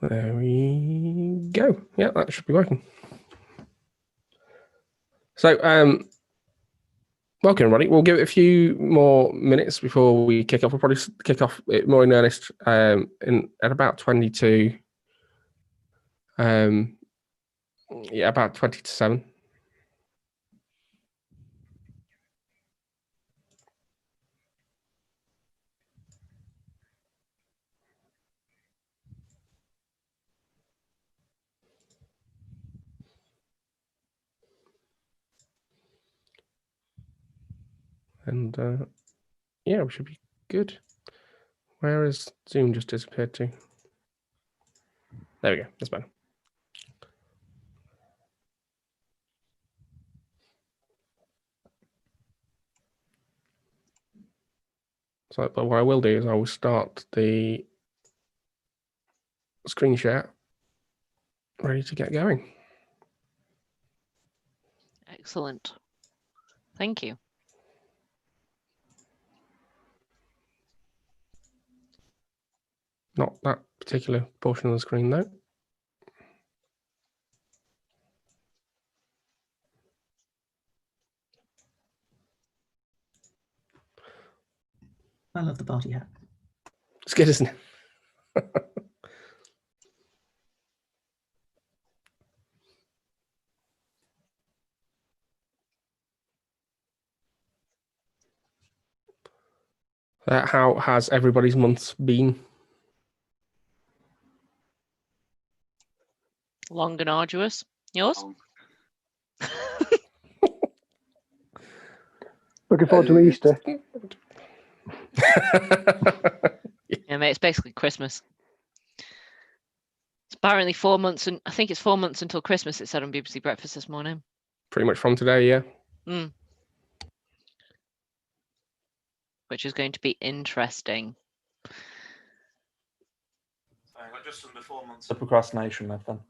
There we go. Yeah, that should be working. So, welcome, everybody. We'll give it a few more minutes before we kick off. We'll probably kick off it more in earnest at about 22. Yeah, about 20 to 7. And yeah, we should be good. Where has Zoom just disappeared to? There we go. That's better. So, but what I will do is I will start the screen share, ready to get going. Excellent. Thank you. Not that particular portion of the screen, though. I love the party hat. It's good, isn't it? How has everybody's months been? Long and arduous. Yours? Looking forward to Easter. Yeah, mate, it's basically Christmas. It's apparently 4 months, and I think it's 4 months until Christmas, it said on BBC Breakfast this morning. Pretty much from today, yeah. Which is going to be interesting. Just under 4 months of procrastination left then.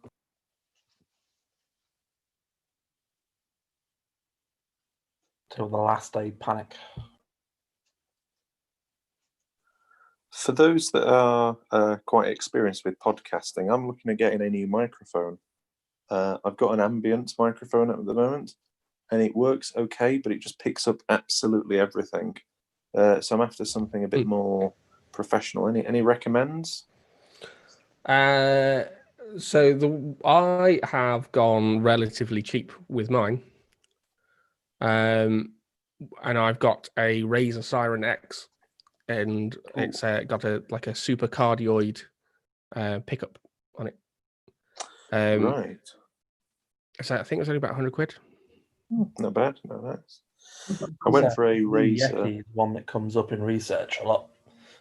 Till the last day panic. For those that are quite experienced with podcasting, I'm looking at getting a new microphone. I've got an ambience microphone at the moment, and it works okay, but it just picks up absolutely everything. So I'm after something a bit more professional. Any recommends? I have gone relatively cheap with mine. And I've got a Razer Siren X, and it's got a super cardioid pickup on it. Right. So I think it was only about 100 quid. Not bad. No, that's. I went for a Razer. Yeti, one that comes up in research a lot.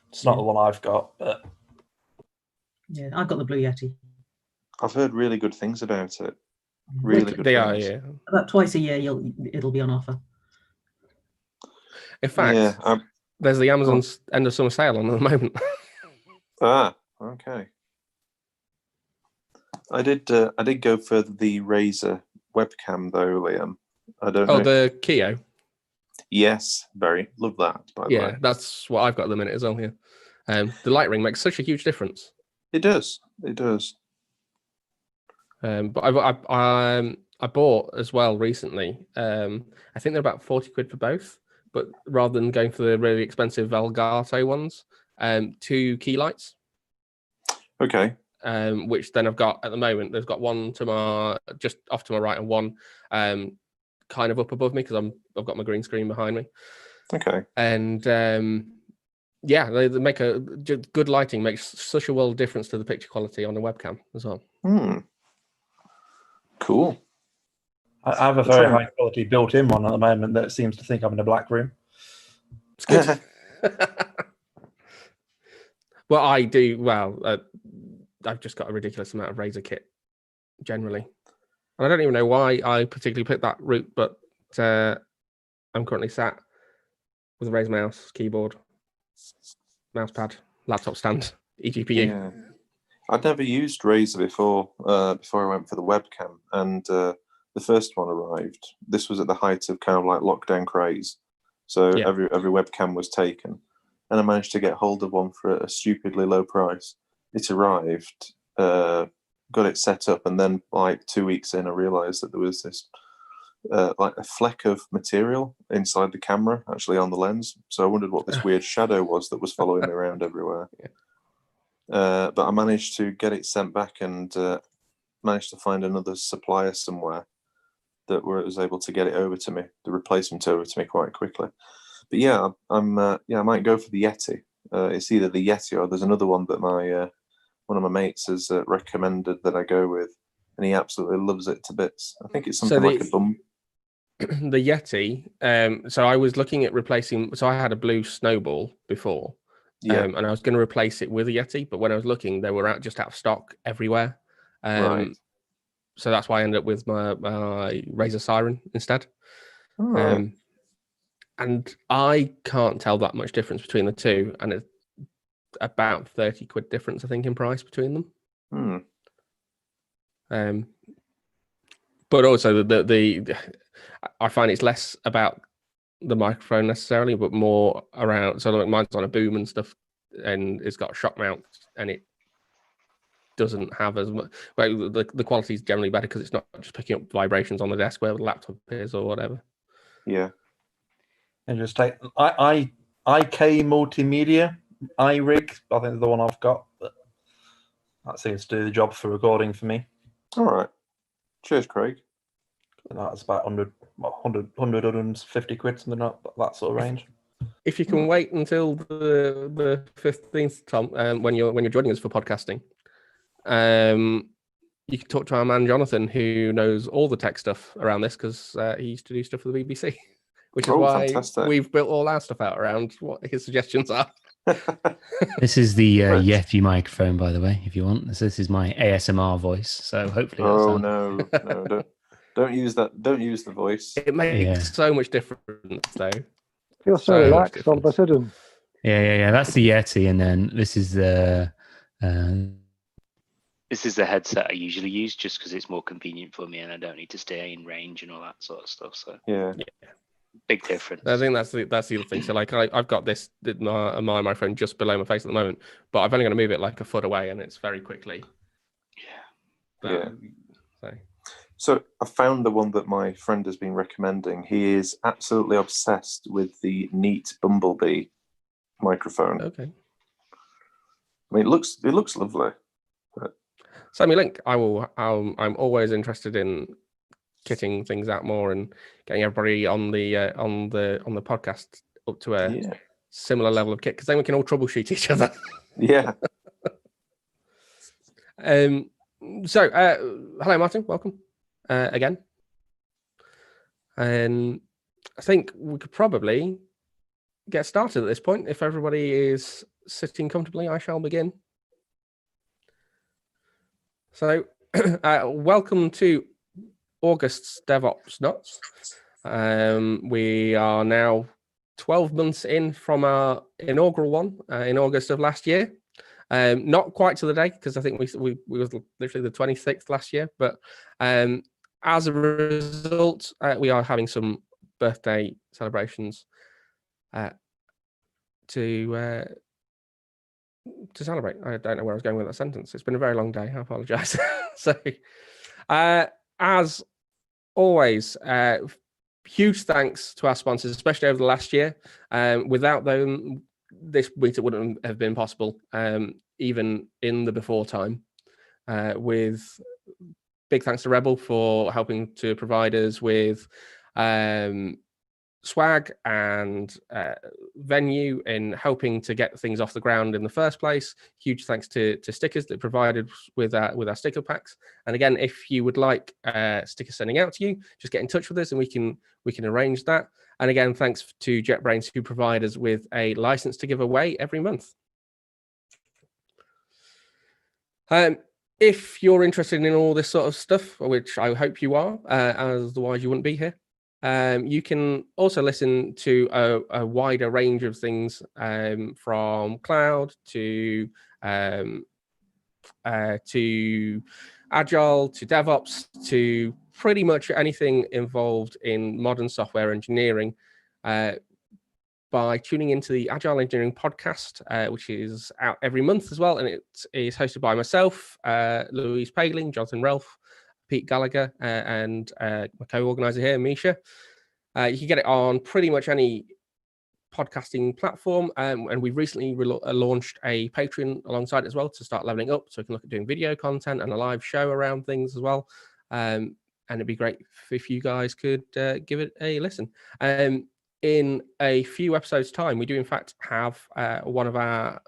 It's not the one I've got, but Yeah, I've got the Blue Yeti. I've heard really good things about it. Really good. They things. are, yeah. About twice a year, it'll be on offer. In fact, there's the Amazon's end of summer sale on at the moment. Okay. I did go for the Razer webcam though, Liam. I don't know. Oh, the Keo. Yes, very love that. By the way, that's what I've got at the minute as well here. The light ring makes such a huge difference. It does. It does. But I bought as well recently. I think they're about 40 quid for both. But rather than going for the really expensive Elgato ones, 2 key lights. Okay. Which then I've got at the moment. There's got one just off to my right and one kind of up above me because I've got my green screen behind me. Okay. And yeah, they make good lighting makes such a world of difference to the picture quality on the webcam as well. Cool. I have a very high quality built-in one at the moment that seems to think I'm in a black room. It's good. Well, I do. Well, I've just got a ridiculous amount of Razer kit generally. And I don't even know why I particularly picked that route, but I'm currently sat with a Razer mouse, keyboard, mouse pad, laptop stand, eGPU. Yeah. I'd never used Razer before I went for the webcam, and the first one arrived. This was at the height of kind of like lockdown craze, so every webcam was taken, and I managed to get hold of one for a stupidly low price. It arrived, got it set up, and then like 2 weeks in, I realised that there was this like a fleck of material inside the camera, actually on the lens. So I wondered what this weird shadow was that was following me around everywhere. But I managed to get it sent back, and managed to find another supplier somewhere that was able to get it over to me, the replacement over to me quite quickly. But yeah, I might go for the Yeti. It's either the Yeti or there's another one that one of my mates has recommended that I go with, and he absolutely loves it to bits. I think it's something like a bum. The Yeti. So I was looking at replacing. So I had a blue Snowball before, and I was going to replace it with a Yeti, but when I was looking, they were just out of stock everywhere. Right. So that's why I ended up with my Razer Siren instead. Right. And I can't tell that much difference between the two, and it's about 30 quid difference, I think, in price between them. But also the I find it's less about the microphone necessarily, but more around. So like mine's on a boom and stuff, and it's got a shock mount, and it doesn't have as much. Well, the quality is generally better because it's not just picking up vibrations on the desk where the laptop is or whatever. Yeah. And just take IK Multimedia iRig. I think is the one I've got, but that seems to do the job for recording for me. All right. Cheers, Craig. And that's about 150 quid, something like that sort of range. If you can wait until the 15th, Tom, when you're joining us for podcasting, you can talk to our man Jonathan, who knows all the tech stuff around this because he used to do stuff for the BBC, which is why fantastic. we've built all our stuff out around what his suggestions are. This is the Yeti microphone, by the way, if you want. This is my ASMR voice, so hopefully no, don't use that. Don't use the voice. It makes so much difference, though. Feel so relaxed all of a sudden. Yeah. That's the Yeti, and then this is the. This is the headset I usually use, just because it's more convenient for me, and I don't need to stay in range and all that sort of stuff. So yeah. Big difference. I think that's the other thing. So like I've got my microphone just below my face at the moment, but I've only got to move it like a foot away, and it's very quickly. So I found the one that my friend has been recommending. He is absolutely obsessed with the Neat Bumblebee microphone. Okay. I mean, it looks lovely. But... Send me a link. I'm always interested in kitting things out more and getting everybody on the podcast up to a similar level of kit, because then we can all troubleshoot each other. Yeah. So hello Martin, welcome again. And I think we could probably get started at this point. If everybody is sitting comfortably, I shall begin. So welcome to August's DevOps Nuts. We are now 12 months in from our inaugural one in August of last year. Not quite to the day, because I think we was literally the 26th last year. But as a result, we are having some birthday celebrations to celebrate. I don't know where I was going with that sentence. It's been a very long day. I apologize. So, as always, huge thanks to our sponsors, especially over the last year. Without them, this meetup wouldn't have been possible, even in the before time. With big thanks to Rebel for helping to provide us with swag and venue in helping to get things off the ground in the first place. Huge thanks to stickers that provided with our sticker packs. And again, if you would like stickers sending out to you, just get in touch with us and we can arrange that. And again, thanks to JetBrains, who provide us with a license to give away every month. If you're interested in all this sort of stuff, which I hope you are, otherwise you wouldn't be here, you can also listen to a wider range of things, from cloud to agile to DevOps to pretty much anything involved in modern software engineering. by tuning into the Agile Engineering podcast, which is out every month as well. And it is hosted by myself, Louise Pagling, Jonathan Relf, Pete Gallagher, and my co-organizer here, Misha. You can get it on pretty much any podcasting platform. And we've recently launched a Patreon alongside it as well to start leveling up. So we can look at doing video content and a live show around things as well. And it'd be great if you guys could give it a listen. In a few episodes' time, we do in fact have one of our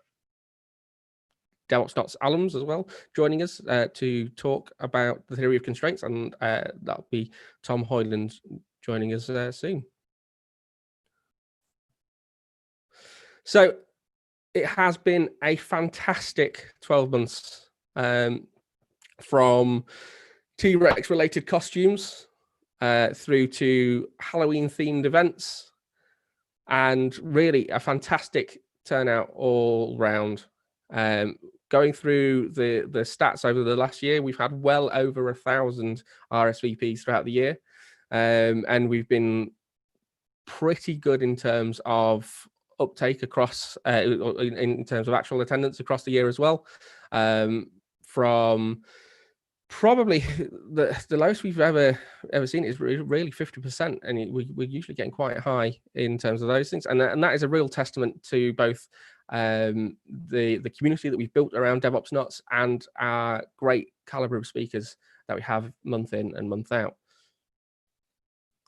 DevOps Knots alums as well joining us to talk about the theory of constraints, and that'll be Tom Hoyland joining us soon. So it has been a fantastic 12 months from T-Rex related costumes through to Halloween themed events, and really a fantastic turnout all round. Going through the stats over the last year, we've had well over 1,000 RSVPs throughout the year, and we've been pretty good in terms of uptake across in terms of actual attendance across the year as well. From probably the lowest we've ever seen is really 50%, and we're usually getting quite high in terms of those things, and that is a real testament to both the community that we've built around DevOps Knots and our great caliber of speakers that we have month in and month out.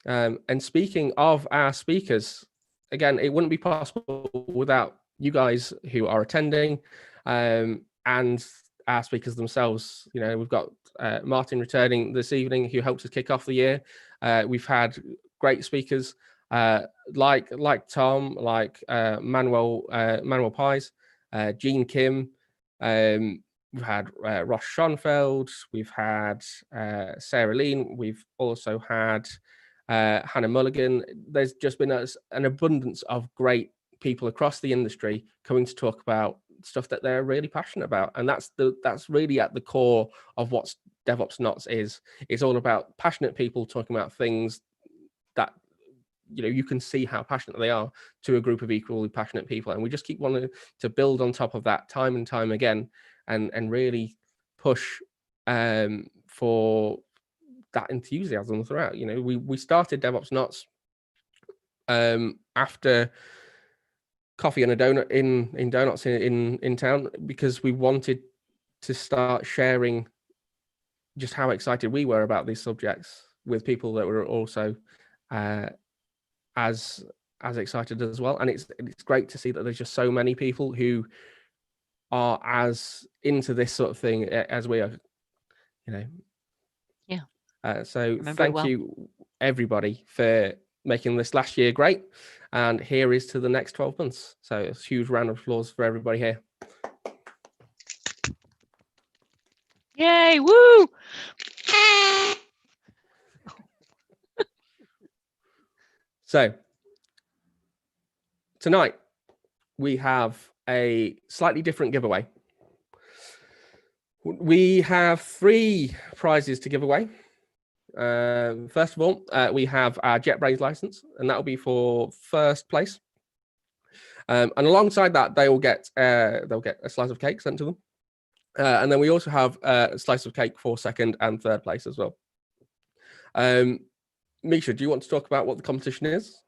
And speaking of our speakers, again, it wouldn't be possible without you guys who are attending, and our speakers themselves. You know, we've got Martin returning this evening, who helped us kick off the year. We've had great speakers like Tom, like Manuel Pies, Gene Kim. We've had Ross Schonfeld. We've had Sarah Lean. We've also had Hannah Mulligan. There's just been an abundance of great people across the industry coming to talk about stuff that they're really passionate about, and that's really at the core of what DevOps Knots is. It's all about passionate people talking about things that, you know, you can see how passionate they are to a group of equally passionate people, and we just keep wanting to build on top of that time and time again, and really push for that enthusiasm throughout. You know, we started DevOps Knots after coffee and a donut in donuts in town, because we wanted to start sharing just how excited we were about these subjects with people that were also as excited as well. And it's great to see that there's just so many people who are as into this sort of thing as we are, you know. Yeah. So thank you everybody for making this last year great, and here is to the next 12 months. So a huge round of applause for everybody here. Yay, woo! So tonight we have a slightly different giveaway. We have 3 prizes to give away. First of all, we have our JetBrains license, and that will be for first place. And alongside that, they'll get a slice of cake sent to them. And then we also have a slice of cake for second and third place as well. Misha, do you want to talk about what the competition is?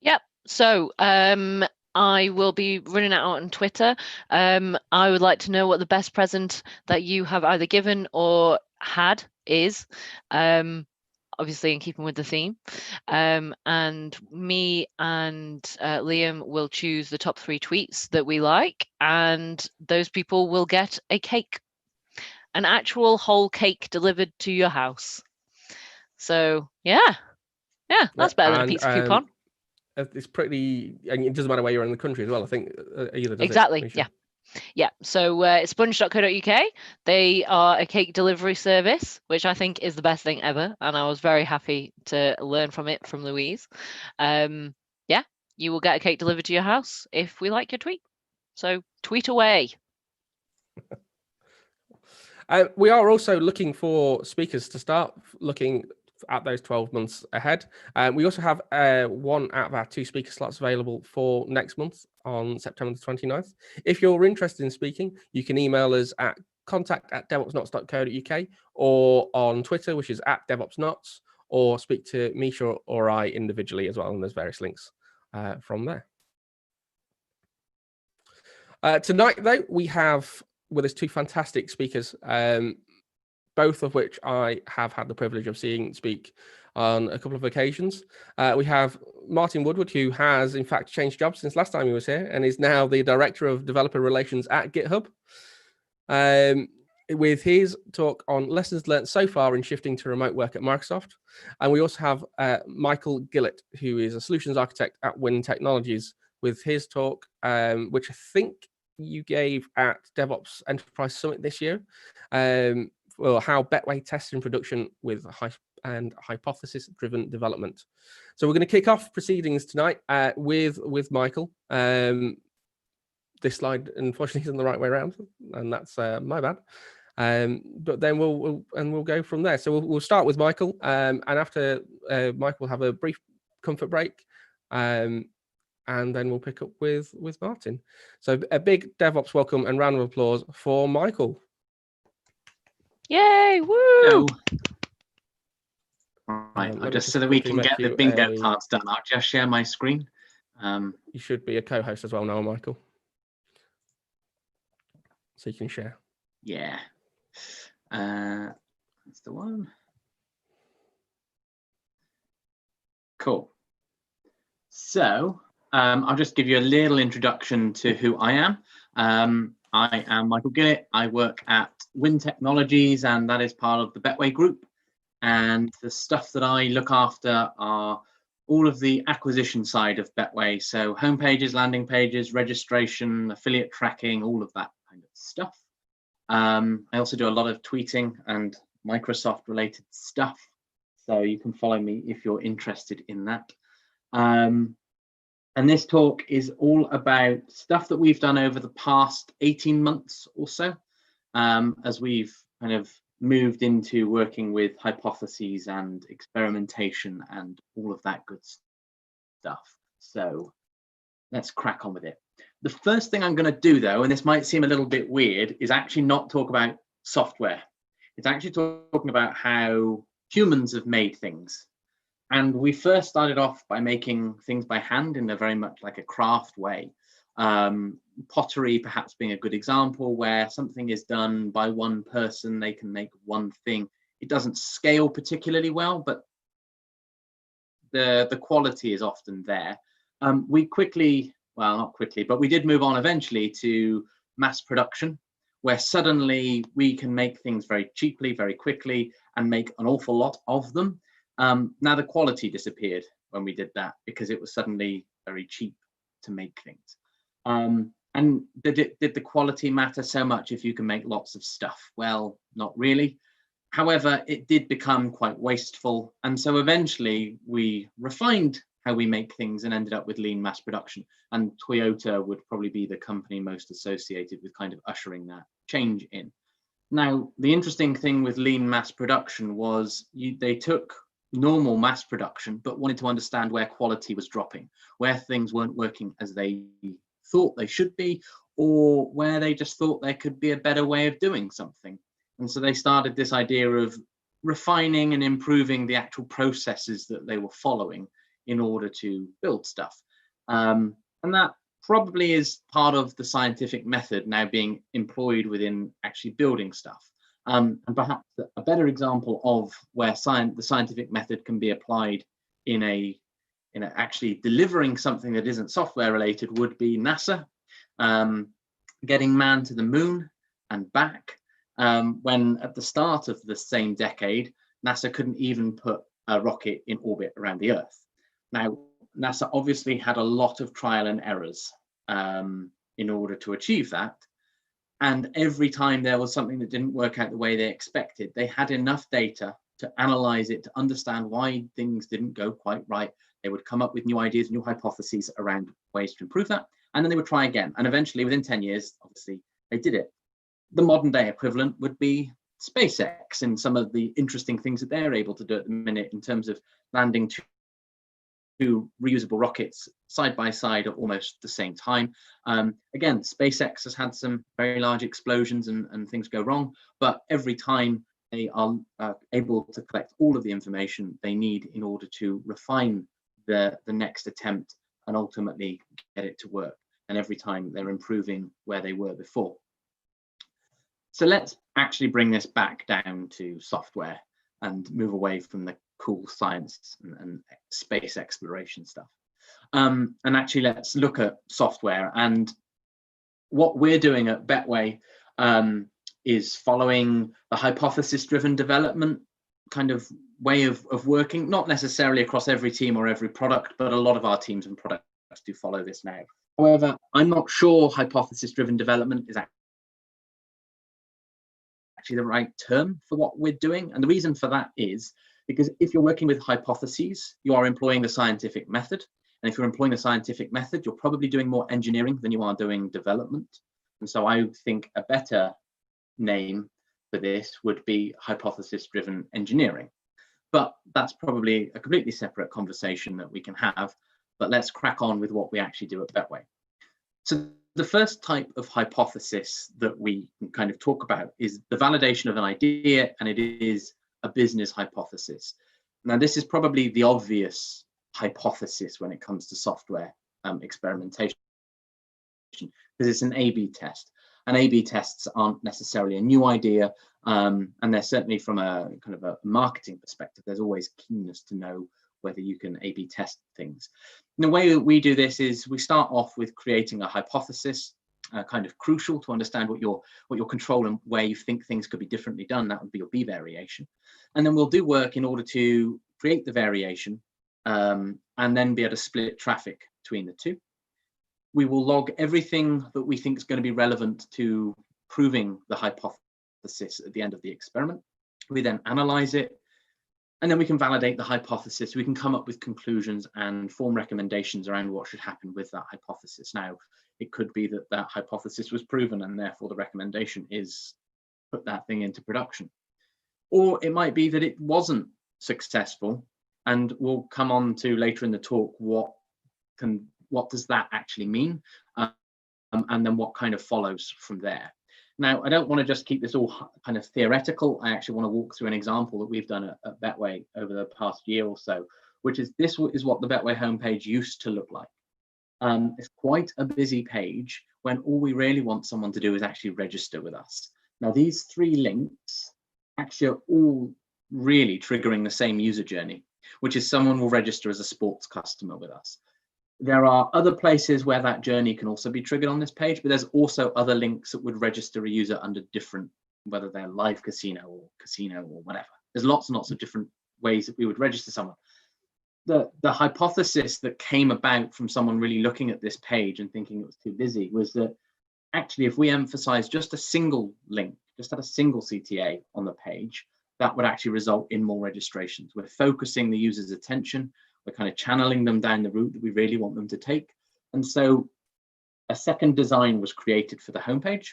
Yep. So I will be running it out on Twitter. I would like to know what the best present that you have either given or had is, obviously in keeping with the theme. And me and Liam will choose the top 3 tweets that we like, and those people will get a cake, an actual whole cake delivered to your house. So yeah, that's better than a pizza coupon. It's pretty, and it doesn't matter where you're in the country as well, I think. Either does exactly. It, yeah. So it's sponge.co.uk. They are a cake delivery service, which I think is the best thing ever, and I was very happy to learn from it from Louise. Yeah, you will get a cake delivered to your house if we like your tweet. So tweet away. We are also looking for speakers to start looking at those 12 months ahead. We also have one out of our 2 speaker slots available for next month on September the 29th. If you're interested in speaking, you can email us at contact@devopsnots.co.uk or on Twitter, which is @devopsnots, or speak to Misha or I individually as well, and there's various links from there. Tonight, though, we have with us 2 fantastic speakers, both of which I have had the privilege of seeing speak on a couple of occasions. We have Martin Woodward, who has in fact changed jobs since last time he was here and is now the Director of Developer Relations at Github, with his talk on lessons learned so far in shifting to remote work at Microsoft. And we also have Michael Gillett, who is a solutions architect at Win Technologies, with his talk, which I think you gave at DevOps Enterprise Summit this year, well, how Betway tests in production with hypothesis-driven development. So we're going to kick off proceedings tonight with Michael. This slide, unfortunately, isn't the right way around, and that's my bad. But then we'll go from there. So we'll start with Michael, and after Michael, we'll have a brief comfort break, and then we'll pick up with Martin. So a big DevOps welcome and round of applause for Michael. Yay! Woo! Right, just so that we can get the bingo cards done, I'll just share my screen. You should be a co-host as well now, Michael, so you can share. Yeah, that's the one. Cool. So I'll just give you a little introduction to who I am. I am Michael Gillett. I work at Win Technologies, and that is part of the Betway group. And the stuff that I look after are all of the acquisition side of Betway. So homepages, landing pages, registration, affiliate tracking, all of that kind of stuff. I also do a lot of tweeting and Microsoft related stuff. So you can follow me if you're interested in that. And this talk is all about stuff that we've done over the past 18 months or so, as we've kind of moved into working with hypotheses and experimentation and all of that good stuff. So let's crack on with it. The first thing I'm going to do, though, and this might seem a little bit weird, is actually not talk about software. It's actually talking about how humans have made things. And we first started off by making things by hand in a very much like a craft way. Pottery perhaps being a good example, where something is done by one person, they can make one thing. It doesn't scale particularly well, but the quality is often there. We quickly, well, not quickly, but we did move on eventually to mass production, where suddenly we can make things very cheaply, very quickly, and make an awful lot of them. Now the quality disappeared when we did that because it was suddenly very cheap to make things. And did the quality matter so much if you can make lots of stuff? Well, not really. However, it did become quite wasteful. And so eventually we refined how we make things and ended up with lean mass production. And Toyota would probably be the company most associated with kind of ushering that change in. Now, the interesting thing with lean mass production was they took normal mass production, but wanted to understand where quality was dropping, where things weren't working as they thought they should be, or where they just thought there could be a better way of doing something. And so they started this idea of refining and improving the actual processes that they were following in order to build stuff. And that probably is part of the scientific method now being employed within actually building stuff. And perhaps a better example of where the scientific method can be applied in actually delivering something that isn't software related would be NASA, getting man to the moon and back, when at the start of the same decade, NASA couldn't even put a rocket in orbit around the Earth. Now, NASA obviously had a lot of trial and errors in order to achieve that. And every time there was something that didn't work out the way they expected, they had enough data to analyze it, to understand why things didn't go quite right. They would come up with new ideas, new hypotheses around ways to improve that. And then they would try again. And eventually, within 10 years, obviously, they did it. The modern day equivalent would be SpaceX and some of the interesting things that they're able to do at the minute in terms of landing two reusable rockets side by side at almost the same time. Again, SpaceX has had some very large explosions and things go wrong, but every time they are able to collect all of the information they need in order to refine the next attempt and ultimately get it to work. And every time they're improving where they were before. So let's actually bring this back down to software and move away from the cool science and space exploration stuff. And actually, let's look at software. And what we're doing at Betway is following the hypothesis-driven development kind of way of working, not necessarily across every team or every product, but a lot of our teams and products do follow this now. However, I'm not sure hypothesis-driven development is actually the right term for what we're doing. And the reason for that is because if you're working with hypotheses, you are employing the scientific method. And if you're employing the scientific method, you're probably doing more engineering than you are doing development. And so I think a better name for this would be hypothesis-driven engineering. But that's probably a completely separate conversation that we can have. But let's crack on with what we actually do at Betway. So the first type of hypothesis that we can kind of talk about is the validation of an idea, and it is a business hypothesis. Now, this is probably the obvious hypothesis when it comes to software experimentation, because it's an A/B test. And A/B tests aren't necessarily a new idea, and they're certainly from a kind of a marketing perspective, there's always keenness to know whether you can A/B test things. And the way that we do this is we start off with creating a hypothesis, kind of crucial to understand what your control and where you think things could be differently done. That would be your B variation. And then we'll do work in order to create the variation and then be able to split traffic between the two. We will log everything that we think is going to be relevant to proving the hypothesis at the end of the experiment. We then analyze it, and then we can validate the hypothesis. We can come up with conclusions and form recommendations around what should happen with that hypothesis. Now, it could be that that hypothesis was proven and therefore the recommendation is put that thing into production. Or it might be that it wasn't successful, and we'll come on to later in the talk what does that actually mean, and then what kind of follows from there. Now, I don't want to just keep this all kind of theoretical. I actually want to walk through an example that we've done at Betway over the past year or so, which is this is what the Betway homepage used to look like. It's quite a busy page when all we really want someone to do is actually register with us. Now, these 3 links actually are all really triggering the same user journey, which is someone will register as a sports customer with us. There are other places where that journey can also be triggered on this page, but there's also other links that would register a user under different, whether they're live casino or whatever. There's lots and lots of different ways that we would register someone. The hypothesis that came about from someone really looking at this page and thinking it was too busy was that actually, if we emphasize just a single link, just had a single CTA on the page, that would actually result in more registrations. We're focusing the user's attention. We're kind of channeling them down the route that we really want them to take. And so a second design was created for the homepage.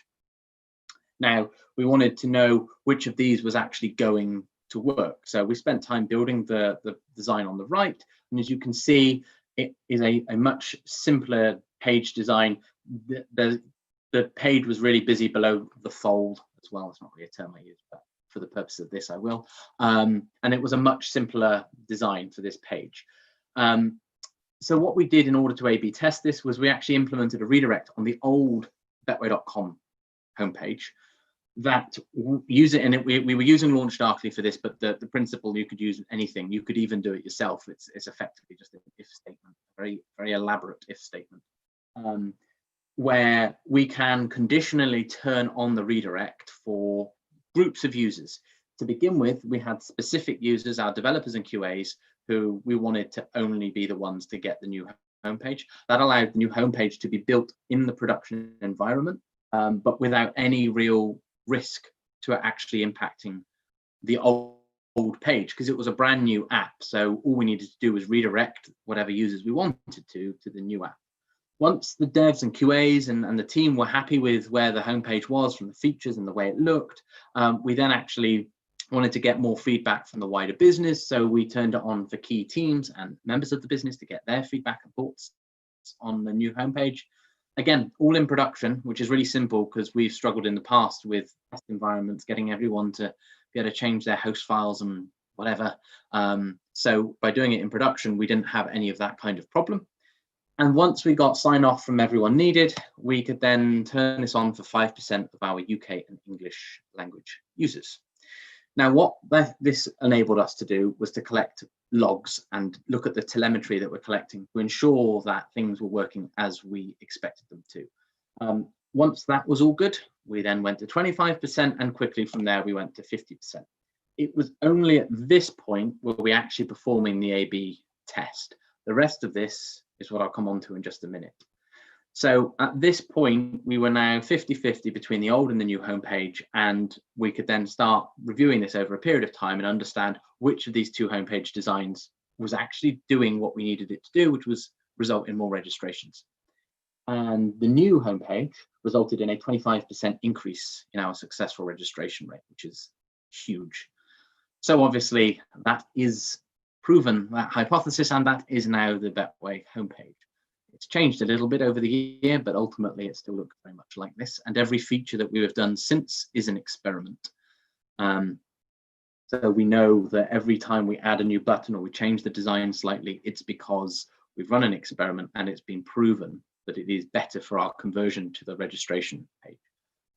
Now, we wanted to know which of these was actually going to work. So we spent time building the design on the right. And as you can see, it is a much simpler page design. The page was really busy below the fold as well. It's not really a term I use, but for the purpose of this, I will. And it was a much simpler design for this page. So what we did in order to A/B test this was we actually implemented a redirect on the old betway.com homepage that use it, and we were using LaunchDarkly for this, but the principle, you could use anything. You could even do it yourself. It's effectively just an if statement, very, very elaborate if statement, where we can conditionally turn on the redirect for groups of users. To begin with, we had specific users, our developers and QAs, who we wanted to only be the ones to get the new homepage. That allowed the new homepage to be built in the production environment, but without any real risk to actually impacting the old page, because it was a brand new app. So all we needed to do was redirect whatever users we wanted to the new app. Once the devs and QAs and the team were happy with where the homepage was from the features and the way it looked, we then actually wanted to get more feedback from the wider business. So we turned it on for key teams and members of the business to get their feedback and thoughts on the new homepage. Again, all in production, which is really simple because we've struggled in the past with test environments, getting everyone to be able to change their host files and whatever. So by doing it in production, we didn't have any of that kind of problem. And once we got sign off from everyone needed, we could then turn this on for 5% of our UK and English language users. Now, what this enabled us to do was to collect logs and look at the telemetry that we're collecting to ensure that things were working as we expected them to. Once that was all good, we then went to 25%, and quickly from there we went to 50%. It was only at this point where we actually performing the A/B test. The rest of this is what I'll come on to in just a minute. So at this point, we were now 50-50 between the old and the new homepage, and we could then start reviewing this over a period of time and understand which of these two homepage designs was actually doing what we needed it to do, which was result in more registrations. And the new homepage resulted in a 25% increase in our successful registration rate, which is huge. So obviously that is proven, that hypothesis, and that is now the Betway homepage. It's changed a little bit over the year, but ultimately it still looks very much like this. And every feature that we have done since is an experiment. So we know that every time we add a new button or we change the design slightly, it's because we've run an experiment and it's been proven that it is better for our conversion to the registration page.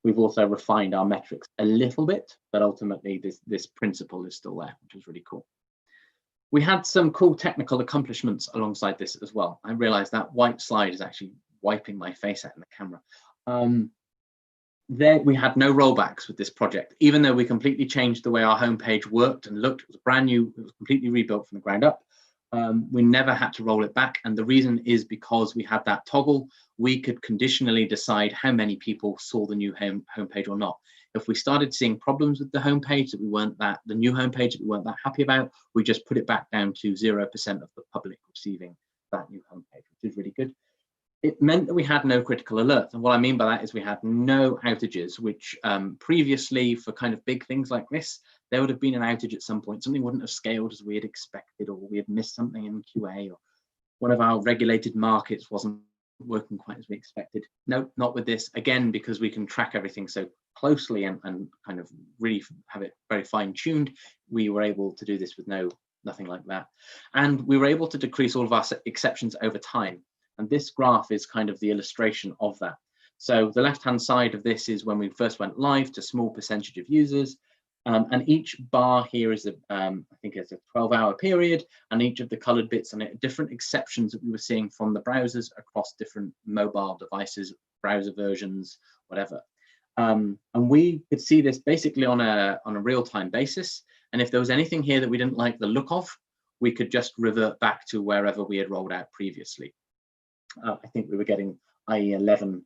We've also refined our metrics a little bit, but ultimately this principle is still there, which is really cool. We had some cool technical accomplishments alongside this as well. I realized that white slide is actually wiping my face out in the camera. There we had no rollbacks with this project, even though we completely changed the way our homepage worked and looked. It was brand new, it was completely rebuilt from the ground up. We never had to roll it back. And the reason is because we had that toggle, we could conditionally decide how many people saw the new homepage or not. If we started seeing problems with the homepage that we weren't the new homepage that we weren't that happy about, we just put it back down to 0% of the public receiving that new homepage, which is really good. It meant that we had no critical alerts. And what I mean by that is we had no outages, which previously for kind of big things like this, there would have been an outage at some point. Something wouldn't have scaled as we had expected, or we had missed something in QA, or one of our regulated markets wasn't working quite as we expected. No, not with this. Again, because we can track everything so closely and kind of really have it very fine-tuned, we were able to do this with nothing like that. And we were able to decrease all of our exceptions over time. And this graph is kind of the illustration of that. So the left-hand side of this is when we first went live to small percentage of users. And each bar here is I think it's a 12-hour period, and each of the colored bits on it, different exceptions that we were seeing from the browsers across different mobile devices, browser versions, whatever. And we could see this basically on a real-time basis. And if there was anything here that we didn't like the look of, we could just revert back to wherever we had rolled out previously. I think we were getting IE 11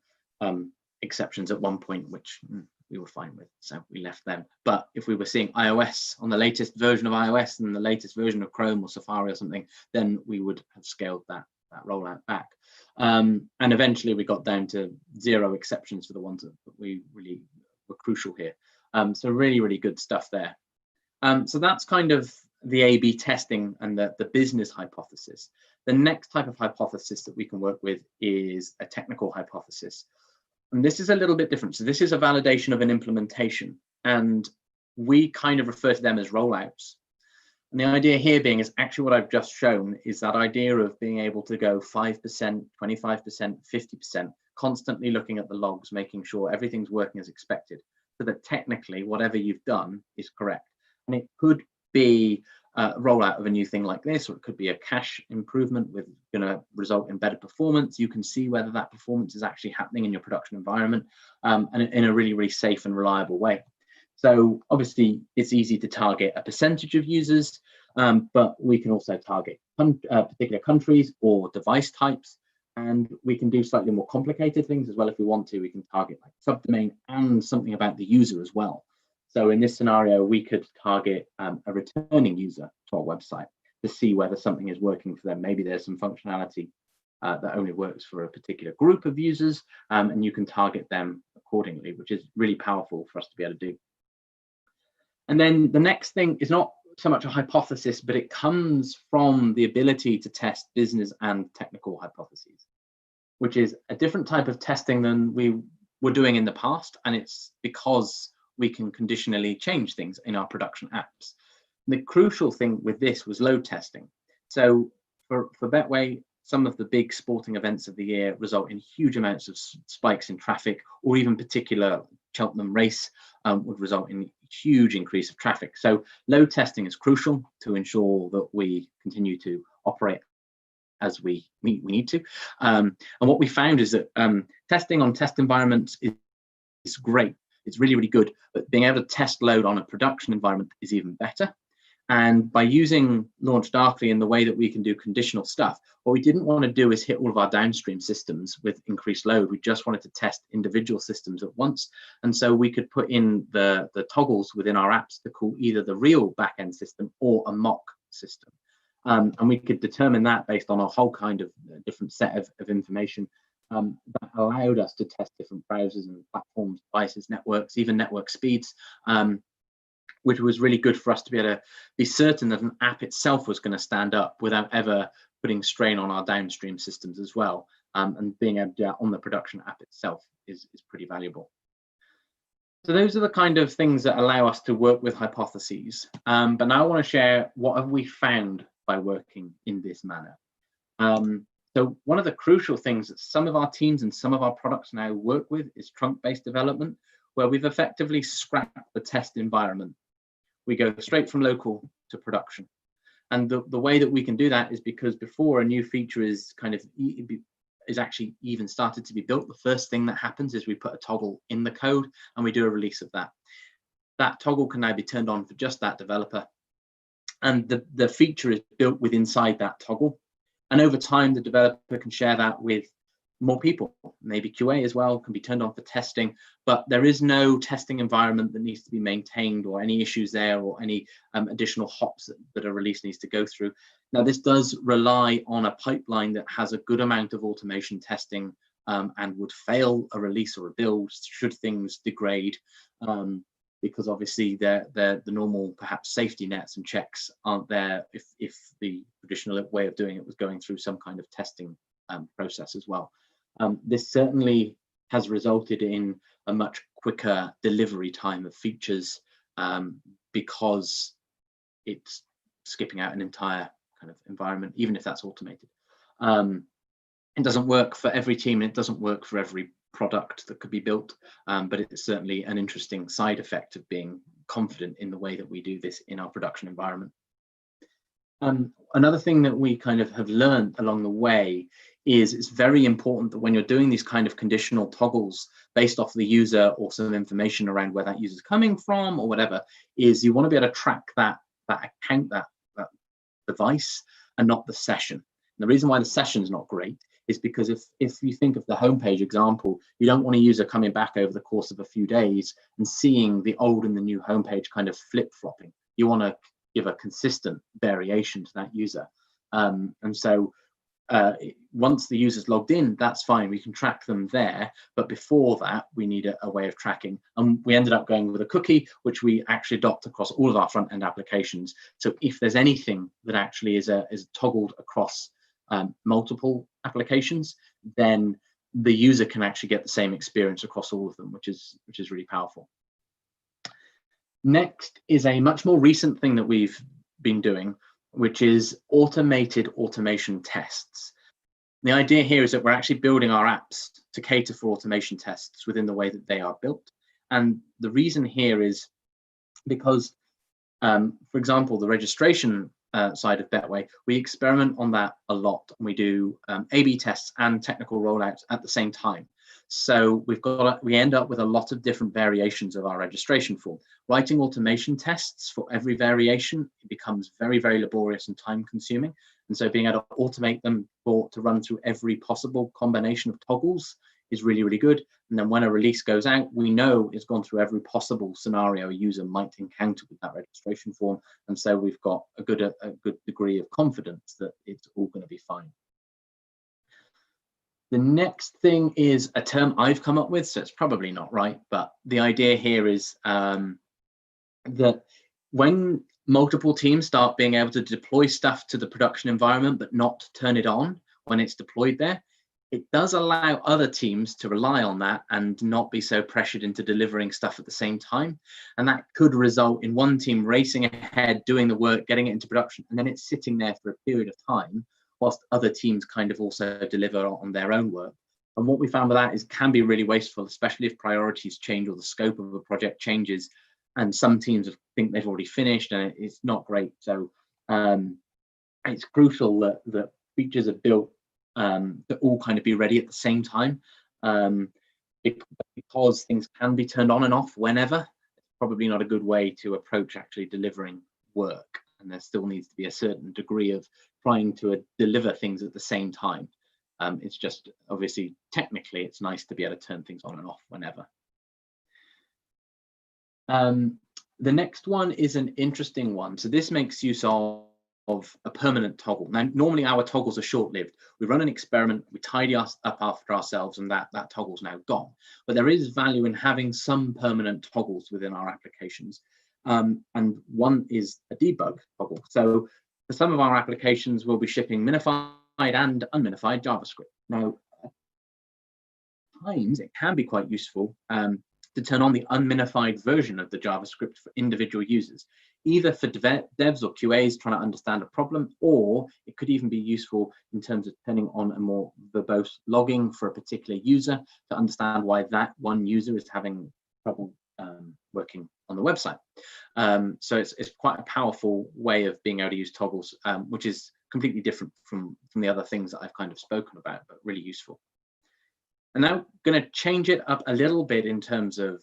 exceptions at one point, which we were fine with, so we left them. But if we were seeing iOS on the latest version of iOS and the latest version of Chrome or Safari or something, then we would have scaled that rollout back. And eventually we got down to 0 exceptions for the ones that we really were crucial here. So really, really good stuff there. So that's kind of the A/B testing and the business hypothesis. The next type of hypothesis that we can work with is a technical hypothesis. And this is a little bit different. So this is a validation of an implementation, and we kind of refer to them as rollouts. And the idea here being is actually what I've just shown is that idea of being able to go 5%, 25%, 50%, constantly looking at the logs, making sure everything's working as expected, so that technically whatever you've done is correct. And it could be a rollout of a new thing like this, or it could be a cache improvement with going to result in better performance. You can see whether that performance is actually happening in your production environment and in a really, really safe and reliable way. So obviously it's easy to target a percentage of users, but we can also target particular countries or device types, and we can do slightly more complicated things as well if we want to. We can target like subdomain and something about the user as well. So in this scenario, we could target a returning user to our website to see whether something is working for them. Maybe there's some functionality that only works for a particular group of users, and you can target them accordingly, which is really powerful for us to be able to do. And then the next thing is not so much a hypothesis, but it comes from the ability to test business and technical hypotheses, which is a different type of testing than we were doing in the past. And it's because we can conditionally change things in our production apps. The crucial thing with this was load testing. So for Betway, some of the big sporting events of the year result in huge amounts of spikes in traffic, or even particular Cheltenham race would result in huge increase of traffic. So load testing is crucial to ensure that we continue to operate as we need to. And what we found is that testing on test environments is great. It's really, really good. But being able to test load on a production environment is even better. And by using Launch Darkly in the way that we can do conditional stuff, what we didn't want to do is hit all of our downstream systems with increased load. We just wanted to test individual systems at once. And so we could put in the toggles within our apps to call either the real backend system or a mock system. And we could determine that based on a whole kind of different set of information that allowed us to test different browsers and platforms, devices, networks, even network speeds, which was really good for us to be able to be certain that an app itself was going to stand up without ever putting strain on our downstream systems as well. And being able to do that on the production app itself is pretty valuable. So those are the kind of things that allow us to work with hypotheses. But now I want to share what have we found by working in this manner. So one of the crucial things that some of our teams and some of our products now work with is trunk-based development, where we've effectively scrapped the test environment. We go straight from local to production. And the way that we can do that is because before a new feature is actually even started to be built, the first thing that happens is we put a toggle in the code and we do a release of that. That toggle can now be turned on for just that developer. And the feature is built with inside that toggle. And over time, the developer can share that with more people. Maybe QA as well can be turned on for testing, but there is no testing environment that needs to be maintained or any issues there or any additional hops that a release needs to go through. Now, this does rely on a pipeline that has a good amount of automation testing and would fail a release or a build should things degrade, because obviously the normal perhaps safety nets and checks aren't there if the traditional way of doing it was going through some kind of testing process as well. This certainly has resulted in a much quicker delivery time of features because it's skipping out an entire kind of environment, even if that's automated. It doesn't work for every team, and it doesn't work for every product that could be built, but it's certainly an interesting side effect of being confident in the way that we do this in our production environment. Another thing that we kind of have learned along the way is it's very important that when you're doing these kind of conditional toggles based off the user or some information around where that user is coming from or whatever, is you want to be able to track that account, that device, and not the session. And the reason why the session is not great is because if you think of the homepage example, you don't want a user coming back over the course of a few days and seeing the old and the new homepage kind of flip-flopping. You want to give a consistent variation to that user. And so once the user's logged in, that's fine. We can track them there. But before that, we need a way of tracking. And we ended up going with a cookie, which we actually adopt across all of our front-end applications. So if there's anything that actually is toggled across multiple applications, then the user can actually get the same experience across all of them, which is really powerful. Next is a much more recent thing that we've been doing, which is automated automation tests. The idea here is that we're actually building our apps to cater for automation tests within the way that they are built. And the reason here is because, for example, the registration side of Betway, we experiment on that a lot. And we do A/B tests and technical rollouts at the same time. So we end up with a lot of different variations of our registration form. Writing automation tests for every variation becomes very, very laborious and time consuming. And so being able to automate them to run through every possible combination of toggles is really, really good. And then when a release goes out, we know it's gone through every possible scenario a user might encounter with that registration form. And so we've got a good degree of confidence that it's all going to be fine. The next thing is a term I've come up with, so it's probably not right, but the idea here is that when multiple teams start being able to deploy stuff to the production environment but not turn it on when it's deployed there, it does allow other teams to rely on that and not be so pressured into delivering stuff at the same time. And that could result in one team racing ahead, doing the work, getting it into production, and then it's sitting there for a period of time whilst other teams kind of also deliver on their own work. And what we found with that is can be really wasteful, especially if priorities change or the scope of a project changes and some teams think they've already finished and it's not great. So it's crucial that features are built that all kind of be ready at the same time, because things can be turned on and off whenever. It's probably not a good way to approach actually delivering work, and there still needs to be a certain degree of trying to deliver things at the same time. It's just obviously technically it's nice to be able to turn things on and off whenever. The next one is an interesting one. So this makes use of a permanent toggle. Now, normally our toggles are short-lived. We run an experiment, we tidy us up after ourselves, and that toggle's now gone. But there is value in having some permanent toggles within our applications. And one is a debug toggle. So for some of our applications, we'll be shipping minified and unminified JavaScript. Now, at times it can be quite useful to turn on the unminified version of the JavaScript for individual users, either for devs or QAs trying to understand a problem, or it could even be useful in terms of turning on a more verbose logging for a particular user to understand why that one user is having trouble working on the website. So it's quite a powerful way of being able to use toggles, which is completely different from the other things that I've kind of spoken about, but really useful. And now I'm going to change it up a little bit in terms of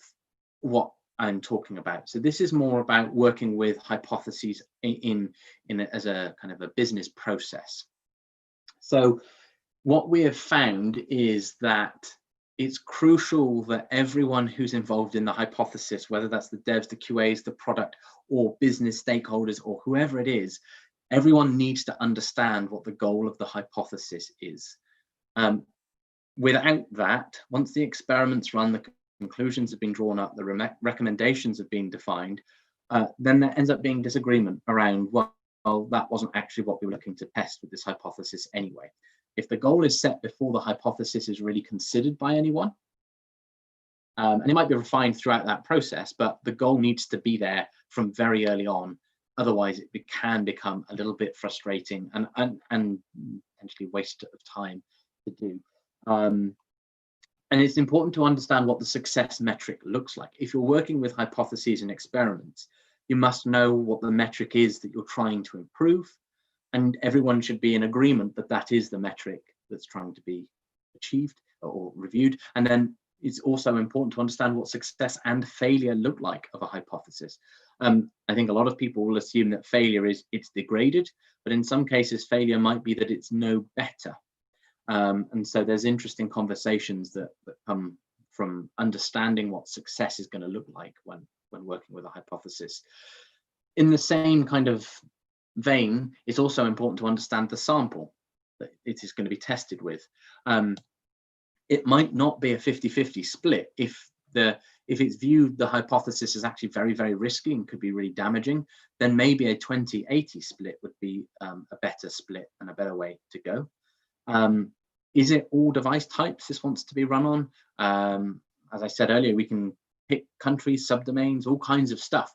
what I'm talking about. So this is more about working with hypotheses as a kind of a business process. So what we have found is that it's crucial that everyone who's involved in the hypothesis, whether that's the devs, the QAs, the product, or business stakeholders, or whoever it is, everyone needs to understand what the goal of the hypothesis is. Without that, once the experiments run, the conclusions have been drawn up, the recommendations have been defined, then there ends up being disagreement around, well, that wasn't actually what we were looking to test with this hypothesis anyway. If the goal is set before the hypothesis is really considered by anyone, and it might be refined throughout that process, but the goal needs to be there from very early on. Otherwise, it can become a little bit frustrating and potentially waste of time to do. And it's important to understand what the success metric looks like. If you're working with hypotheses and experiments, you must know what the metric is that you're trying to improve, and everyone should be in agreement that that is the metric that's trying to be achieved or reviewed. And then it's also important to understand what success and failure look like of a hypothesis. I think a lot of people will assume that failure is it's degraded, but in some cases failure might be that it's no better. And so there's interesting conversations that come from understanding what success is going to look like when working with a hypothesis. In the same kind of vein, it's also important to understand the sample that it is going to be tested with. It might not be a 50-50 split. If it's viewed the hypothesis is actually very, very risky and could be really damaging, then maybe a 20-80 split would be a better split and a better way to go. Is it all device types this wants to be run on? As I said earlier, we can pick countries, subdomains, all kinds of stuff.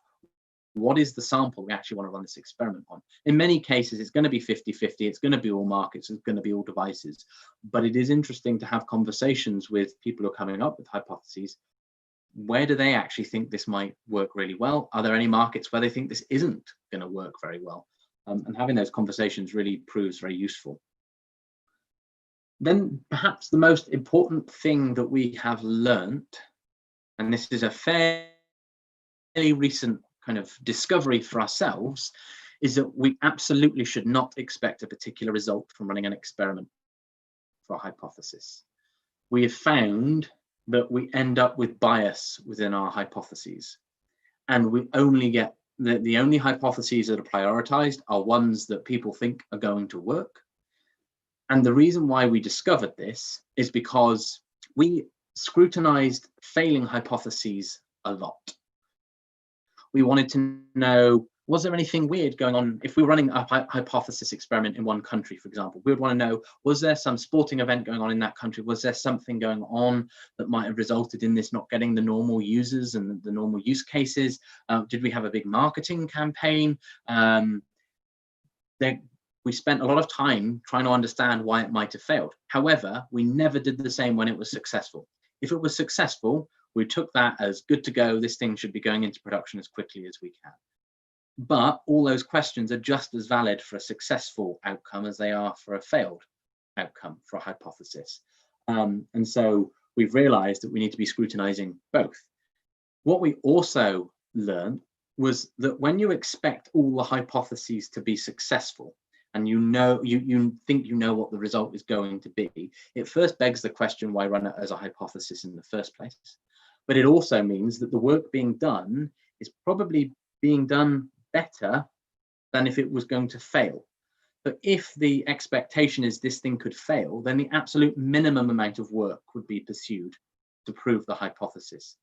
What is the sample we actually want to run this experiment on? In many cases, it's going to be 50-50. It's going to be all markets. It's going to be all devices. But it is interesting to have conversations with people who are coming up with hypotheses. Where do they actually think this might work really well? Are there any markets where they think this isn't going to work very well? And having those conversations really proves very useful. Then perhaps the most important thing that we have learnt, and this is a fairly recent kind of discovery for ourselves, is that we absolutely should not expect a particular result from running an experiment for a hypothesis. We have found that we end up with bias within our hypotheses, and we only get the only hypotheses that are prioritized are ones that people think are going to work. And the reason why we discovered this is because we scrutinized failing hypotheses a lot. We wanted to know, was there anything weird going on? If we were running a hypothesis experiment in one country, for example, we would want to know, was there some sporting event going on in that country? Was there something going on that might have resulted in this not getting the normal users and the normal use cases? Did we have a big marketing campaign? We spent a lot of time trying to understand why it might have failed. However, we never did the same when it was successful. If it was successful, we took that as good to go. This thing should be going into production as quickly as we can. But all those questions are just as valid for a successful outcome as they are for a failed outcome for a hypothesis. And so we've realized that we need to be scrutinizing both. What we also learned was that when you expect all the hypotheses to be successful, and you think you know what the result is going to be, it first begs the question, why run it as a hypothesis in the first place? But it also means that the work being done is probably being done better than if it was going to fail. But if the expectation is this thing could fail, then the absolute minimum amount of work would be pursued to prove the hypothesis.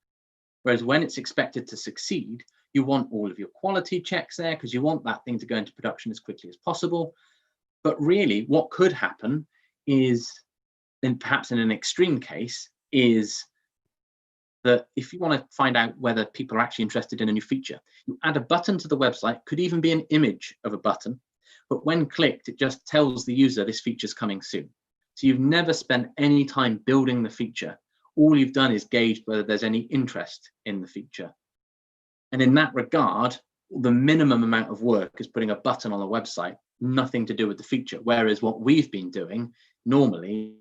Whereas when it's expected to succeed, you want all of your quality checks there because you want that thing to go into production as quickly as possible. But really what could happen is, then perhaps in an extreme case, is that if you want to find out whether people are actually interested in a new feature, you add a button to the website, could even be an image of a button, but when clicked, it just tells the user this feature's coming soon. So you've never spent any time building the feature. All you've done is gauged whether there's any interest in the feature. And in that regard, the minimum amount of work is putting a button on the website, nothing to do with the feature. Whereas what we've been doing normally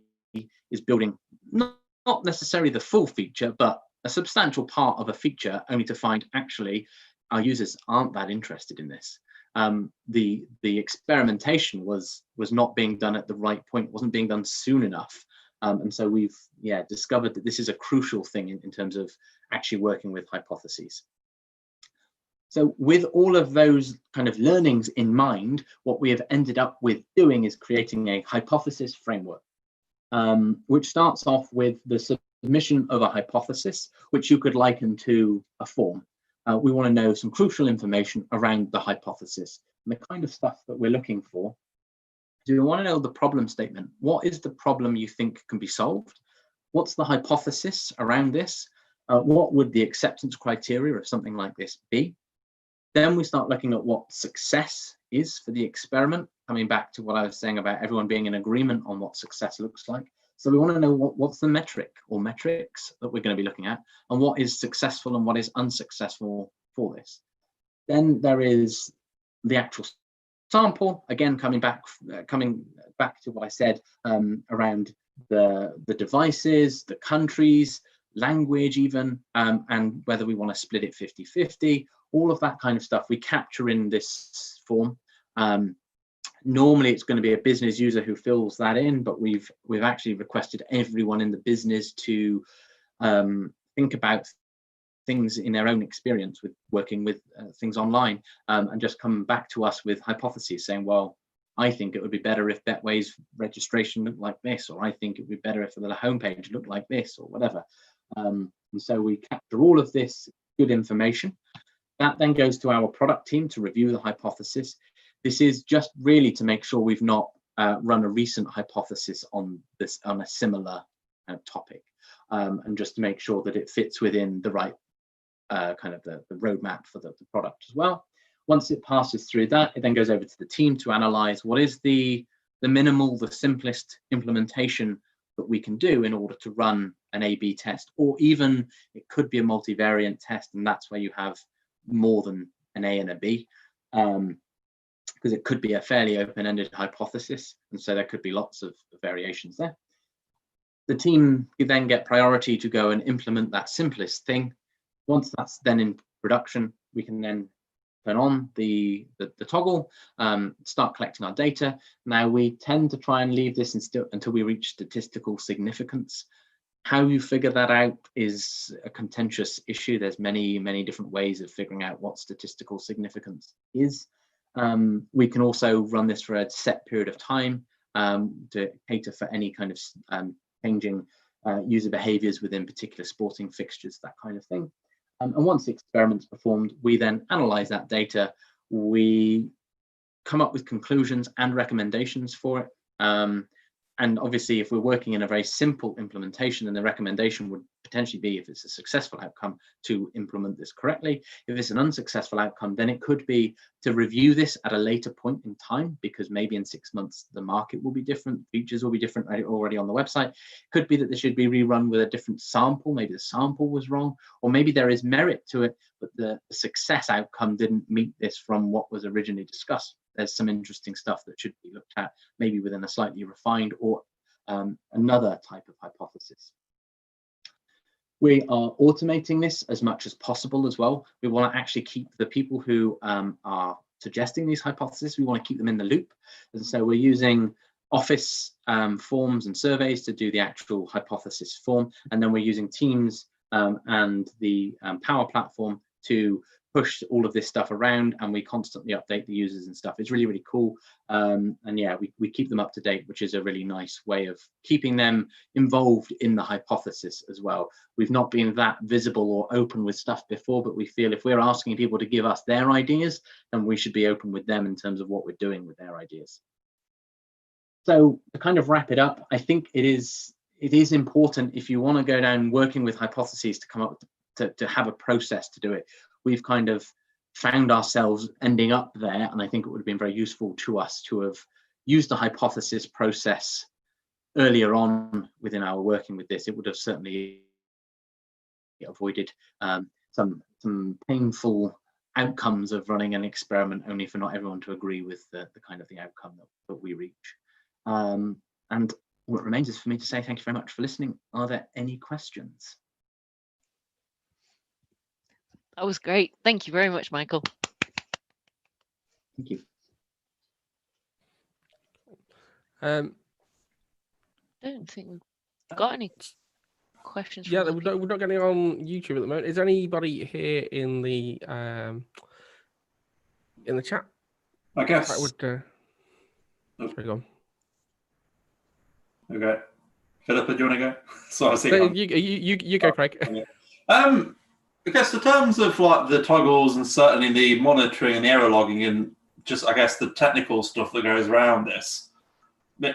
is building not necessarily the full feature, but a substantial part of a feature, only to find actually our users aren't that interested in this. The experimentation was not being done at the right point, wasn't being done soon enough. And so we've discovered that this is a crucial thing in terms of actually working with hypotheses. So with all of those kind of learnings in mind, what we have ended up with doing is creating a hypothesis framework, which starts off with the submission of a hypothesis, which you could liken to a form. We want to know some crucial information around the hypothesis and the kind of stuff that we're looking for. Do you want to know the problem statement? What is the problem you think can be solved? What's the hypothesis around this? What would the acceptance criteria of something like this be? Then we start looking at what success is for the experiment, coming back to what I was saying about everyone being in agreement on what success looks like. So we want to know what's the metric or metrics that we're going to be looking at, and what is successful and what is unsuccessful for this. Then there is the actual sample, again coming back to what I said around the devices, the countries, language even, and whether we want to split it 50-50. All of that kind of stuff we capture in this form. Normally it's going to be a business user who fills that in, but we've actually requested everyone in the business to think about things in their own experience with working with things online, and just come back to us with hypotheses saying, well, I think it would be better if Betway's registration looked like this, or I think it would be better if the homepage looked like this, or whatever. And so we capture all of this good information. That then goes to our product team to review the hypothesis. This is just really to make sure we've not run a recent hypothesis on a similar topic, and just to make sure that it fits within the right kind of the roadmap for the product as well. Once it passes through that, it then goes over to the team to analyze what is the minimal, the simplest implementation that we can do in order to run an A/B test, or even it could be a multivariant test, and that's where you have more than an A and a B, because it could be a fairly open-ended hypothesis, and so there could be lots of variations there. The team then get priority to go and implement that simplest thing. Once that's then in production, we can then turn on the toggle, start collecting our data. Now we tend to try and leave this until we reach statistical significance. How you figure that out is a contentious issue. There's many different ways of figuring out what statistical significance is. We can also run this for a set period of time. to cater for any kind of changing user behaviors within particular sporting fixtures, that kind of thing. And once the experiment's performed, we then analyze that data. We come up with conclusions and recommendations for it. And obviously, if we're working in a very simple implementation, then the recommendation would potentially be, if it's a successful outcome, to implement this correctly. If it's an unsuccessful outcome, then it could be to review this at a later point in time, because maybe in 6 months, the market will be different, features will be different already on the website. It could be that this should be rerun with a different sample. Maybe the sample was wrong, or maybe there is merit to it, but the success outcome didn't meet this from what was originally discussed. There's some interesting stuff that should be looked at, maybe within a slightly refined or another type of hypothesis. We are automating this as much as possible as well. We want to actually keep the people who are suggesting these hypotheses, we want to keep them in the loop. And so we're using Office forms and surveys to do the actual hypothesis form. And then we're using Teams and the Power Platform to push all of this stuff around, and we constantly update the users and stuff. It's really, really cool. And yeah, we keep them up to date, which is a really nice way of keeping them involved in the hypothesis as well. We've not been that visible or open with stuff before, but we feel if we're asking people to give us their ideas, then we should be open with them in terms of what we're doing with their ideas. So to kind of wrap it up, I think it is important, if you want to go down working with hypotheses, to come up to have a process to do it. We've kind of found ourselves ending up there, and I think it would have been very useful to us to have used the hypothesis process earlier on within our working with this. It would have certainly avoided some painful outcomes of running an experiment, only for not everyone to agree with the kind of the outcome that we reach. And what remains is for me to say thank you very much for listening. Are there any questions? That was great. Thank you very much, Michael. Thank you. I don't think we've got any questions. Yeah, we're not getting on YouTube at the moment. Is there anybody here in the chat? I guess. That would. Sorry, go on. Okay, Philippa, do you want to go? So I see. You go, Craig. I guess in terms of like the toggles and certainly the monitoring and the error logging and just I guess the technical stuff that goes around this,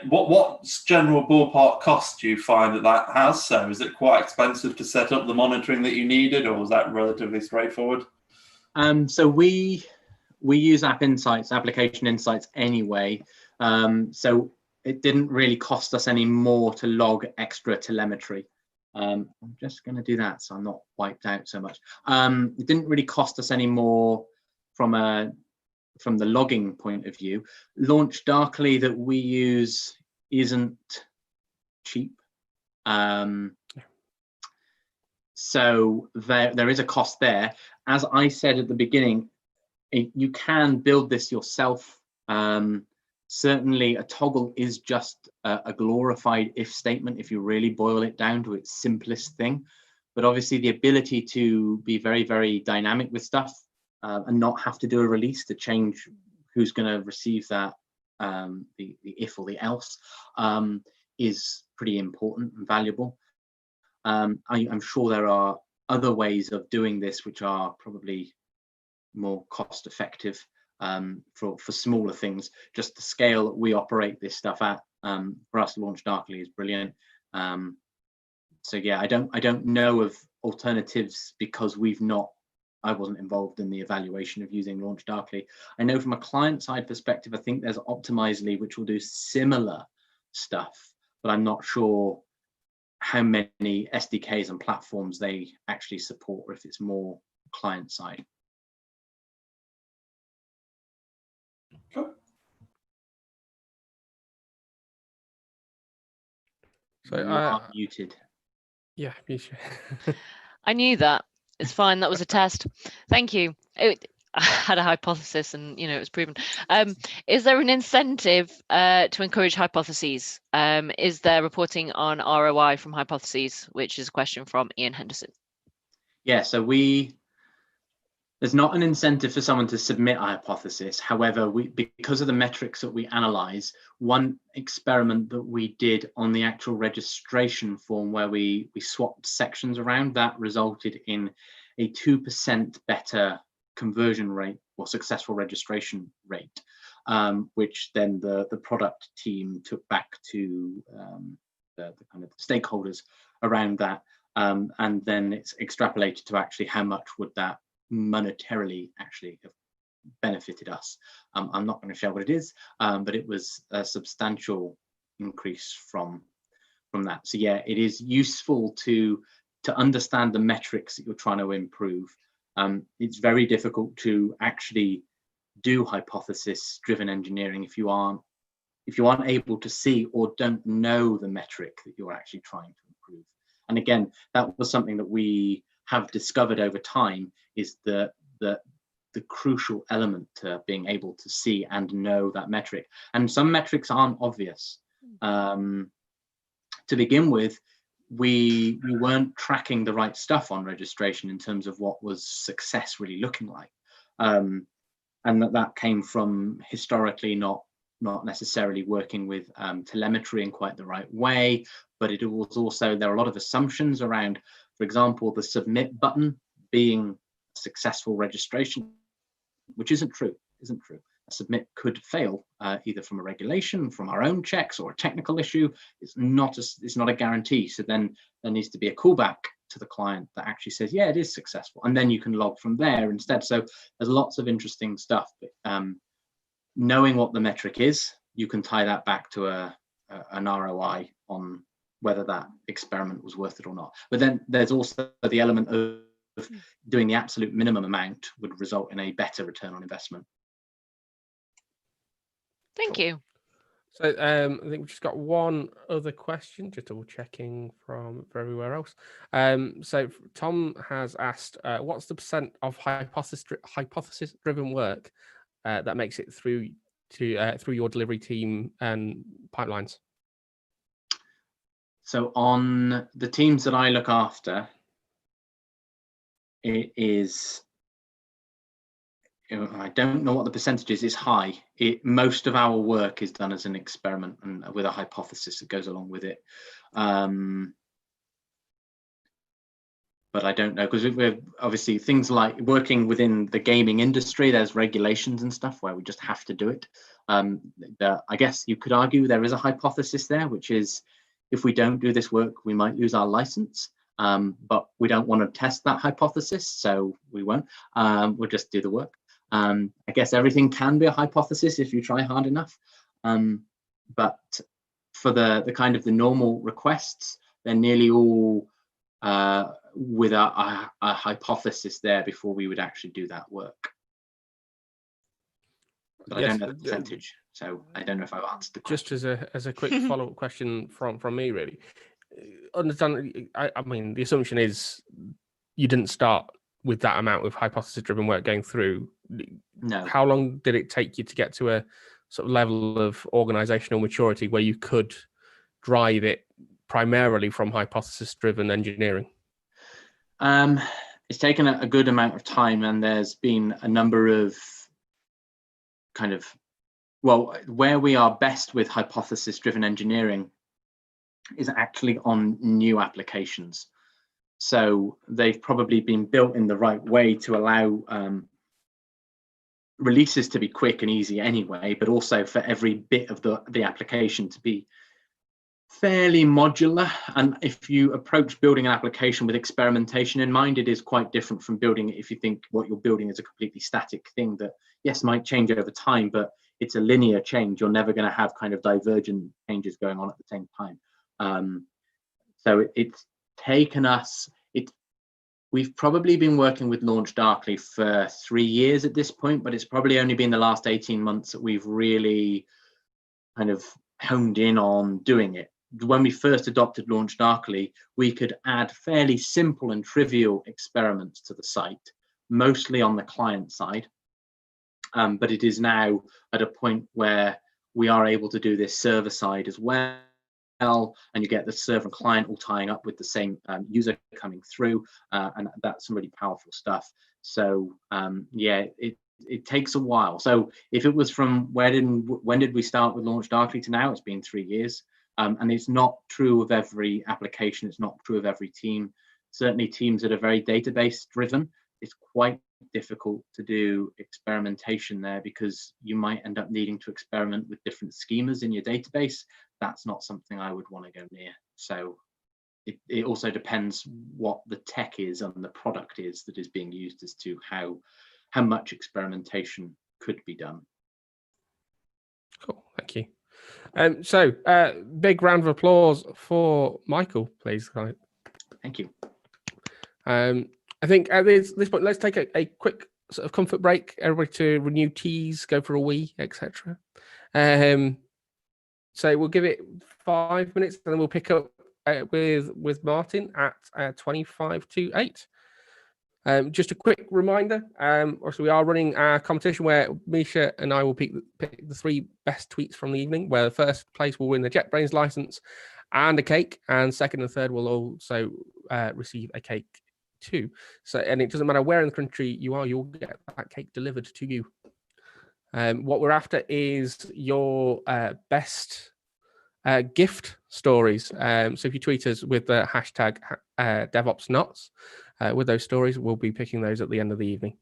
what's general ballpark cost do you find that has? So is it quite expensive to set up the monitoring that you needed, or was that relatively straightforward? So we use application insights anyway. So it didn't really cost us any more to log extra telemetry. I'm just going to do that so I'm not wiped out so much. It didn't really cost us any more from the logging point of view. Launch Darkly that we use isn't cheap. So there is a cost there. As I said at the beginning, you can build this yourself. Certainly a toggle is just a glorified if statement if you really boil it down to its simplest thing. But obviously the ability to be very, very dynamic with stuff and not have to do a release to change who's going to receive that, the if or the else, is pretty important and valuable. I'm sure there are other ways of doing this which are probably more cost effective. For smaller things. Just the scale that we operate this stuff at, for us, Launch Darkly is brilliant. So yeah, I don't know of alternatives because I wasn't involved in the evaluation of using Launch Darkly. I know from a client side perspective, I think there's Optimizely which will do similar stuff, but I'm not sure how many SDKs and platforms they actually support, or if it's more client side. So you are muted. Yeah, muted. I knew that. It's fine. That was a test. Thank you. I had a hypothesis, and it was proven. Is there an incentive to encourage hypotheses? Is there reporting on ROI from hypotheses? Which is a question from Ian Henderson. Yeah. So we There's not an incentive for someone to submit a hypothesis. However, because of the metrics that we analyze, one experiment that we did on the actual registration form where we swapped sections around, that resulted in a 2% better conversion rate or successful registration rate, which then the product team took back to the kind of stakeholders around that. And then it's extrapolated to actually how much would that monetarily actually have benefited us. I'm not going to share what it is, but it was a substantial increase from that. So yeah, it is useful to understand the metrics that you're trying to improve. It's very difficult to actually do hypothesis-driven engineering if you aren't able to see or don't know the metric that you're actually trying to improve. And again, that was something that we have discovered over time, is the crucial element to being able to see and know that metric. And some metrics aren't obvious. To begin with, we weren't tracking the right stuff on registration in terms of what was success really looking like. And that came from historically not necessarily working with telemetry in quite the right way, but it was also, there are a lot of assumptions around, for example, the submit button being successful registration, which isn't true. A submit could fail either from a regulation, from our own checks, or a technical issue. It's not a guarantee. So then there needs to be a callback to the client that actually says, yeah, it is successful, and then you can log from there instead. So there's lots of interesting stuff. But, knowing what the metric is, you can tie that back to an ROI on whether that experiment was worth it or not. But then there's also the element of doing the absolute minimum amount would result in a better return on investment. Thank you. So I think we've just got one other question, just double checking from everywhere else. So Tom has asked, what's the percent of hypothesis-driven work that makes it through your delivery team and pipelines? So on the teams that I look after, it is, I don't know what the percentage is, it's high. Most of our work is done as an experiment and with a hypothesis that goes along with it. But I don't know, because we're obviously things like working within the gaming industry, there's regulations and stuff where we just have to do it. I guess you could argue there is a hypothesis there, which is if we don't do this work, we might lose our license. But we don't want to test that hypothesis, so we won't. We'll just do the work. I guess everything can be a hypothesis if you try hard enough. But for the kind of the normal requests, they're nearly all with a hypothesis there before we would actually do that work. But yes, I don't know the percentage, so I don't know if I've answered the question. Just as a quick follow-up question from me, really. Understand? I mean, the assumption is you didn't start with that amount of hypothesis-driven work going through. No. How long did it take you to get to a sort of level of organizational maturity where you could drive it primarily from hypothesis-driven engineering? It's taken a good amount of time, and there's been a number of kind of, well, where we are best with hypothesis-driven engineering is actually on new applications. So they've probably been built in the right way to allow releases to be quick and easy anyway, but also for every bit of the application to be fairly modular. And if you approach building an application with experimentation in mind, it is quite different from building it if you think what you're building is a completely static thing that, yes, might change over time, but it's a linear change. You're never going to have kind of divergent changes going on at the same time. So it's taken us, we've probably been working with Launch Darkly for 3 years at this point, but it's probably only been the last 18 months that we've really kind of honed in on doing it. When we first adopted Launch Darkly, we could add fairly simple and trivial experiments to the site, mostly on the client side. But it is now at a point where we are able to do this server side as well. and you get the server and client all tying up with the same user coming through, and that's some really powerful stuff. So yeah, it takes a while. So if it was from when did we start with Launch Darkly to now, it's been 3 years. And it's not true of every application. It's not true of every team. Certainly teams that are very database driven, it's quite difficult to do experimentation there because you might end up needing to experiment with different schemas in your database. That's not something I would want to go near. So it also depends what the tech is and the product is that is being used as to how much experimentation could be done. Cool, thank you. So big round of applause for Michael, please. Thank you. I think at this point, let's take a quick sort of comfort break. Everybody to renew teas, go for a wee, etc. So we'll give it 5 minutes, and then we'll pick up with Martin at 25 to 8. Just a quick reminder, also we are running a competition where Misha and I will pick the 3 best tweets from the evening, where the first place will win the JetBrains license and a cake, and second and third will also receive a cake too. So, and it doesn't matter where in the country you are, you'll get that cake delivered to you. What we're after is your best gift stories. So if you tweet us with the hashtag DevOps Nuts, with those stories, we'll be picking those at the end of the evening.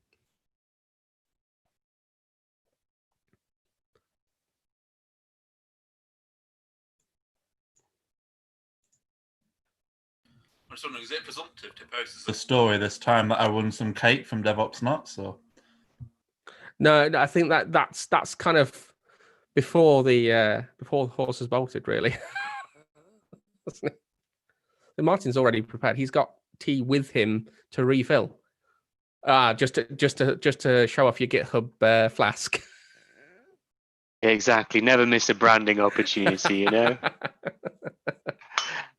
I'm just wondering, is it presumptive to post the story this time that I won some cake from DevOps Nuts? Or No, I think that's kind of before the horse has bolted, really. So Martin's already prepared. He's got tea with him to refill. Just to show off your GitHub flask. Exactly. Never miss a branding opportunity, you know.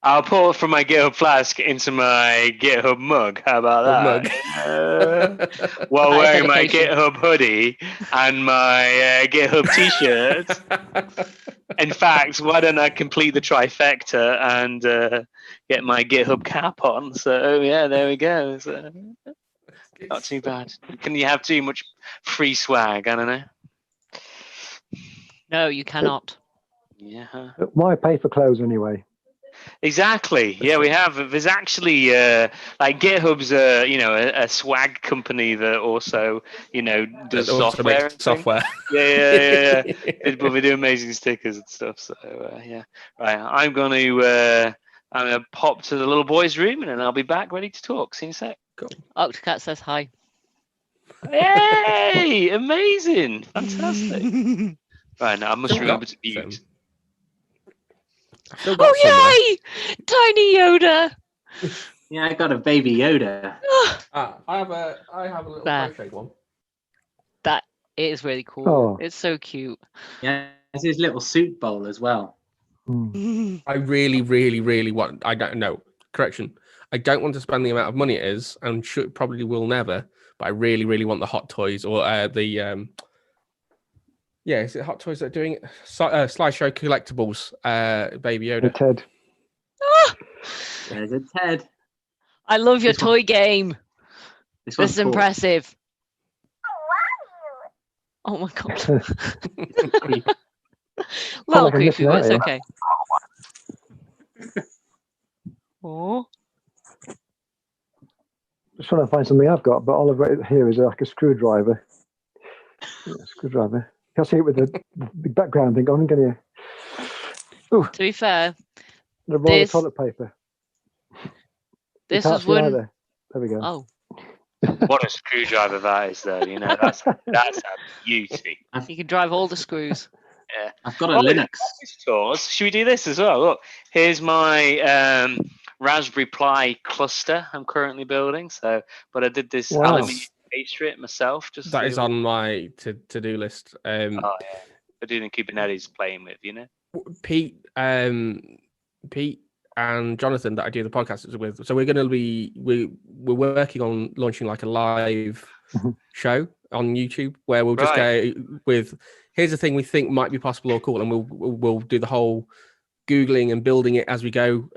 I'll pour from my GitHub flask into my GitHub mug. How about that? While wearing my GitHub hoodie and my GitHub t-shirt. In fact, why don't I complete the trifecta and get my GitHub cap on? So yeah, there we go. So, not too bad. Can you have too much free swag? I don't know. No, you cannot. Yeah. Why pay for clothes anyway? Exactly. Yeah, we have. There's actually like GitHub's a swag company that also does software. Software. Yeah. But we do amazing stickers and stuff. So yeah. Right. I'm gonna pop to the little boy's room and then I'll be back ready to talk. See you in a sec. Cool. Octocat says hi. Hey! Amazing! Fantastic. Right now I must remember to mute. Oh yay! Tiny Yoda. Yeah, I got a baby Yoda. I have a little crochet one. That is really cool. Oh. It's so cute. Yeah, it's his little soup bowl as well. I really want. I don't know. Correction. I don't want to spend the amount of money it is, and probably will never. But I really want the Hot Toys or the. Yeah, is it Hot Toys that are doing it? Slideshow collectibles, Baby Yoda. The Ted. There's a Ted. I love your toy game. This is cool. impressive. Oh my god. Little creepy, but it's okay. Oh. Just trying to find something I've got, but all I've got here is like a screwdriver. Screwdriver. Can't see it with the background thing on, can you? Ooh. To be fair, the roll of toilet paper. This is when. There we go. Oh. What a screwdriver that is, though. That's a beauty. You can drive all the screws. Yeah. I've got a Linux. Stores. Should we do this as well? Look, here's my Raspberry Pi cluster I'm currently building. But I did this aluminium pastry it myself. That is on my to-do list. Oh yeah, for doing Kubernetes playing with, Pete and Jonathan that I do the podcast with. So we're going to be we're working on launching like a live show on YouTube where we'll just go with here's the thing we think might be possible or cool, and we'll do the whole Googling and building it as we go.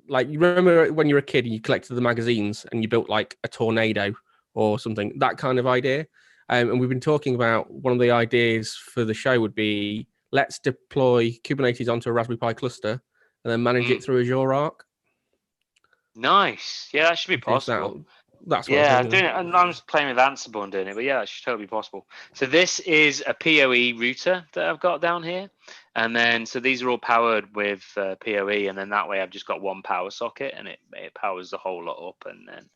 Like, you remember when you were a kid and you collected the magazines and you built like a tornado or something, that kind of idea. And we've been talking about one of the ideas for the show would be, let's deploy Kubernetes onto a Raspberry Pi cluster and then manage it through Azure Arc. Nice. Yeah, that should be possible. That's what yeah, I'm doing it. I'm just playing with Ansible and doing it, but yeah, that should totally be possible. So this is a PoE router that I've got down here, and then so these are all powered with PoE, and then that way I've just got one power socket, and it powers the whole lot up, and then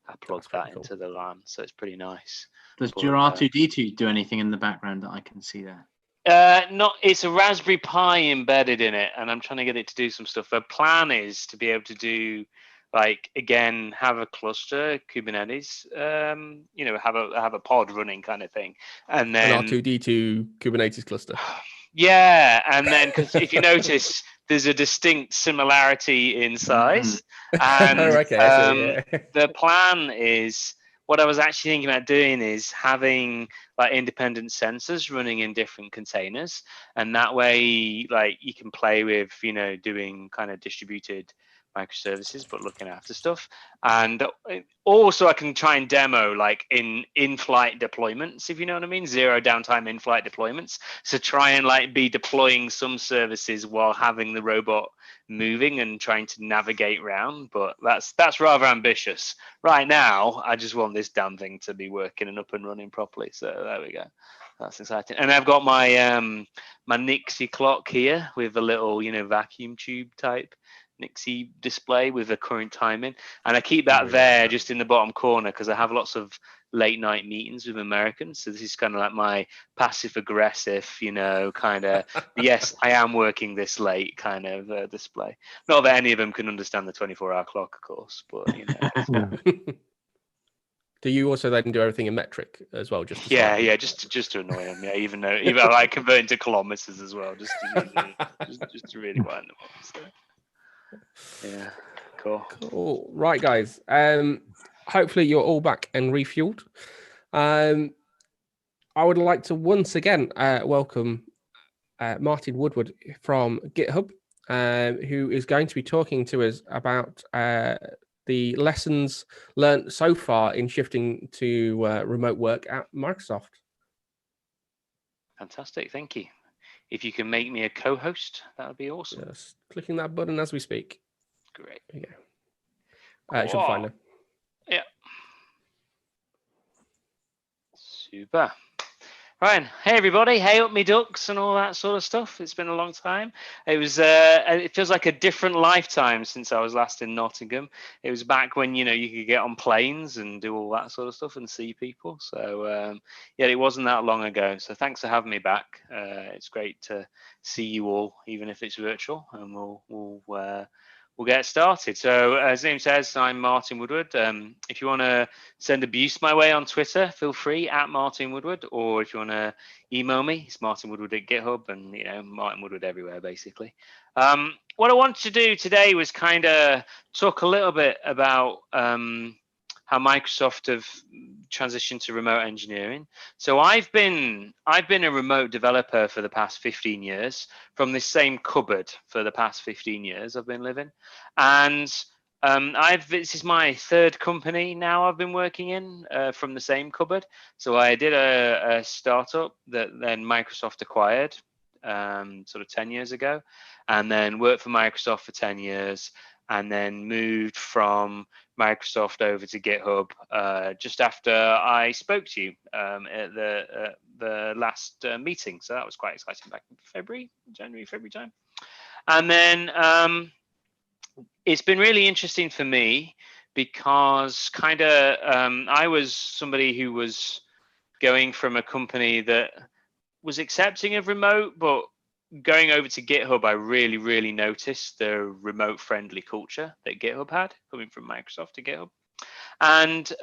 I plug that into the LAN, so it's pretty nice. Does your R2D2 do anything in the background that I can see there? Not. It's a Raspberry Pi embedded in it, and I'm trying to get it to do some stuff. The plan is to be able to do, like, again, have a cluster Kubernetes, have a pod running kind of thing, and then an R2D2 Kubernetes cluster. Yeah, and then because if you notice, there's a distinct similarity in size, and the plan is, what I was actually thinking about doing is having like independent sensors running in different containers, and that way, like, you can play with, doing kind of distributed microservices, but looking after stuff. And also I can try and demo like in-flight deployments, if you know what I mean, zero downtime in-flight deployments. So try and like be deploying some services while having the robot moving and trying to navigate around. But that's rather ambitious. Right now, I just want this damn thing to be working and up and running properly. So there we go. That's exciting. And I've got my my Nixie clock here with a little, vacuum tube type Nixie display with the current timing, and I keep that there just in the bottom corner because I have lots of late night meetings with Americans. So this is kind of like my passive aggressive, kind of yes, I am working this late kind of display. Not that any of them can understand the 24-hour clock, of course, but Do you also then do everything in metric as well? Just to annoy them. Yeah, even I like converting to kilometers as well, just to really wind them up. So. Yeah, cool. Right, guys. Hopefully you're all back and refueled. I would like to once again welcome Martin Woodward from GitHub, who is going to be talking to us about the lessons learned so far in shifting to remote work at Microsoft. Fantastic, thank you. If you can make me a co-host, that would be awesome. Just clicking that button as we speak. Great. There you go. It should find them. Yeah. Super. Right. Hey, everybody. Hey, up me ducks and all that sort of stuff. It's been a long time. It was. It feels like a different lifetime since I was last in Nottingham. It was back when, you could get on planes and do all that sort of stuff and see people. So, it wasn't that long ago. So thanks for having me back. It's great to see you all, even if it's virtual. And we'll get started. So as the name says, I'm Martin Woodward. If you want to send abuse my way on Twitter, feel free at Martin Woodward, or if you want to email me, it's Martin Woodward at GitHub, and Martin Woodward everywhere basically. What I wanted to do today was kind of talk a little bit about how Microsoft have transitioned to remote engineering. So I've been a remote developer for the past 15 years from this same cupboard for the past 15 years I've been living. And this is my third company now I've been working in from the same cupboard. So I did a startup that then Microsoft acquired sort of 10 years ago, and then worked for Microsoft for 10 years, and then moved from Microsoft over to GitHub just after I spoke to you at the last meeting. So that was quite exciting back in January, February time. And then it's been really interesting for me because I was somebody who was going from a company that was accepting of remote, but going over to GitHub, I really, really noticed the remote-friendly culture that GitHub had, coming from Microsoft to GitHub. And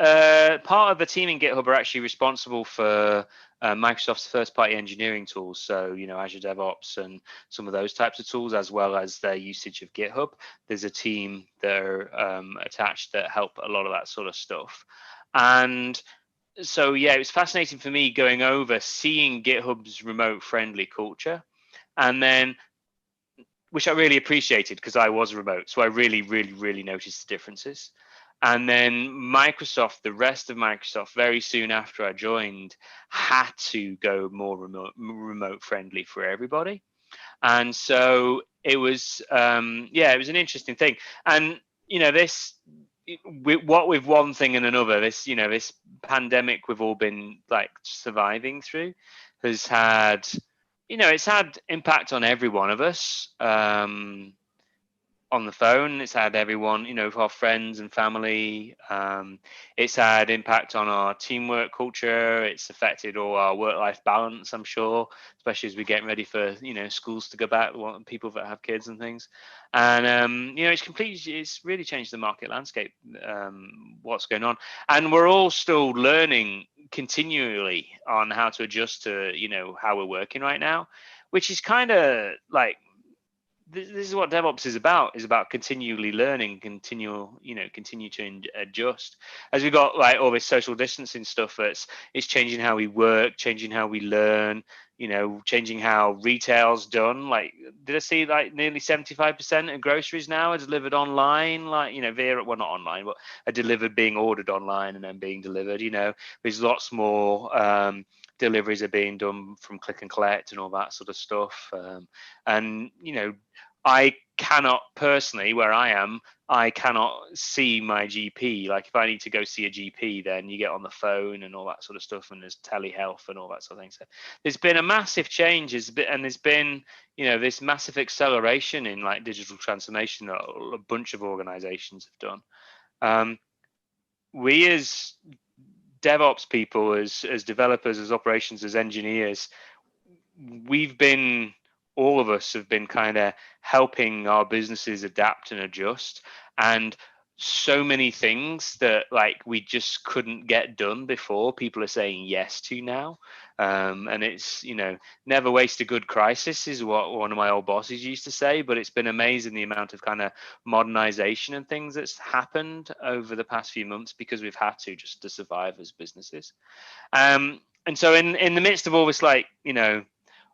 part of the team in GitHub are actually responsible for Microsoft's first-party engineering tools, so Azure DevOps and some of those types of tools, as well as their usage of GitHub. There's a team that are attached that help a lot of that sort of stuff. And so, it was fascinating for me going over, seeing GitHub's remote-friendly culture. And then which I really appreciated because I was remote. So I really, really, really noticed the differences. And then Microsoft, the rest of Microsoft, very soon after I joined, had to go more remote friendly for everybody. And so it was, it was an interesting thing. And, what with one thing and another, this pandemic we've all been like surviving through has had, it's had impact on every one of us. On the phone, it's had everyone, our friends and family. It's had impact on our teamwork culture. It's affected all our work-life balance, I'm sure, especially as we get ready for, schools to go back, people that have kids and things. And, it's really changed the market landscape, what's going on. And we're all still learning continually on how to adjust to, how we're working right now, which is kind of like, this is what DevOps is about continually learning, continue to adjust. As we got like all this social distancing stuff, it's changing how we work, changing how we learn, changing how retail's done. Like, did I see like nearly 75% of groceries now are delivered online, like, via, well, not online, but are delivered, being ordered online and then being delivered, there's lots more, deliveries are being done from click and collect and all that sort of stuff. And, I cannot personally, where I am, I cannot see my GP. Like, if I need to go see a GP, then you get on the phone and all that sort of stuff, and there's telehealth and all that sort of thing. So there's been a massive change, and there's been, this massive acceleration in like digital transformation that a bunch of organizations have done. We as DevOps people, as developers, as operations, as engineers, all of us have been kind of helping our businesses adapt and adjust. And so many things that like we just couldn't get done before, people are saying yes to now. And it's, never waste a good crisis is what one of my old bosses used to say, but it's been amazing the amount of kind of modernization and things that's happened over the past few months because we've had to, just to survive as businesses. And so in the midst of all this, like,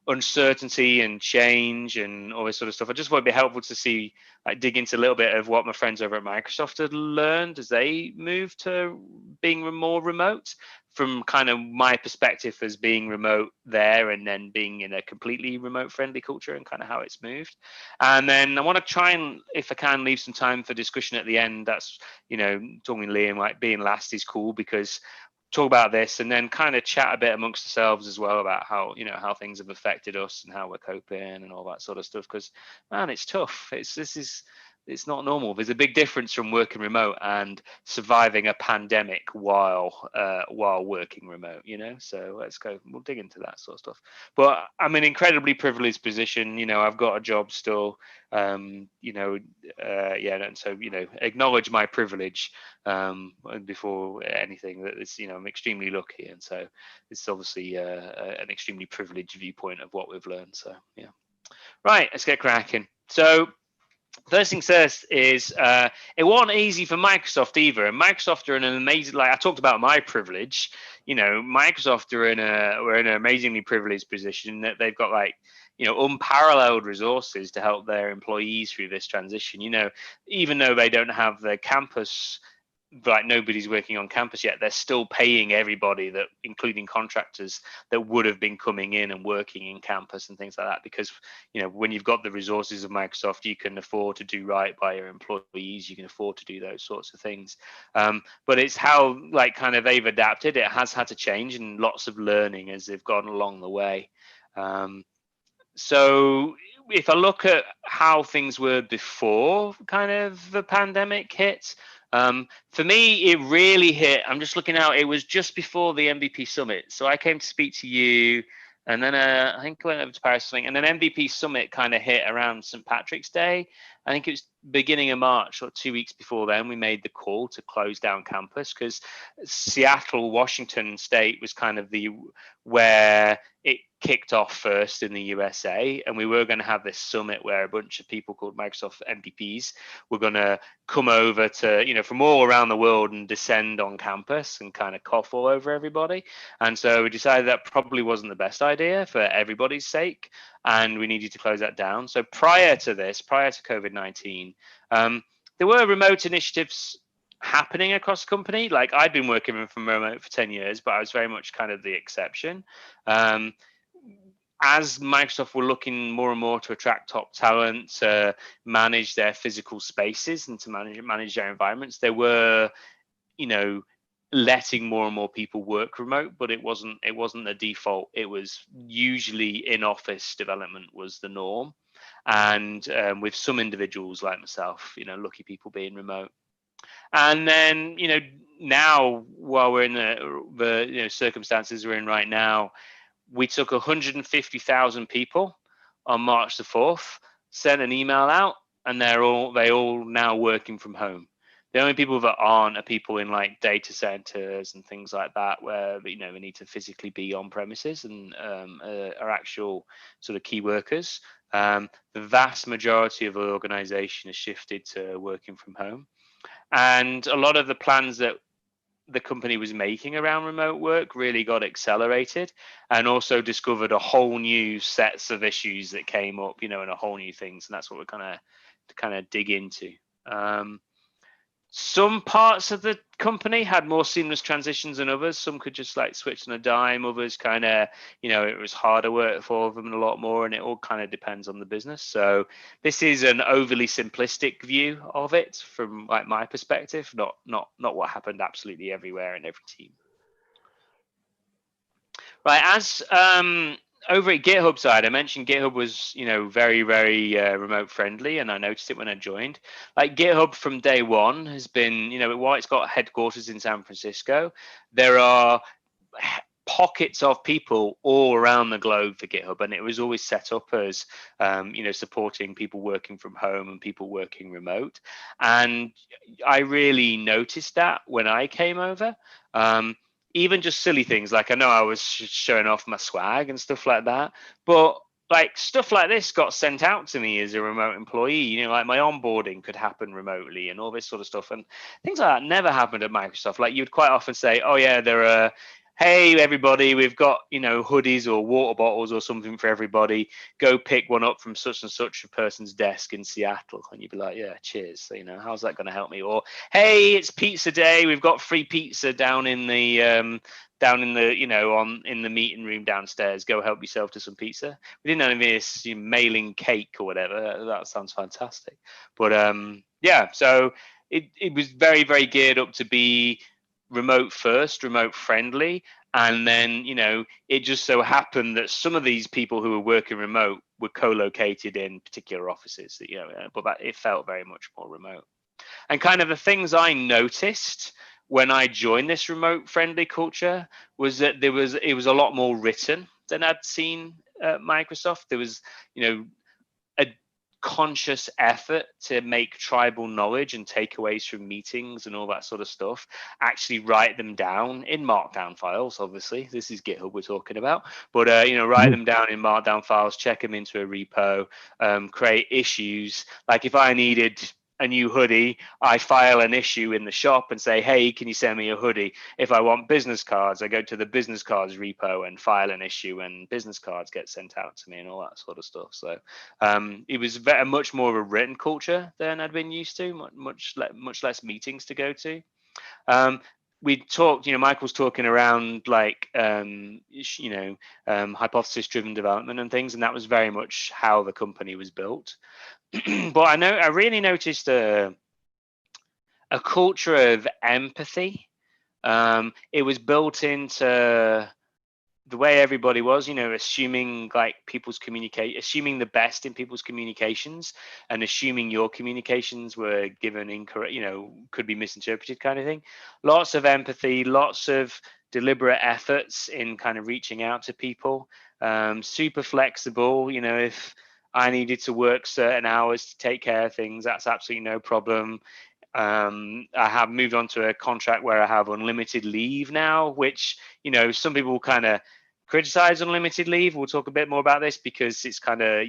uncertainty and change and all this sort of stuff, I just thought it'd be helpful to see, like, dig into a little bit of what my friends over at Microsoft had learned as they moved to being more remote, from kind of my perspective as being remote there and then being in a completely remote friendly culture and kind of how it's moved. And then I want to try and, if I can, leave some time for discussion at the end. That's, talking to Liam, like being last is cool, because talk about this and then kind of chat a bit amongst ourselves as well about how, how things have affected us and how we're coping and all that sort of stuff. Because, man, it's tough. It's not normal. There's a big difference from working remote and surviving a pandemic while working remote, So let's go. We'll dig into that sort of stuff. But I'm in an incredibly privileged position. I've got a job still. And so acknowledge my privilege before anything. That is, I'm extremely lucky, and so it's obviously an extremely privileged viewpoint of what we've learned. So yeah, right. Let's get cracking. So. First things first is it wasn't easy for Microsoft either, and Microsoft are in an amazing, like I talked about my privilege, Microsoft are in an amazingly privileged position that they've got like, unparalleled resources to help their employees through this transition. Even though they don't have the campus, like nobody's working on campus yet, they're still paying everybody, that including contractors that would have been coming in and working in campus and things like that, because when you've got the resources of Microsoft, you can afford to do right by your employees, you can afford to do those sorts of things. But it's how like kind of they've adapted. It has had to change, and lots of learning as they've gone along the way. So if I look at how things were before kind of the pandemic hit, for me, it really hit. I'm just looking out. It was just before the MVP Summit. So I came to speak to you, and then I think I went over to Paris, and then MVP Summit kind of hit around St. Patrick's Day. I think it was beginning of March or 2 weeks before then, we made the call to close down campus, because Seattle, Washington State was kind of where it kicked off first in the USA, and we were going to have this summit where a bunch of people called Microsoft MPPs were going to come over to, from all around the world and descend on campus and kind of cough all over everybody. And so we decided that probably wasn't the best idea for everybody's sake, and we needed to close that down. So prior to COVID-19, there were remote initiatives happening across the company. Like, I'd been working from remote for 10 years, but I was very much kind of the exception. As Microsoft were looking more and more to attract top talent, to manage their physical spaces and to manage their environments, they were, letting more and more people work remote, but it wasn't the default. It was usually in-office development was the norm. And with some individuals like myself, lucky people being remote. And then, now, while we're in the circumstances we're in right now, we took 150,000 people on March the 4th, sent an email out, and they all now working from home. The only people that aren't are people in like data centers and things like that, where we need to physically be on premises and are actual sort of key workers. The vast majority of the organization has shifted to working from home. And a lot of the plans that the company was making around remote work really got accelerated, and also discovered a whole new sets of issues that came up, and a whole new things. And that's what we're kind of dig into. Some parts of the company had more seamless transitions than others. Some could just like switch on a dime. Others kind of, it was harder work for them a lot more, and it all kind of depends on the business. So this is an overly simplistic view of it from like my perspective, not what happened absolutely everywhere in every team. Right, as over at GitHub side, I mentioned GitHub was, very, very remote friendly, and I noticed it when I joined. Like, GitHub from day one has been, while it's got headquarters in San Francisco, there are pockets of people all around the globe for GitHub, and it was always set up as, supporting people working from home and people working remote. And I really noticed that when I came over. Even just silly things, like I know I was showing off my swag and stuff like that, but like stuff like this got sent out to me as a remote employee, like my onboarding could happen remotely and all this sort of stuff. And things like that never happened at Microsoft. Like, you'd quite often say, oh yeah, there are, hey everybody, we've got, hoodies or water bottles or something for everybody. Go pick one up from such and such a person's desk in Seattle. And you'd be like, yeah, cheers. So, how's that going to help me? Or, hey, it's pizza day. We've got free pizza down in the in the meeting room downstairs. Go help yourself to some pizza. We didn't have this mailing cake or whatever. That sounds fantastic. But yeah, so it was very, very geared up to be remote first, remote friendly. And then, it just so happened that some of these people who were working remote were co-located in particular offices, but that it felt very much more remote. And kind of the things I noticed when I joined this remote friendly culture was that it was a lot more written than I'd seen at Microsoft. There was, a conscious effort to make tribal knowledge and takeaways from meetings and all that sort of stuff, actually write them down in markdown files. Obviously, this is GitHub we're talking about, but write them down in markdown files, check them into a repo, create issues. Like, if I needed a new hoodie, I file an issue in the shop and say, hey, can you send me a hoodie? If I want business cards, I go to the business cards repo and file an issue, and business cards get sent out to me and all that sort of stuff. So it was much more of a written culture than I'd been used to, much less meetings to go to. We talked, Michael's talking around like, hypothesis driven development and things. And that was very much how the company was built. But I really noticed a culture of empathy. It was built into the way everybody was, assuming assuming the best in people's communications, and assuming your communications were given incorrect, could be misinterpreted, kind of thing. Lots of empathy, lots of deliberate efforts in kind of reaching out to people. Super flexible, if I needed to work certain hours to take care of things, that's absolutely no problem. I have moved on to a contract where I have unlimited leave now, which, some people kind of criticize unlimited leave. We'll talk a bit more about this because it's kind of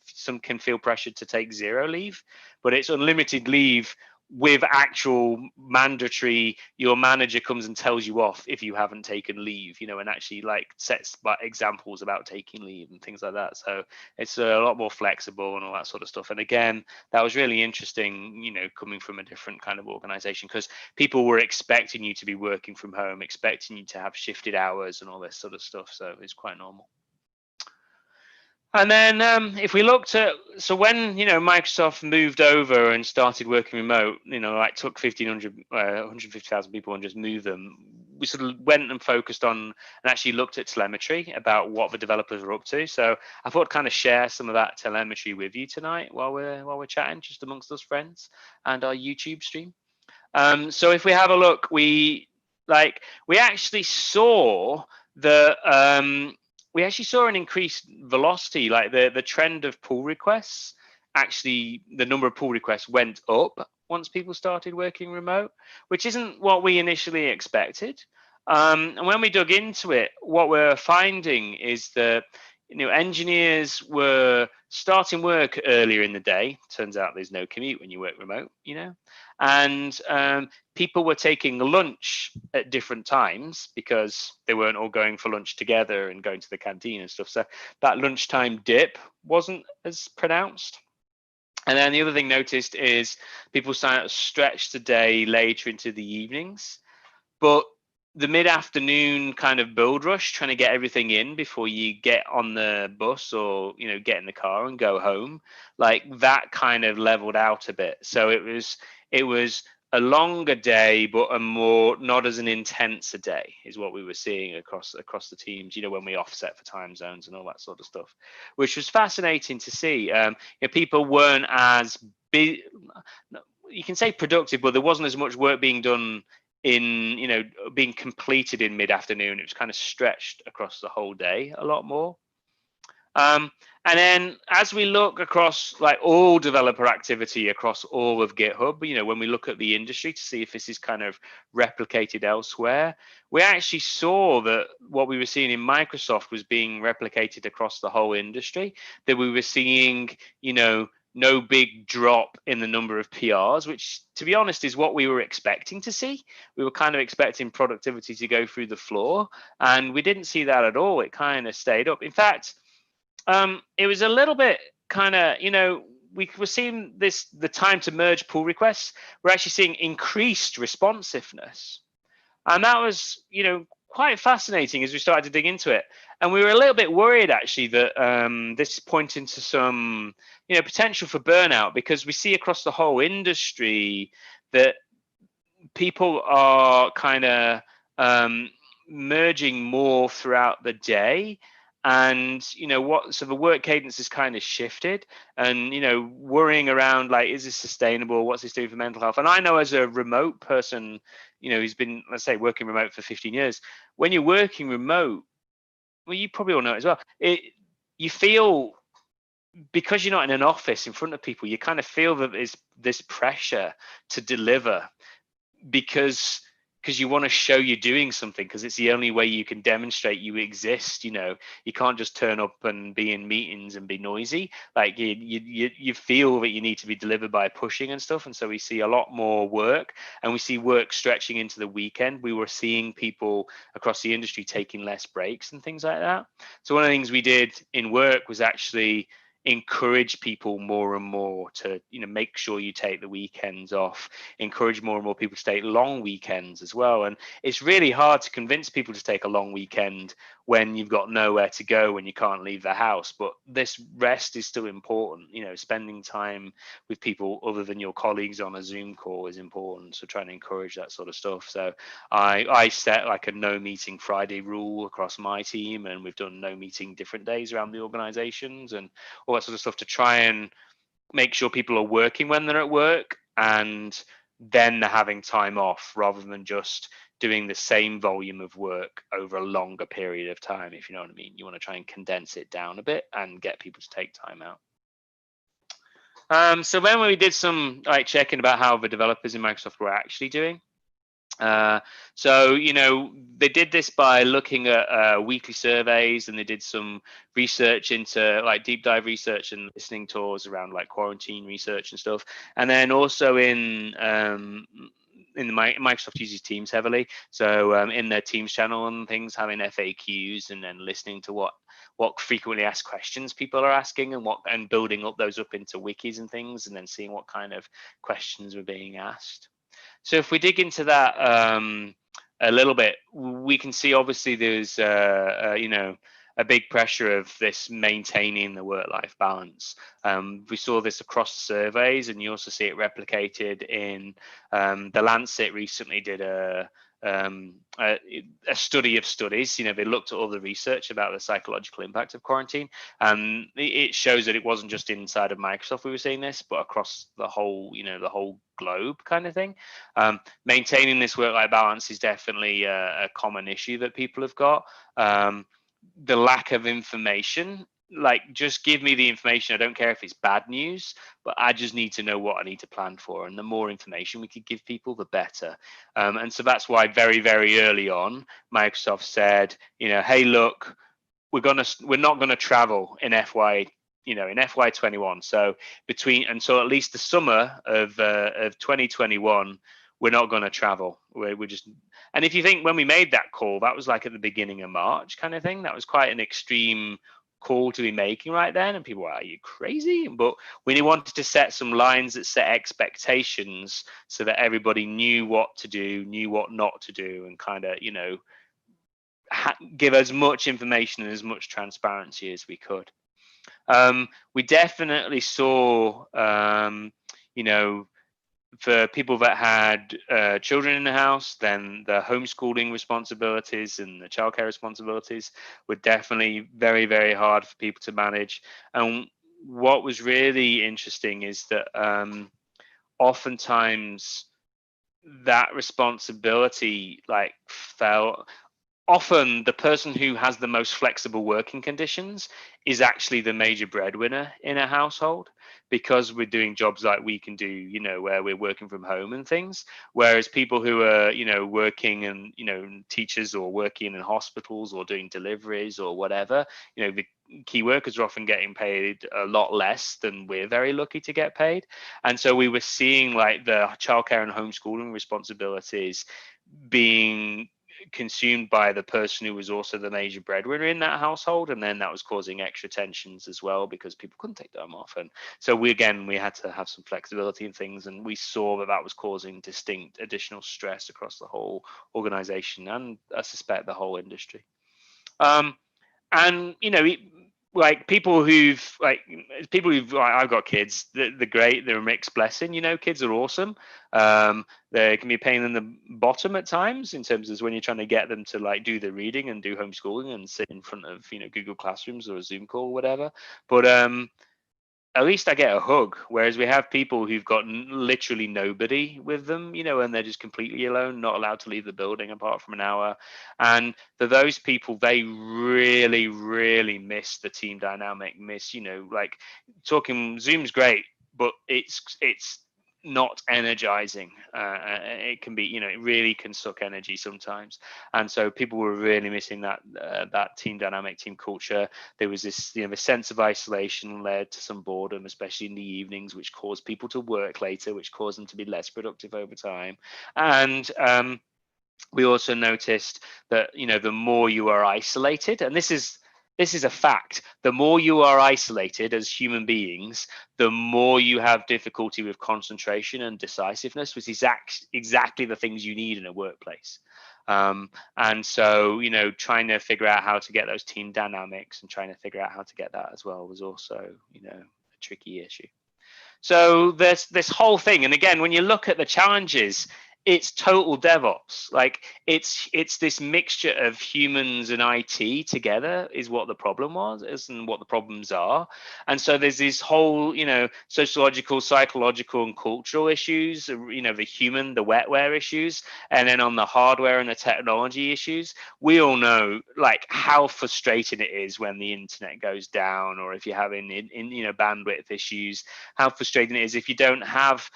some can feel pressured to take 0 leave, but it's unlimited leave with actual mandatory, your manager comes and tells you off if you haven't taken leave, and actually like sets examples about taking leave and things like that. So it's a lot more flexible and all that sort of stuff. And again, that was really interesting, coming from a different kind of organization, because people were expecting you to be working from home, expecting you to have shifted hours and all this sort of stuff. So it's quite normal. And then if we looked at, so when, Microsoft moved over and started working remote, like took 150,000 people and just moved them, we sort of went and focused on and actually looked at telemetry about what the developers were up to. So I thought I'd kind of share some of that telemetry with you tonight while we're chatting, just amongst us friends and our YouTube stream. So if we have a look, we actually saw an increased velocity, like the trend of pull requests. Actually, the number of pull requests went up once people started working remote, which isn't what we initially expected. And when we dug into it, what we're finding is that engineers were starting work earlier in the day. Turns out there's no commute when you work remote, and people were taking lunch at different times because they weren't all going for lunch together and going to the canteen and stuff. So that lunchtime dip wasn't as pronounced. And then the other thing noticed is people started to stretch the day later into the evenings, but the mid-afternoon kind of build rush, trying to get everything in before you get on the bus or get in the car and go home, like that kind of leveled out a bit. So it was a longer day, but a more not as an intense a day is what we were seeing across the teams. When we offset for time zones and all that sort of stuff, which was fascinating to see. People weren't as big. You can say productive, but there wasn't as much work being done in being completed in mid-afternoon. It was kind of stretched across the whole day a lot more. And then as we look across like all developer activity across all of GitHub, when we look at the industry to see if this is kind of replicated elsewhere, we actually saw that what we were seeing in Microsoft was being replicated across the whole industry, that we were seeing, no big drop in the number of PRs, which, to be honest, is what we were expecting to see. We were kind of expecting productivity to go through the floor, and we didn't see that at all. It kind of stayed up. In fact, it was a little bit kind of, we were seeing the time to merge pull requests. We're actually seeing increased responsiveness. And that was, quite fascinating as we started to dig into it. And we were a little bit worried actually that this is pointing to some, potential for burnout, because we see across the whole industry that people are kind of merging more throughout the day. And so the work cadence is kind of shifted, and worrying around like, is this sustainable? What's this doing for mental health? And I know as a remote person, who's been, let's say, working remote for 15 years, when you're working remote, well, you probably all know it as well. You feel, because you're not in an office in front of people, you kind of feel that there's this pressure to deliver because you want to show you're doing something, because it's the only way you can demonstrate you exist. You can't just turn up and be in meetings and be noisy. Like you feel that you need to be delivered by pushing and stuff. And so we see a lot more work, and we see work stretching into the weekend. We were seeing people across the industry taking less breaks and things like that. So one of the things we did in work was actually encourage people more and more to make sure you take the weekends off, encourage more and more people to take long weekends as well. And it's really hard to convince people to take a long weekend when you've got nowhere to go, when you can't leave the house. But this rest is still important. Spending time with people other than your colleagues on a Zoom call is important, so trying to encourage that sort of stuff. So I set like a no meeting Friday rule across my team, and we've done no meeting different days around the organizations and all that sort of stuff to try and make sure people are working when they're at work, and then they're having time off, rather than just doing the same volume of work over a longer period of time, if you know what I mean. You want to try and condense it down a bit and get people to take time out. So then we did some checking about how the developers in Microsoft were actually doing. So, they did this by looking at weekly surveys, and they did some research into like deep dive research and listening tours around like quarantine research and stuff. And then also in Microsoft uses Teams heavily. So in their Teams channel and things, having FAQs and then listening to what frequently asked questions people are asking and building up those up into wikis and things, and then seeing what kind of questions were being asked. So if we dig into that a little bit, we can see obviously there's a big pressure of this maintaining the work-life balance. We saw this across the surveys, and you also see it replicated in the Lancet recently did a study of studies. They looked at all the research about the psychological impact of quarantine, and it shows that it wasn't just inside of Microsoft we were seeing this, but across the whole, the whole globe kind of thing. Maintaining this work-life balance is definitely a common issue that people have got. The lack of information, like, just give me the information. I don't care if it's bad news, but I just need to know what I need to plan for. And the more information we could give people, the better. And so that's why very, very early on, Microsoft said, hey, look, we're not gonna travel in FY21. So until at least the summer of 2021, we're not going to travel. We're just, and if you think when we made that call, that was like at the beginning of March kind of thing. That was quite an extreme call to be making right then, and people were, are you crazy? But we wanted to set some lines that set expectations so that everybody knew what to do, knew what not to do, and kind of give as much information and as much transparency as we could. We definitely saw for people that had children in the house, then the homeschooling responsibilities and the childcare responsibilities were definitely very, very hard for people to manage. And what was really interesting is that oftentimes that responsibility fell. Often the person who has the most flexible working conditions is actually the major breadwinner in a household, because we're doing jobs like we can do, where we're working from home and things. Whereas people who are, working and, teachers or working in hospitals or doing deliveries or whatever, the key workers are often getting paid a lot less than we're very lucky to get paid. And so we were seeing the childcare and homeschooling responsibilities being consumed by the person who was also the major breadwinner in that household, and then that was causing extra tensions as well because people couldn't take time off. And so we had to have some flexibility in things, and we saw that was causing distinct additional stress across the whole organization, and I suspect the whole industry. And people who've I've got kids, they're great, they're a mixed blessing. Kids are awesome. They can be a pain in the bottom at times in terms of when you're trying to get them to do the reading and do homeschooling and sit in front of Google Classrooms or a Zoom call or whatever. But at least I get a hug. Whereas we have people who've got literally nobody with them, and they're just completely alone, not allowed to leave the building apart from an hour. And for those people, they really, really miss the team dynamic, talking Zoom's great, but it's not energizing. It can be, it really can suck energy sometimes. And so people were really missing that team dynamic, team culture. There was this, a sense of isolation led to some boredom, especially in the evenings, which caused people to work later, which caused them to be less productive over time. And we also noticed that, the more you are isolated, and this is a fact, the more you are isolated as human beings, the more you have difficulty with concentration and decisiveness, which is exactly the things you need in a workplace. And so, trying to figure out how to get those team dynamics and trying to figure out how to get that as well was also, a tricky issue. So there's this whole thing. And again, when you look at the challenges, it's total DevOps. It's this mixture of humans and IT together is what the problem was, and what the problems are. And so there's this whole, sociological, psychological, and cultural issues, the wetware issues, and then on the hardware and the technology issues. We all know how frustrating it is when the internet goes down, or if you're having bandwidth issues, how frustrating it is if you don't have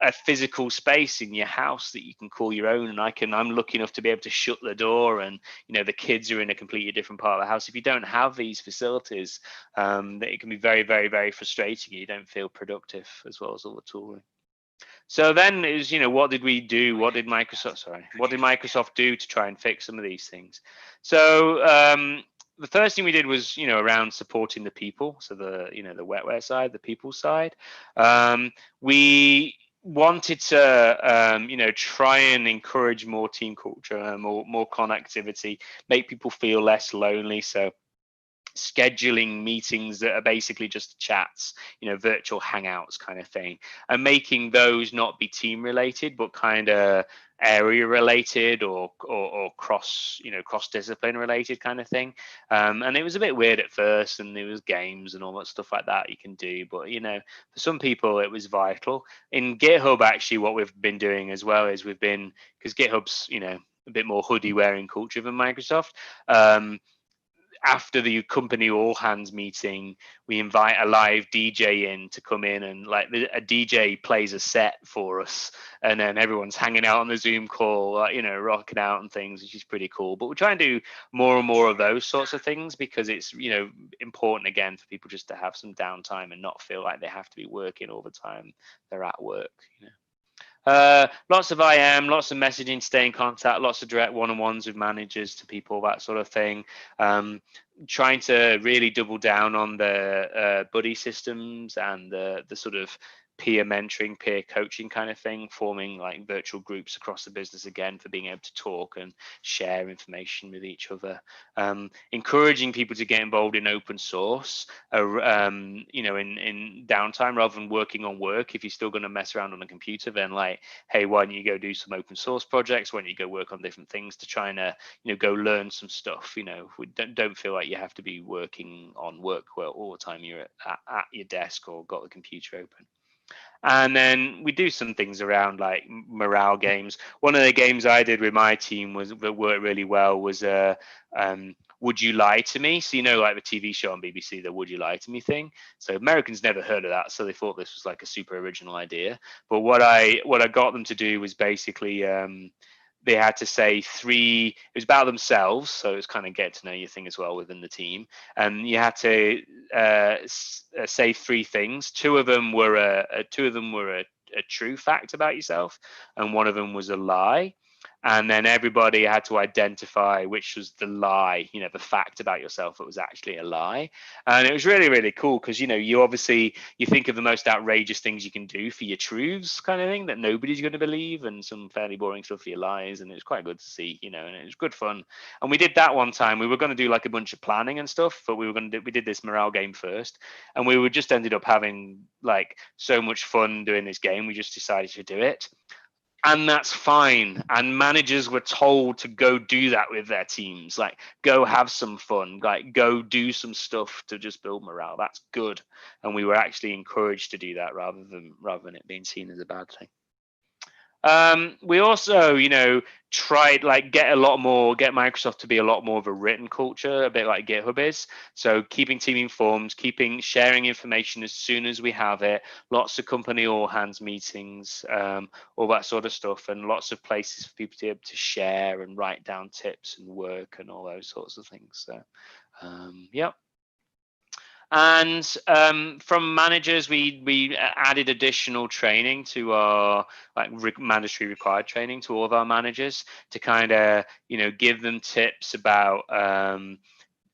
a physical space in your house that you can call your own, and I'm lucky enough to be able to shut the door, and the kids are in a completely different part of the house. If you don't have these facilities, that it can be very, very, very frustrating. You don't feel productive, as well as all the tooling. So then is, what did we do? What did Microsoft do to try and fix some of these things? So the first thing we did was, around supporting the people. So the wetware side, the people side. We wanted to, try and encourage more team culture, more connectivity, make people feel less lonely. So scheduling meetings that are basically just chats, virtual hangouts kind of thing, and making those not be team related, but kind of area related or cross discipline related kind of thing. And it was a bit weird at first, and there was games and all that stuff like that you can do, but for some people it was vital. In GitHub, actually, what we've been doing as well is because GitHub's a bit more hoodie wearing culture than Microsoft. After the company all hands meeting, we invite a live DJ in to come in, and a DJ plays a set for us, and then everyone's hanging out on the Zoom call, rocking out and things, which is pretty cool. But we're trying to do more and more of those sorts of things, because it's important again for people just to have some downtime and not feel like they have to be working all the time they're at work. Lots of IM, lots of messaging, stay in contact, lots of direct one-on-ones with managers to people, that sort of thing. Trying to really double down on the buddy systems and the sort of peer mentoring, peer coaching kind of thing, forming virtual groups across the business again for being able to talk and share information with each other. Encouraging people to get involved in open source, in downtime, rather than working on work. If you're still going to mess around on a computer, then hey, why don't you go do some open source projects? Why don't you go work on different things to try and go learn some stuff? Don't feel like you have to be working on work all the time you're at your desk or got the computer open. And then we do some things around morale games. One of the games I did with my team that worked really well was Would You Lie to Me? So the TV show on BBC, the Would You Lie to Me thing. So Americans never heard of that, so they thought this was a super original idea. But what I got them to do was basically they had to say it was about themselves, so it was kind of get to know your thing as well within the team. And you had to say 3 things. Two of them were a true fact about yourself, and one of them was a lie. And then everybody had to identify which was the lie, the fact about yourself that was actually a lie. And it was really, really cool because, you obviously, you think of the most outrageous things you can do for your truths kind of thing that nobody's going to believe, and some fairly boring stuff for your lies. And it was quite good to see, and it was good fun. And we did that one time. We were going to do a bunch of planning and stuff, but we did this morale game first. And we just ended up having so much fun doing this game. We just decided to do it. And that's fine. And managers were told to go do that with their teams. Go have some fun. Go do some stuff to just build morale. That's good. And we were actually encouraged to do that rather than it being seen as a bad thing. We also, tried get Microsoft to be a lot more of a written culture, a bit like GitHub is. So keeping team informed, sharing information as soon as we have it, lots of company all hands meetings, all that sort of stuff, and lots of places for people to be able to share and write down tips and work and all those sorts of things. So, yep. And from managers, we added additional training to our mandatory required training to all of our managers to kind of give them tips about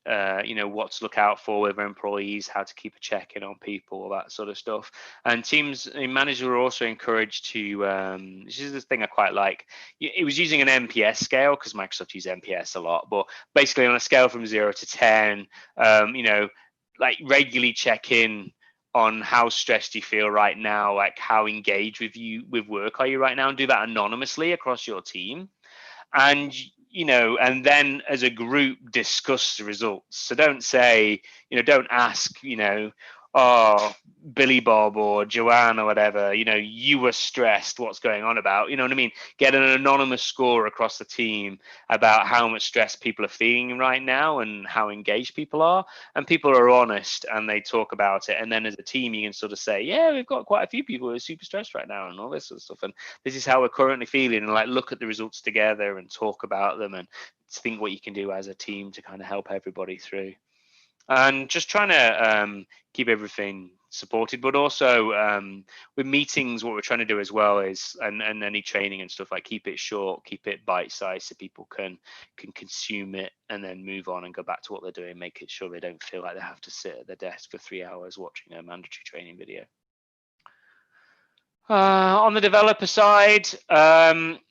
what to look out for with employees, how to keep a check in on people, all that sort of stuff. And teams and managers were also encouraged to this is the thing I quite like. It was using an NPS scale because Microsoft uses NPS a lot, but basically on a scale from 0 to 10, regularly check in on how stressed you feel right now, how engaged with work are you right now, and do that anonymously across your team. And and then as a group discuss the results. So don't say, don't ask, oh, Billy Bob or Joanne or whatever, you know, you were stressed, what's going on about, you know what I mean? Get an anonymous score across the team about how much stress people are feeling right now and how engaged people are. And people are honest and they talk about it. And then as a team, you can sort of say, yeah, we've got quite a few people who are super stressed right now and all this sort of stuff. And this is how we're currently feeling. And like, look at the results together and talk about them and think what you can do as a team to kind of help everybody through. And just trying to keep everything supported, but also with meetings, what we're trying to do as well is, and any training and stuff, like keep it short, keep it bite-sized so people can consume it and then move on and go back to what they're doing, make it sure they don't feel like they have to sit at their desk for 3 hours watching a mandatory training video. On the developer side,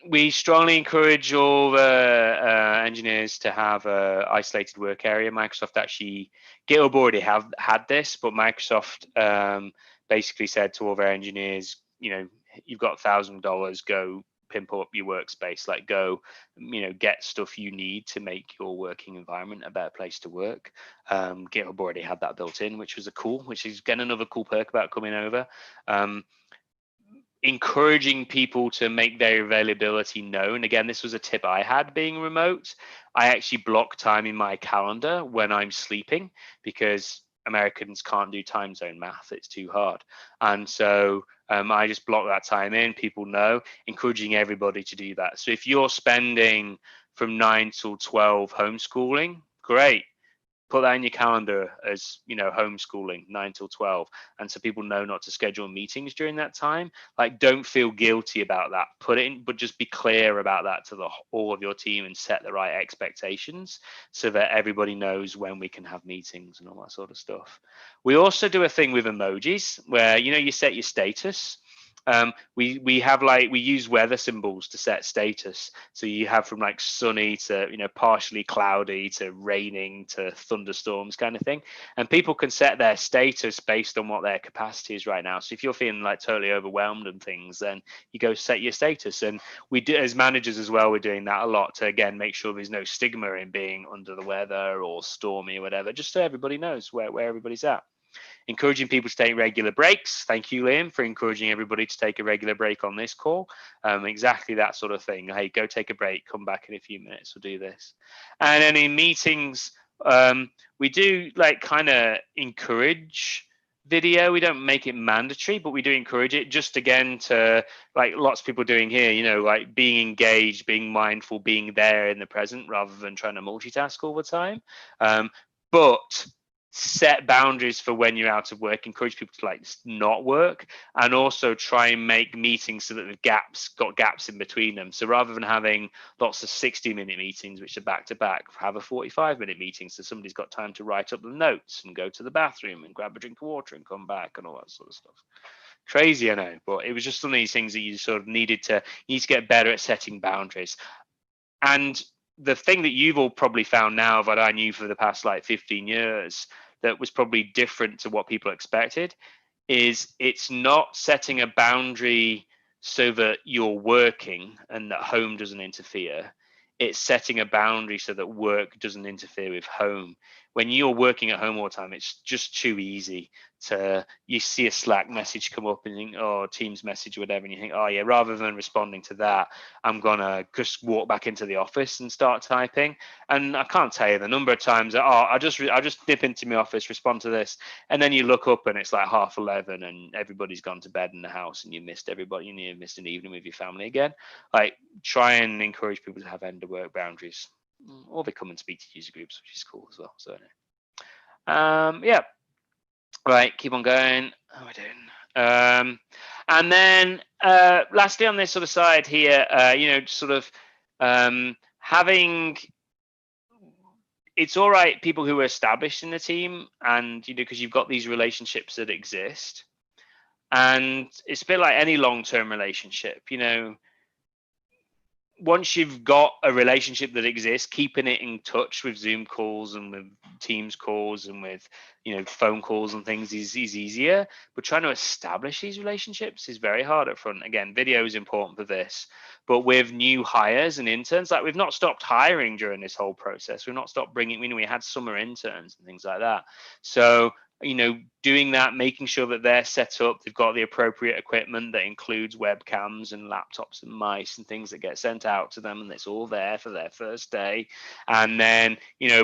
we strongly encourage all the engineers to have an isolated work area. Microsoft actually, GitHub already had this, but Microsoft basically said to all their engineers, you know, you've got $1,000, go pimp up your workspace, like go, you know, get stuff you need to make your working environment a better place to work. GitHub already had that built in, which is which is again another cool perk about coming over. Encouraging people to make their availability known. Again, this was a tip I had being remote. I actually block time in my calendar when I'm sleeping because Americans can't do time zone math. It's too hard. And so I just block that time in. People know, encouraging everybody to do that. So if you're spending from 9 till 12 homeschooling, great. Put that in your calendar as, you know, homeschooling 9 till 12. And so people know not to schedule meetings during that time. Like, don't feel guilty about that. Put it in, but just be clear about that to all of your team and set the right expectations so that everybody knows when we can have meetings and all that sort of stuff. We also do a thing with emojis where, you know, you set your status. We have we use weather symbols to set status. So you have from like sunny to, you know, partially cloudy to raining to thunderstorms kind of thing. And people can set their status based on what their capacity is right now. So if you're feeling like totally overwhelmed and things, then you go set your status. And we do, as managers as well, we're doing that a lot to, again, make sure there's no stigma in being under the weather or stormy or whatever, just so everybody knows where everybody's at. Encouraging people to take regular breaks. Thank you, Liam, for encouraging everybody to take a regular break on this call. Exactly that sort of thing. Hey, go take a break, come back in a few minutes, we'll do this. And then in meetings, we do like kind of encourage video. We don't make it mandatory, but we do encourage it, just again to, like lots of people doing here, you know, like being engaged, being mindful, being there in the present rather than trying to multitask all the time. But set boundaries for when you're out of work, encourage people to like not work, and also try and make meetings so that the gaps in between them. So rather than having lots of 60-minute meetings which are back to back, have a 45-minute meeting so somebody's got time to write up the notes and go to the bathroom and grab a drink of water and come back and all that sort of stuff. Crazy, I know, but it was just some of these things that you sort of need to get better at setting boundaries. And the thing that you've all probably found now that I knew for the past like 15 years that was probably different to what people expected is it's not setting a boundary so that you're working and that home doesn't interfere. It's setting a boundary so that work doesn't interfere with home. When you're working at home all the time, it's just too easy to, you see a Slack message come up and you think, oh, Teams message or whatever, and you think, oh yeah, rather than responding to that, I'm gonna just walk back into the office and start typing. And I can't tell you the number of times that, oh, I just dip into my office, respond to this, and then you look up and it's like 11:30 and everybody's gone to bed in the house and you missed everybody, and you missed an evening with your family again. Like, try and encourage people to have end of work boundaries, or they come and speak to user groups, which is cool as well. So yeah. Right, keep on going. How are we doing? And then lastly on this sort of side here, you know, sort of having, it's all right, people who are established in the team, and you know, because you've got these relationships that exist, and it's a bit like any long-term relationship, you know. Once you've got a relationship that exists, keeping it in touch with Zoom calls and with Teams calls and with, you know, phone calls and things is easier. But trying to establish these relationships is very hard up front. Again, video is important for this. But with new hires and interns, like we've not stopped hiring during this whole process. We've not stopped bringing, you know, we had summer interns and things like that. So doing that, making sure that they're set up, they've got the appropriate equipment that includes webcams and laptops and mice and things that get sent out to them, and it's all there for their first day. And then,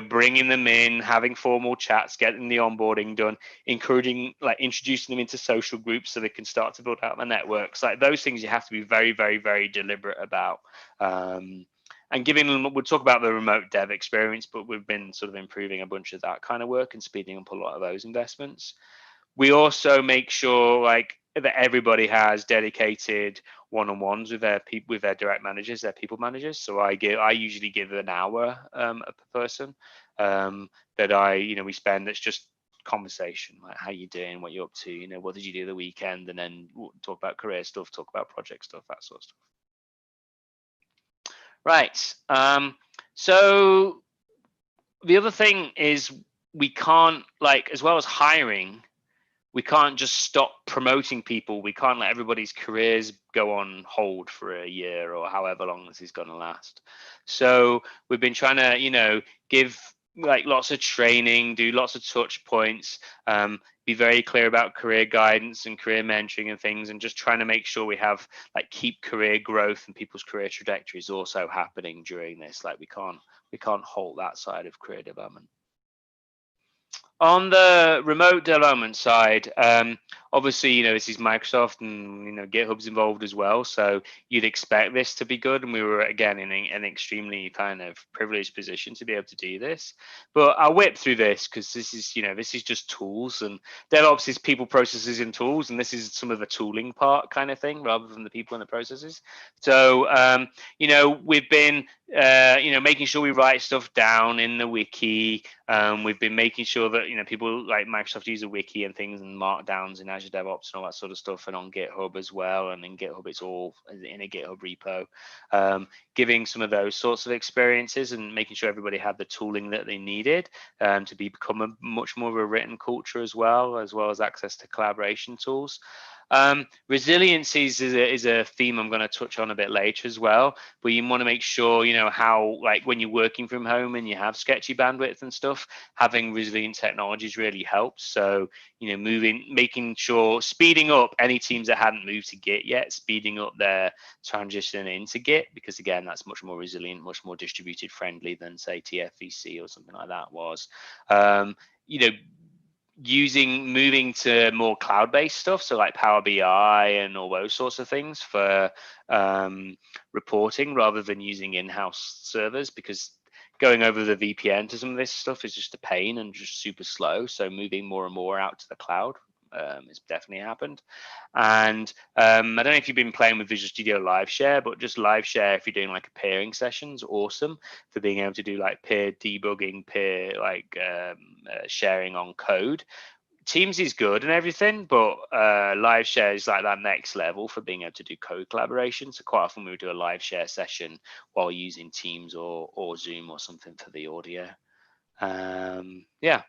bringing them in, having formal chats, getting the onboarding done, introducing them into social groups so they can start to build out their networks. Like those things you have to be very, very, very deliberate about. And giving them, we'll talk about the remote dev experience, but we've been sort of improving a bunch of that kind of work and speeding up a lot of those investments. We also make sure that everybody has dedicated one-on-ones with their direct managers, their people managers. So I usually give an hour per person that we spend. That's just conversation, like how you doing, what you're up to, what did you do the weekend, and then we'll talk about career stuff, talk about project stuff, that sort of stuff. Right. So the other thing is we can't, as well as hiring, we can't just stop promoting people. We can't let everybody's careers go on hold for a year or however long this is going to last. So we've been trying to, give lots of training, do lots of touch points, be very clear about career guidance and career mentoring and things, and just trying to make sure we have keep career growth and people's career trajectories also happening during this. We can't halt that side of career development. On the remote development side, obviously, this is Microsoft, and GitHub's involved as well. So you'd expect this to be good, and we were again in an extremely kind of privileged position to be able to do this. But I'll whip through this because this is just tools, and DevOps is people, processes, and tools, and this is some of the tooling part kind of thing rather than the people and the processes. So we've been making sure we write stuff down in the wiki. We've been making sure that people like Microsoft use a wiki and things and markdowns in Azure DevOps and all that sort of stuff, and on GitHub as well. And in GitHub, it's all in a GitHub repo. Giving some of those sorts of experiences and making sure everybody had the tooling that they needed to become a much more of a written culture as well as access to collaboration tools. Resilience is a theme I'm going to touch on a bit later as well, but you want to make sure how when you're working from home and you have sketchy bandwidth and stuff, having resilient technologies really helps. So making sure speeding up any teams that hadn't moved to Git yet, speeding up their transition into Git, because again that's much more resilient, much more distributed friendly than say TFVC or something like that was. Moving to more cloud-based stuff, so like Power BI and all those sorts of things for reporting rather than using in-house servers, because going over the VPN to some of this stuff is just a pain and just super slow. So moving more and more out to the cloud has definitely happened. And I don't know if you've been playing with Visual Studio Live Share, but just Live Share if you're doing like a peering session is awesome for being able to do like peer debugging, peer sharing on code. Teams is good and everything, but Live Share is like that next level for being able to do code collaboration. So quite often we would do a Live Share session while using Teams or Zoom or something for the audio. Yeah.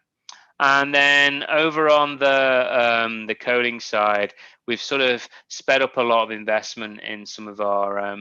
And then over on the coding side, we've sort of sped up a lot of investment in some of our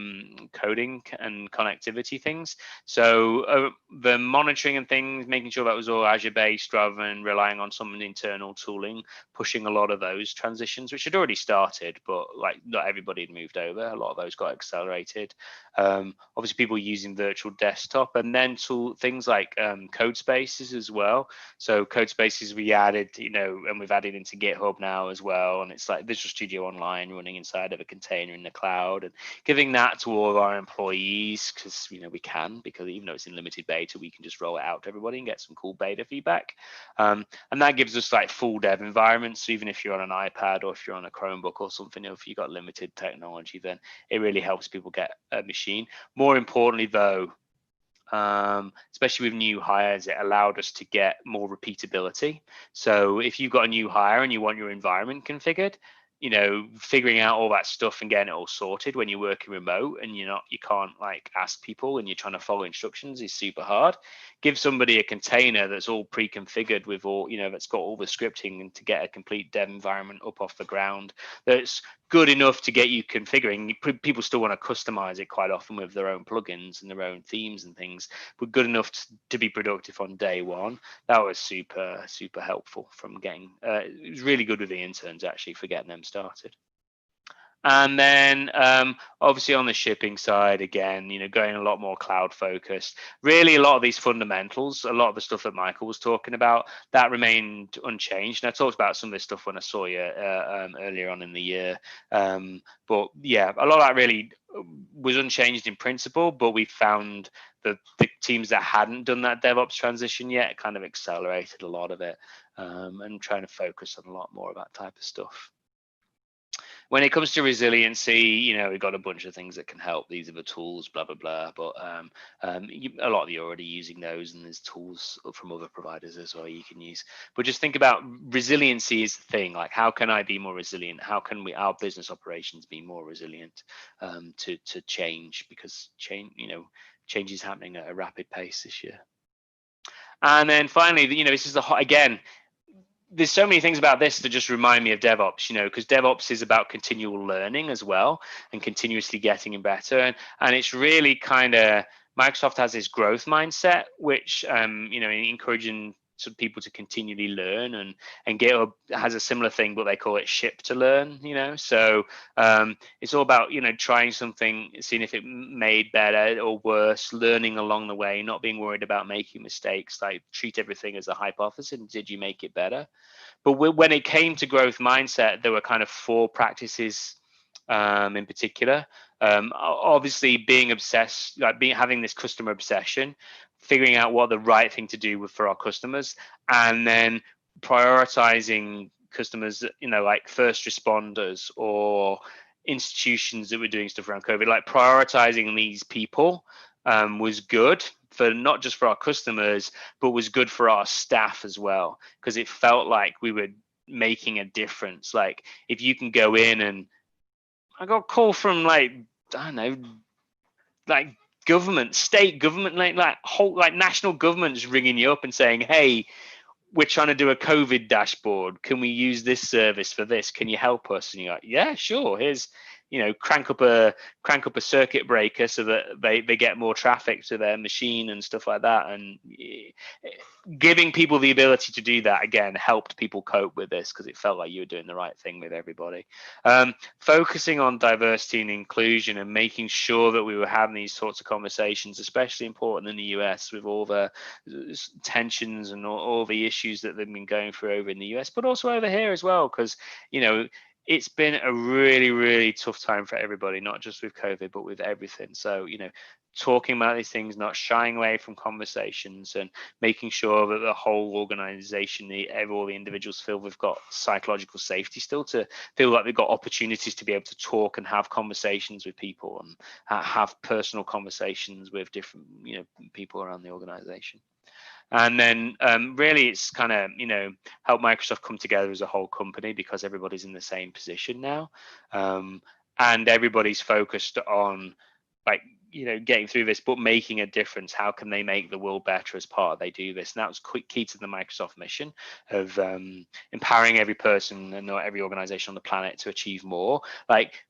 coding and connectivity things. So the monitoring and things, making sure that was all Azure based rather than relying on some internal tooling, pushing a lot of those transitions, which had already started, but not everybody had moved over. A lot of those got accelerated. Obviously people using virtual desktop, and then things like code spaces as well. So code spaces we added, and we've added into GitHub now as well. And it's like Visual Studio Online running inside of a container in the cloud, and giving that to all of our employees because we can, because even though it's in limited beta, we can just roll it out to everybody and get some cool beta feedback. And that gives us like full dev environments. So even if you're on an iPad or if you're on a Chromebook or something, if you've got limited technology, then it really helps people get a machine. More importantly though, especially with new hires, it allowed us to get more repeatability. So if you've got a new hire and you want your environment configured, figuring out all that stuff and getting it all sorted when you're working remote and you can't like ask people and you're trying to follow instructions is super hard. Give somebody a container that's all pre-configured with all, that's got all the scripting, and to get a complete dev environment up off the ground that's good enough to get you configuring. People still want to customize it quite often with their own plugins and their own themes and things, but good enough to be productive on day one. That was super, super helpful from getting, it was really good with the interns actually for getting them started. And then obviously on the shipping side, again, going a lot more cloud focused. Really, a lot of these fundamentals, a lot of the stuff that Michael was talking about, that remained unchanged. And I talked about some of this stuff when I saw you earlier on in the year. But yeah, a lot of that really was unchanged in principle, but we found that the teams that hadn't done that DevOps transition yet kind of accelerated a lot of it, and trying to focus on a lot more of that type of stuff. When it comes to resiliency, we've got a bunch of things that can help. These are the tools, blah, blah, blah. But a lot of you are already using those, and there's tools from other providers as well you can use. But just think about resiliency is the thing. Like, how can I be more resilient? How can our business operations be more resilient to change? Because change is happening at a rapid pace this year. And then finally, this is again, there's so many things about this that just remind me of DevOps, because DevOps is about continual learning as well and continuously getting better. And it's really kind of, Microsoft has this growth mindset, which, encouraging people to continually learn, and GitHub has a similar thing, but they call it ship to learn, so it's all about, trying something, seeing if it made better or worse, learning along the way, not being worried about making mistakes, like treat everything as a hypothesis and did you make it better. But when it came to growth mindset, there were kind of 4 practices in particular. Obviously being obsessed, like having this customer obsession, figuring out what the right thing to do for our customers, and then prioritizing customers, like first responders or institutions that were doing stuff around COVID, like prioritizing these people was good for not just for our customers, but was good for our staff as well, because it felt like we were making a difference. Like if you can go in, and I got a call from government, state government, like national governments ringing you up and saying, hey, we're trying to do a COVID dashboard. Can we use this service for this? Can you help us? And you're like, yeah, sure. Here's, crank up a circuit breaker so that they get more traffic to their machine and stuff like that. And giving people the ability to do that, again, helped people cope with this, because it felt like you were doing the right thing with everybody. Focusing on diversity and inclusion and making sure that we were having these sorts of conversations, especially important in the US with all the tensions and all the issues that they've been going through over in the US, but also over here as well, because, it's been a really, really tough time for everybody, not just with COVID, but with everything. So, talking about these things, not shying away from conversations, and making sure that the whole organization, all the individuals feel we've got psychological safety still, to feel like they've got opportunities to be able to talk and have conversations with people and have personal conversations with different, people around the organization. And then really it's kind of, help Microsoft come together as a whole company, because everybody's in the same position now. And everybody's focused on getting through this, but making a difference. How can they make the world better as part of they do this? And that was key to the Microsoft mission of empowering every person and every organization on the planet to achieve more. Like,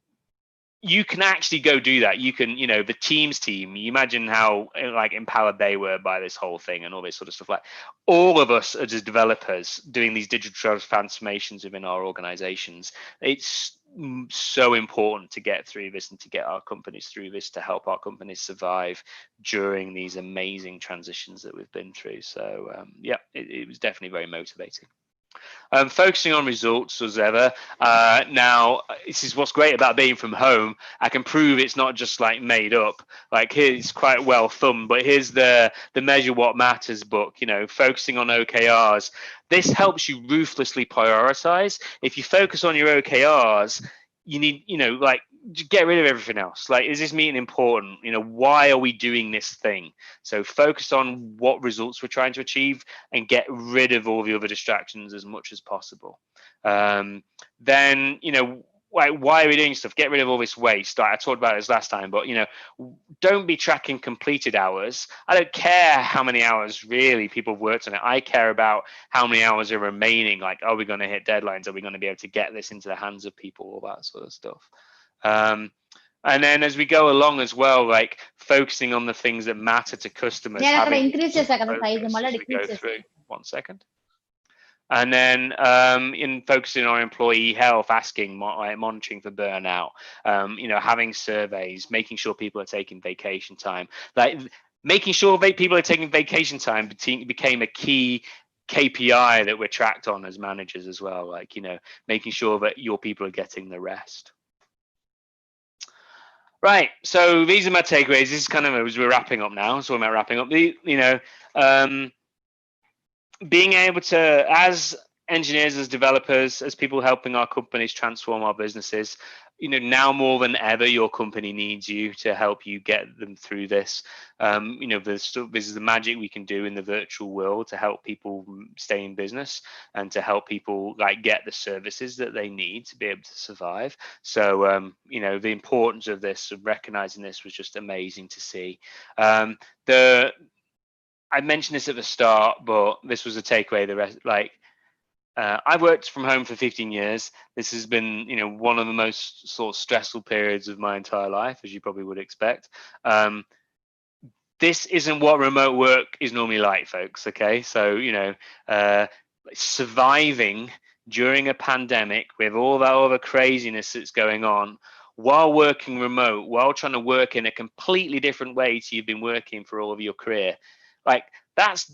you can actually go do that. You can, the Teams team, you imagine how empowered they were by this whole thing and all this sort of stuff. Like, all of us as developers doing these digital transformations within our organizations, it's so important to get through this and to get our companies through this, to help our companies survive during these amazing transitions that we've been through. So it was definitely very motivating. Focusing on results as ever. Now, this is what's great about being from home. I can prove it's not just made up. Here's quite well thumbed, but here's the Measure What Matters book, focusing on OKRs. This helps you ruthlessly prioritize. If you focus on your OKRs, you need, get rid of everything else. Like, is this meeting important? Why are we doing this thing? So focus on what results we're trying to achieve and get rid of all the other distractions as much as possible. Then, why are we doing stuff? Get rid of all this waste. I talked about this last time, but don't be tracking completed hours. I don't care how many hours really people have worked on it. I care about how many hours are remaining. Like, are we going to hit deadlines? Are we going to be able to get this into the hands of people? All that sort of stuff. And then as we go along as well, like focusing on the things that matter to customers. increase size as we go through. 1 second. And then in focusing on employee health, monitoring for burnout, having surveys, making sure people are taking vacation time. Like making sure people are taking vacation time became a key KPI that we're tracked on as managers as well. Like, making sure that your people are getting the rest. Right. So these are my takeaways. This is kind of as we're wrapping up now. So we're wrapping up. Being able to, as engineers, as developers, as people helping our companies transform our businesses, now more than ever, your company needs you to help you get them through this. This is the magic we can do in the virtual world to help people stay in business and to help people get the services that they need to be able to survive. So, the importance of this, of recognizing this, was just amazing to see. I mentioned this at the start, but this was a takeaway. I've worked from home for 15 years. This has been, one of the most sort of stressful periods of my entire life, as you probably would expect. This isn't what remote work is normally like, folks. Okay, so surviving during a pandemic with all that other craziness that's going on, while working remote, while trying to work in a completely different way to you've been working for all of your career.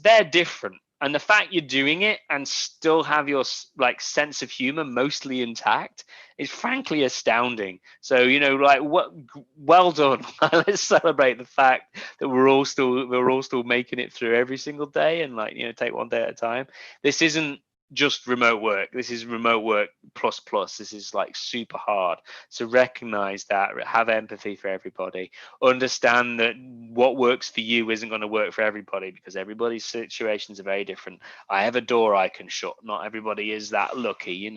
They're different. And the fact you're doing it and still have your sense of humor mostly intact is frankly astounding. So, well done. Let's celebrate the fact that we're all still making it through every single day and take one day at a time. This isn't just remote work. This is remote work plus. This is super hard. So recognize that, have empathy for everybody, understand that what works for you isn't going to work for everybody because everybody's situations are very different. I have a door I can shut. Not everybody is that lucky,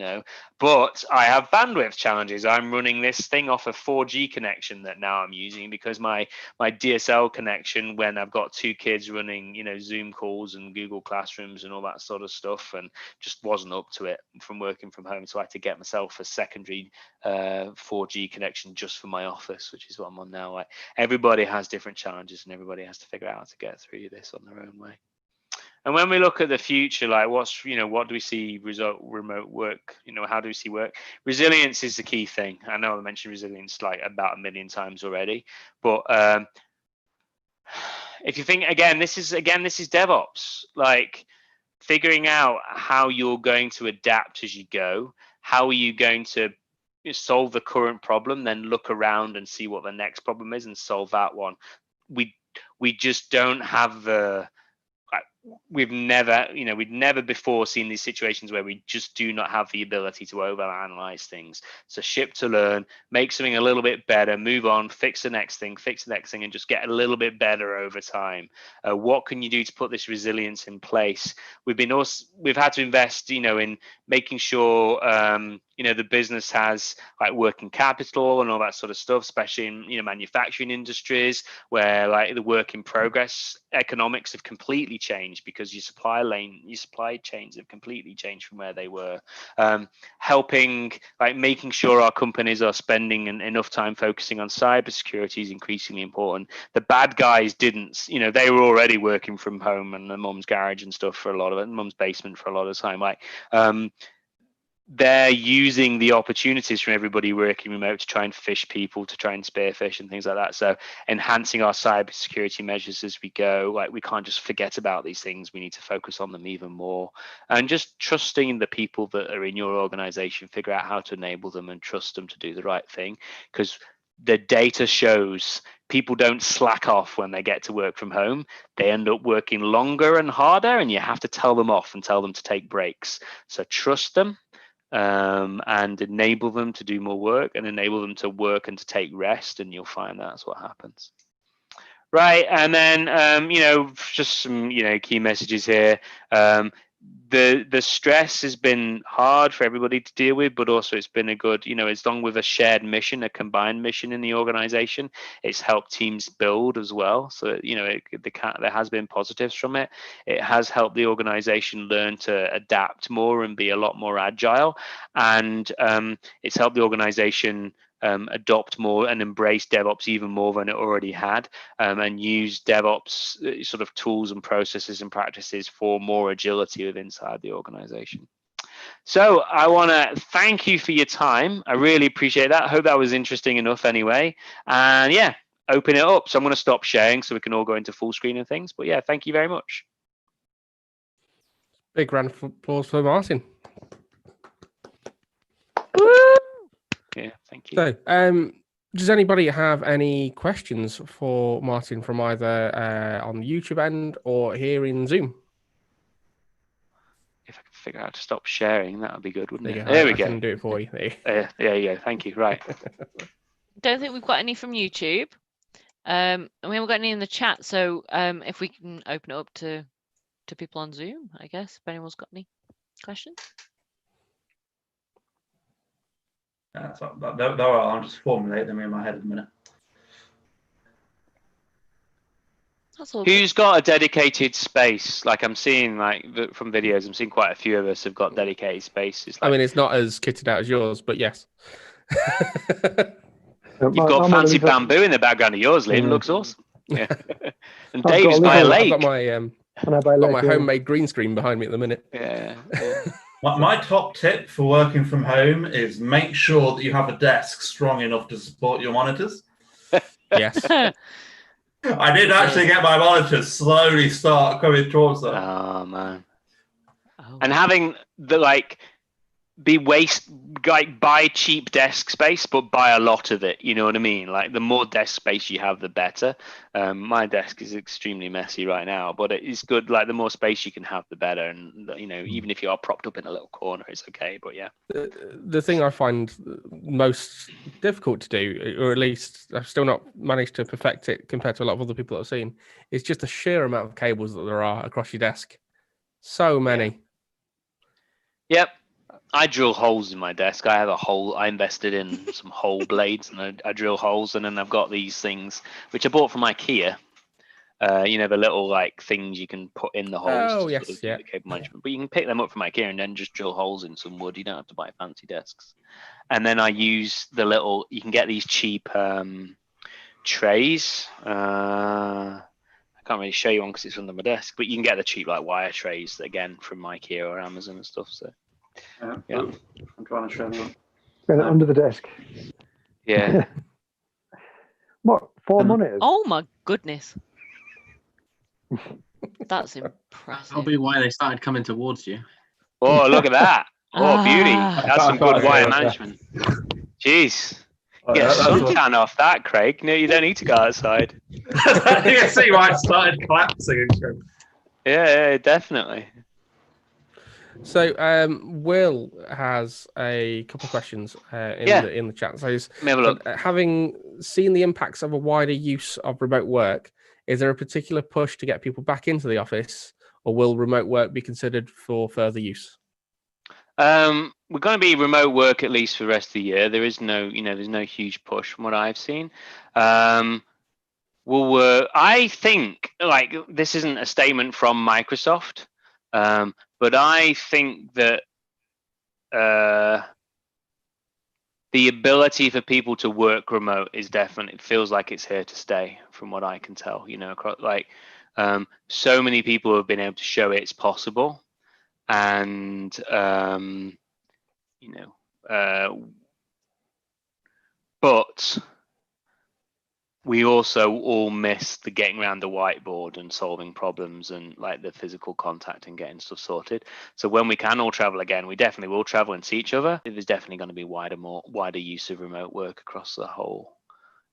but I have bandwidth challenges. I'm running this thing off a 4G connection that now I'm using because my DSL connection, when I've got 2 kids running, Zoom calls and Google Classrooms and all that sort of stuff, and just wasn't up to it from working from home. So I had to get myself a secondary 4G connection just for my office, which is what I'm on now. Everybody has different challenges and everybody has to figure out how to get through this on their own way. And when we look at the future, what do we see remote work? How do we see work? Resilience is the key thing. I know I mentioned resilience about 1 million times already, but if you think this is DevOps. Figuring out how you're going to adapt as you go. How are you going to solve the current problem, then look around and see what the next problem is and solve that one. We just don't have the we've never before seen these situations where we just do not have the ability to overanalyze things. So ship to learn, make something a little bit better, move on, fix the next thing, and just get a little bit better over time. What can you do to put this resilience in place? We've had to invest, in making sure, the business has working capital and all that sort of stuff, especially in, manufacturing industries where the work in progress economics have completely changed because your supply chains have completely changed from where they were. Helping, making sure our companies are spending enough time focusing on cybersecurity is increasingly important. The bad guys didn't, they were already working from home and their mum's garage and stuff for a lot of it, mum's basement for a lot of the time. They're using the opportunities from everybody working remote to try and fish people, to try and spearfish and things like that. So enhancing our cybersecurity measures as we go. We can't just forget about these things. We need to focus on them even more. And just trusting the people that are in your organization, figure out how to enable them and trust them to do the right thing. Because the data shows people don't slack off when they get to work from home. They end up working longer and harder, and you have to tell them off and tell them to take breaks. So trust them. and enable them to do more work and enable them to work and to take rest, and you'll find that's what happens. Right, and then just some key messages here. The stress has been hard for everybody to deal with, but also it's been a good, it's along with a shared mission, a combined mission in the organization. It's helped teams build as well. So, there has been positives from it. It has helped the organization learn to adapt more and be a lot more agile. And it's helped the organization adopt more and embrace DevOps even more than it already had, and use DevOps sort of tools and processes and practices for more agility inside the organization. So I want to thank you for your time. I really appreciate that. I hope that was interesting enough anyway. And yeah, open it up. So I'm going to stop sharing so we can all go into full screen and things. But yeah, thank you very much. Big round of applause for Martin. Yeah, thank you. So, does anybody have any questions for Martin from either on the YouTube end or here in Zoom? If I could figure out how to stop sharing, that would be good, wouldn't it? There we go. I can do it for you. There you go. Thank you. Right. Don't think we've got any from YouTube. And we haven't got any in the chat. So if we can open it up to people on Zoom, I guess, if anyone's got any questions. I'll just formulate them in my head in a minute. That's all. Who's got a dedicated space? Like I'm seeing, from videos, I'm seeing quite a few of us have got dedicated spaces. I mean, it's not as kitted out as yours, but yes. You've got fancy bamboo in the background of yours, Liam. Looks awesome. Yeah. And Dave's by a lake. I've got my homemade green screen behind me at the minute. Yeah. My top tip for working from home is make sure that you have a desk strong enough to support your monitors. Yes. I did actually get my monitors slowly start coming towards them. Oh, man. And having buy cheap desk space, but buy a lot of it. You know what I mean? Like the more desk space you have, the better. My desk is extremely messy right now, but it is good. Like the more space you can have, the better. And even if you are propped up in a little corner, it's okay. But yeah, the thing I find most difficult to do, or at least I've still not managed to perfect it compared to a lot of other people that I've seen, is just the sheer amount of cables that there are across your desk. So many. Yep. I drill holes in my desk. I have a hole. I invested in some hole blades, and I drill holes. And then I've got these things which I bought from IKEA. The little things you can put in the holes. Oh to yes, sort of do yeah. the cable management. But you can pick them up from IKEA and then just drill holes in some wood. You don't have to buy fancy desks. And then I use the little. You can get these cheap trays. I can't really show you one because it's under my desk. But you can get the cheap wire trays again from IKEA or Amazon and stuff. So. Yeah. I'm trying to show them. Under the desk. Yeah. What? 4 monitors? Oh my goodness. That's impressive. That'll be why they started coming towards you. Oh, look at that. Oh, beauty. That's some good wire yeah. management. Jeez. Oh, Get that's a suntan off that, Craig. No, you don't need to go outside. You can see why it started collapsing. Yeah, definitely. So Will has a couple of questions in the chat. So Let me have a look. Having seen the impacts of a wider use of remote work, is there a particular push to get people back into the office, or will remote work be considered for further use? We're going to be remote work at least for the rest of the year. There is no, there's no huge push from what I've seen. I think this isn't a statement from Microsoft. But I think that the ability for people to work remote is definitely, it feels like it's here to stay from what I can tell, so many people have been able to show it's possible. And, but we also all miss the getting around the whiteboard and solving problems and the physical contact and getting stuff sorted. So when we can all travel again, we definitely will travel and see each other. There's definitely going to be wider use of remote work across the whole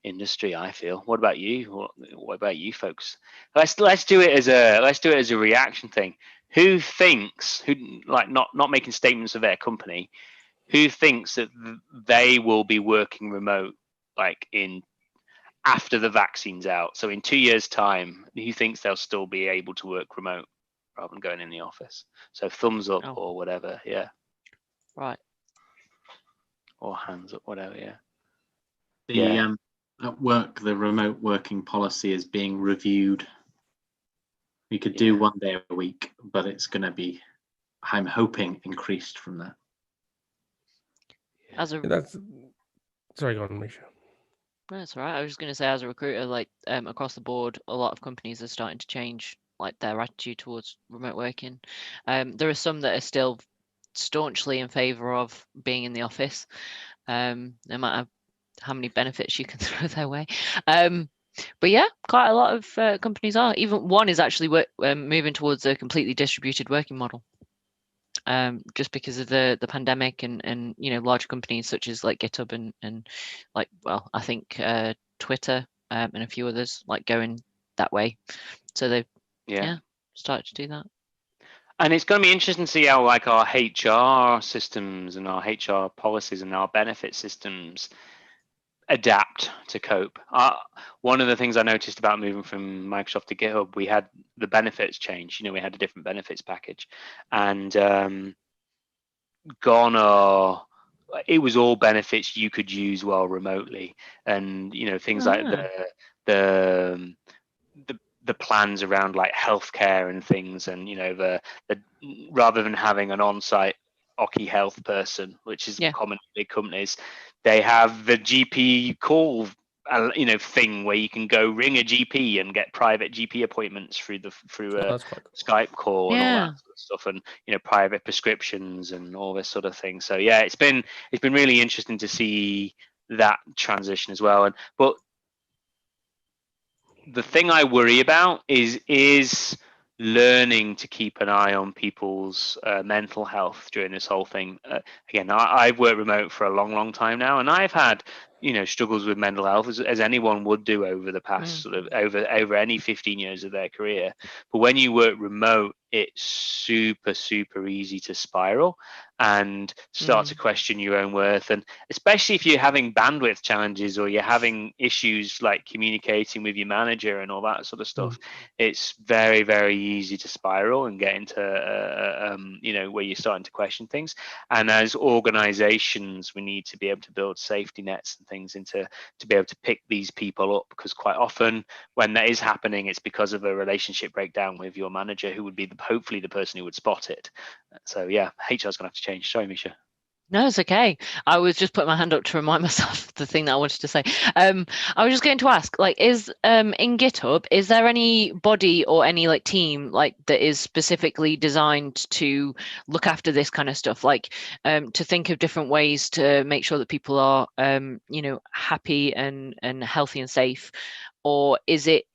industry, I feel. What about you? What about you folks? Let's do it as a reaction thing. Who thinks, not making statements of their company, who thinks that they will be working remote like in after the vaccine's out? So in 2 years' time, who thinks they'll still be able to work remote rather than going in the office? So thumbs up or whatever, yeah. Right. Or hands up, whatever, yeah. The at work, the remote working policy is being reviewed. We could do 1 day a week, but it's going to be, I'm hoping, increased from that. Sorry, go on, Misha. No, that's all right. I was just going to say, as a recruiter, like across the board, a lot of companies are starting to change like their attitude towards remote working. There are some that are still staunchly in favor of being in the office, no matter how many benefits you can throw their way. But yeah, quite a lot of companies are. Even one is actually moving towards a completely distributed working model. Just because of the pandemic and large companies such as like GitHub and like, well, I think Twitter and a few others like going that way. So they've started to do that. And it's going to be interesting to see how like our HR systems and our HR policies and our benefit systems adapt to cope. One of the things I noticed about moving from Microsoft to GitHub, we had the benefits change. We had a different benefits package, and it was all benefits you could use while remotely, and things like the plans around like healthcare and things, and the rather than having an on-site Oki health person, which is common in big companies, they have the GP call thing where you can go ring a GP and get private GP appointments through a Skype call and all that sort of stuff, and private prescriptions and all this sort of thing. So yeah, it's been really interesting to see that transition as well. But the thing I worry about is learning to keep an eye on people's mental health during this whole thing. Again, I've worked remote for a long time now, and I've had struggles with mental health as anyone would do over the past sort of over any 15 years of their career. But when you work remote, it's super easy to spiral and start to question your own worth, and especially if you're having bandwidth challenges or you're having issues like communicating with your manager and all that sort of stuff. It's very easy to spiral and get into where you're starting to question things. And as organizations, we need to be able to build safety nets and things to be able to pick these people up, because quite often when that is happening, it's because of a relationship breakdown with your manager, who would be hopefully the person who would spot it. So yeah, HR's gonna have to change. Sorry, Misha. No, it's okay. I was just putting my hand up to remind myself of the thing that I wanted to say. I was just going to ask, like, is in GitHub, is there any body or any like team like that is specifically designed to look after this kind of stuff, like to think of different ways to make sure that people are happy and healthy and safe, or is it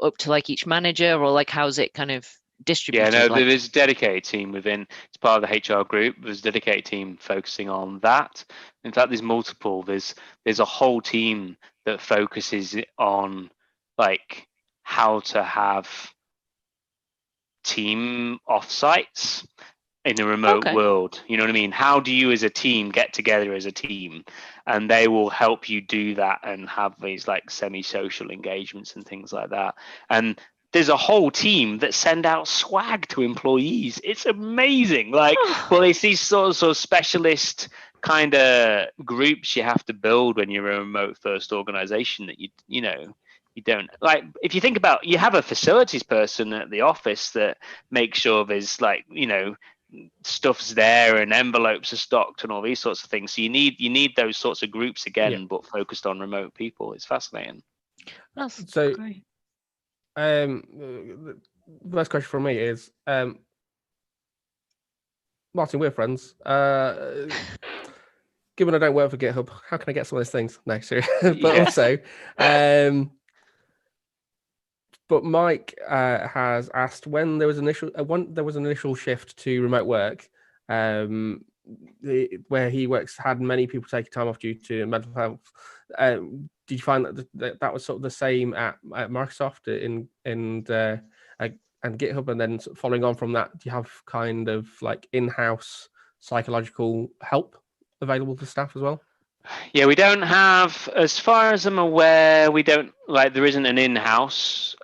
up to like each manager, or like how's it kind of distributed? Yeah, no, there's a dedicated team within. It's part of the HR group. There's a dedicated team focusing on that. In fact, there's multiple. There's a whole team that focuses on like how to have team offsites in a remote world. You know what I mean? How do you as a team get together as a team? And they will help you do that and have these like semi-social engagements and things like that. And there's a whole team that send out swag to employees. It's amazing. Like, well, it's these sort of specialist kind of groups you have to build when you're a remote first organization that you don't like. If you think about, you have a facilities person at the office that makes sure there's like, stuff's there and envelopes are stocked and all these sorts of things. So you need those sorts of groups again, but focused on remote people. It's fascinating. That's so great. The first question from me is, Martin, we're friends. Given I don't work for GitHub, how can I get some of those things? No, seriously. But also, but Mike has asked when there was an initial shift to remote work, where he works, had many people taking time off due to mental health. Did you find that was sort of the same at Microsoft and GitHub? And then following on from that, do you have kind of like in-house psychological help available to staff as well? Yeah, we don't have, as far as I'm aware, we don't there isn't an in-house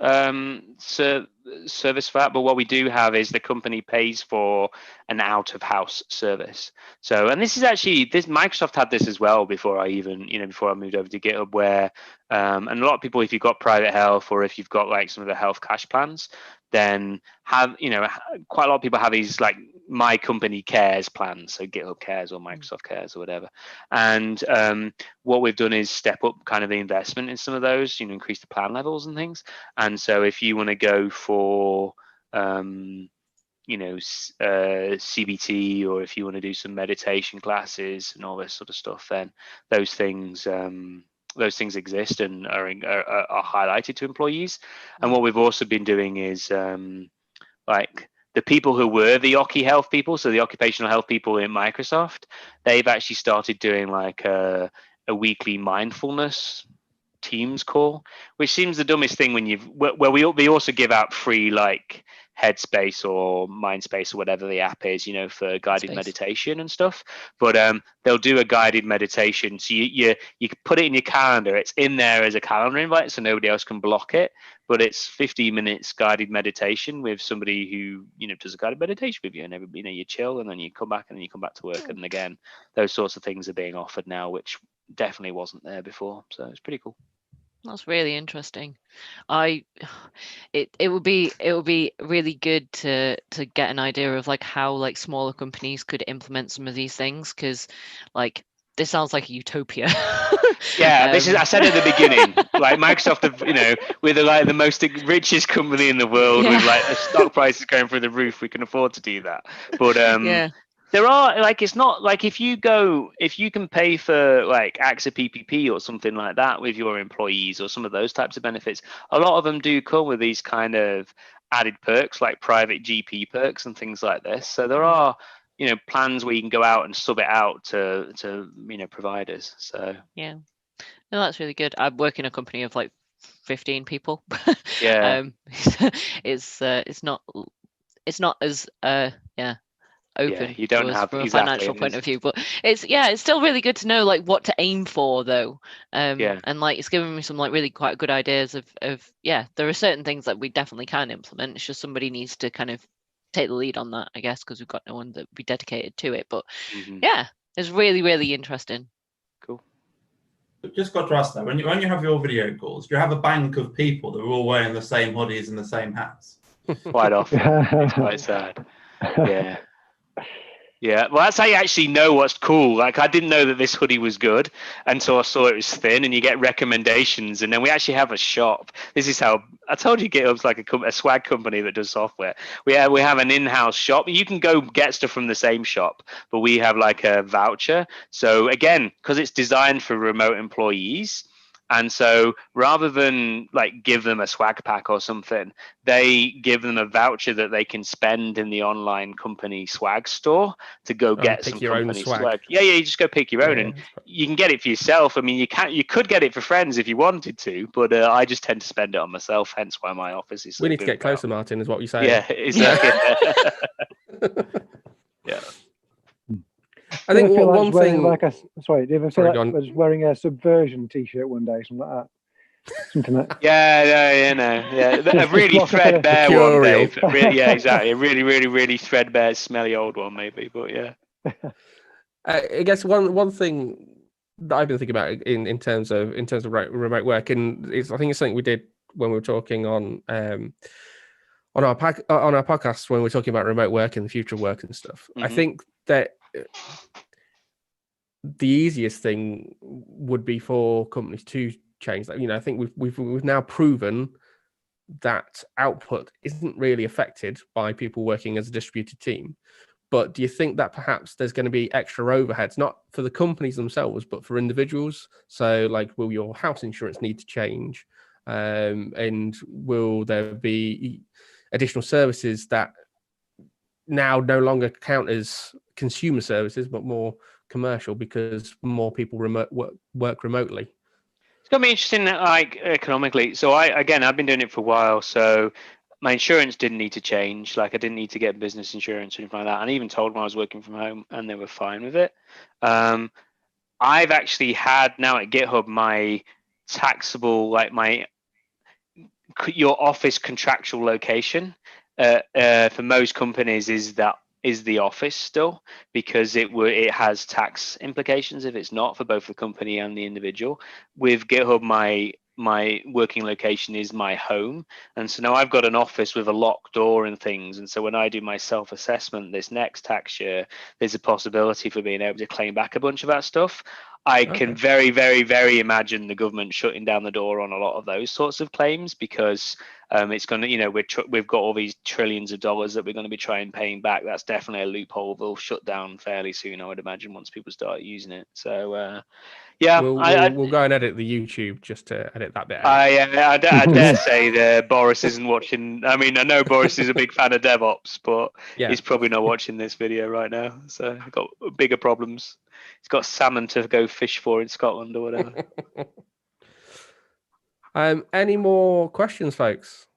service for that. But what we do have is the company pays for an out-of-house service. So, and this is actually Microsoft had this as well before I even before I moved over to GitHub, where and a lot of people, if you've got private health or if you've got like some of the health cash plans, then quite a lot of people have these like My Company Cares plans, so GitHub Cares or Microsoft Cares or whatever. And what we've done is step up kind of the investment in some of those, increase the plan levels and things. And so if you want to go for CBT, or if you want to do some meditation classes and all this sort of stuff, then those things exist and are highlighted to employees. And what we've also been doing is like the people who were the Occi health people, so the occupational health people in Microsoft, they've actually started doing like a weekly mindfulness Teams call, which seems the dumbest thing when we also give out free like Headspace or Mindspace or whatever the app is, for guided meditation and stuff. But they'll do a guided meditation. So you can put it in your calendar. It's in there as a calendar invite, so nobody else can block it. But it's 15 minutes guided meditation with somebody who does a guided meditation with you, and you chill, and then you come back, and then you come back to work. And again, those sorts of things are being offered now, which definitely wasn't there before. So it's pretty cool. That's really interesting. It would be really good to get an idea of like how like smaller companies could implement some of these things, because like this sounds like a utopia. Yeah, this is, I said at the beginning, like Microsoft, we're the most richest company in the world, with like the stock prices going through the roof. We can afford to do that. But there are like, it's not like if you can pay for like AXA PPP or something like that with your employees, or some of those types of benefits, a lot of them do come with these kind of added perks like private GP perks and things like this. So there are plans where you can go out and sub it out to providers. So yeah, no, that's really good. I work in a company of like 15 people. Yeah. It's not as open. You don't have from a financial point of view, but it's still really good to know like what to aim for though. And like it's given me some like really quite good ideas of there are certain things that we definitely can implement. It's just somebody needs to kind of take the lead on that, I guess, because we've got no one that would be dedicated to it. But it's really, really interesting. Cool. Just got to ask that, when you have your video calls, do you have a bank of people that are all wearing the same hoodies and the same hats? Quite often. It's quite sad. Yeah. Yeah, well, that's how you actually know what's cool. Like, I didn't know that this hoodie was good until I saw it was thin, and you get recommendations. And then we actually have a shop. This is how I told you GitHub's like a swag company that does software. We have an in-house shop. You can go get stuff from the same shop, but we have like a voucher. So again, because it's designed for remote employees, and so rather than like give them a swag pack or something, they give them a voucher that they can spend in the online company swag store to go get some company swag. Yeah, you just go pick your own, and you can get it for yourself. I mean, you could get it for friends if you wanted to, but I just tend to spend it on myself. Hence why my office is. We need to get closer, Martin, is what you're saying. Yeah, exactly. Yeah. I think one thing. Do you ever feel like I was wearing a Subversion T-shirt one day, something like that? Something like. A really threadbare one, Dave. Yeah, exactly. A really, really, really threadbare, smelly old one, maybe. But yeah. I guess one thing that I've been thinking about in terms of remote work, and I think it's something we did when we were talking on our podcast when we were talking about remote work and the future of work and stuff. Mm-hmm. I think that the easiest thing would be for companies to change that. I think we've now proven that output isn't really affected by people working as a distributed team. But do you think that perhaps there's going to be extra overheads, not for the companies themselves, but for individuals? So, like, will your house insurance need to change? And will there be additional services that now no longer count as consumer services, but more commercial because more people work remotely? It's going to be interesting, like economically. So I've been doing it for a while. So my insurance didn't need to change. Like I didn't need to get business insurance or anything like that. And I even told them I was working from home, and they were fine with it. I've actually had now at GitHub my taxable, like your office contractual location for most companies is the office still, because it has tax implications if it's not, for both the company and the individual. With GitHub, my working location is my home, and so now I've got an office with a locked door and things, and so when I do my self-assessment this next tax year, there's a possibility for being able to claim back a bunch of that stuff. I can very, very, very imagine the government shutting down the door on a lot of those sorts of claims, because it's going to, we've got all these trillions of dollars that we're going to be trying paying back. That's definitely a loophole they'll shut down fairly soon, I would imagine, once people start using it. So yeah, we'll go and edit the YouTube just to edit that bit out. I dare say that Boris isn't watching. I mean, I know Boris is a big fan of DevOps, but he's probably not watching this video right now. So he's got bigger problems. He's got salmon to go fish for in Scotland or whatever. Any more questions, folks?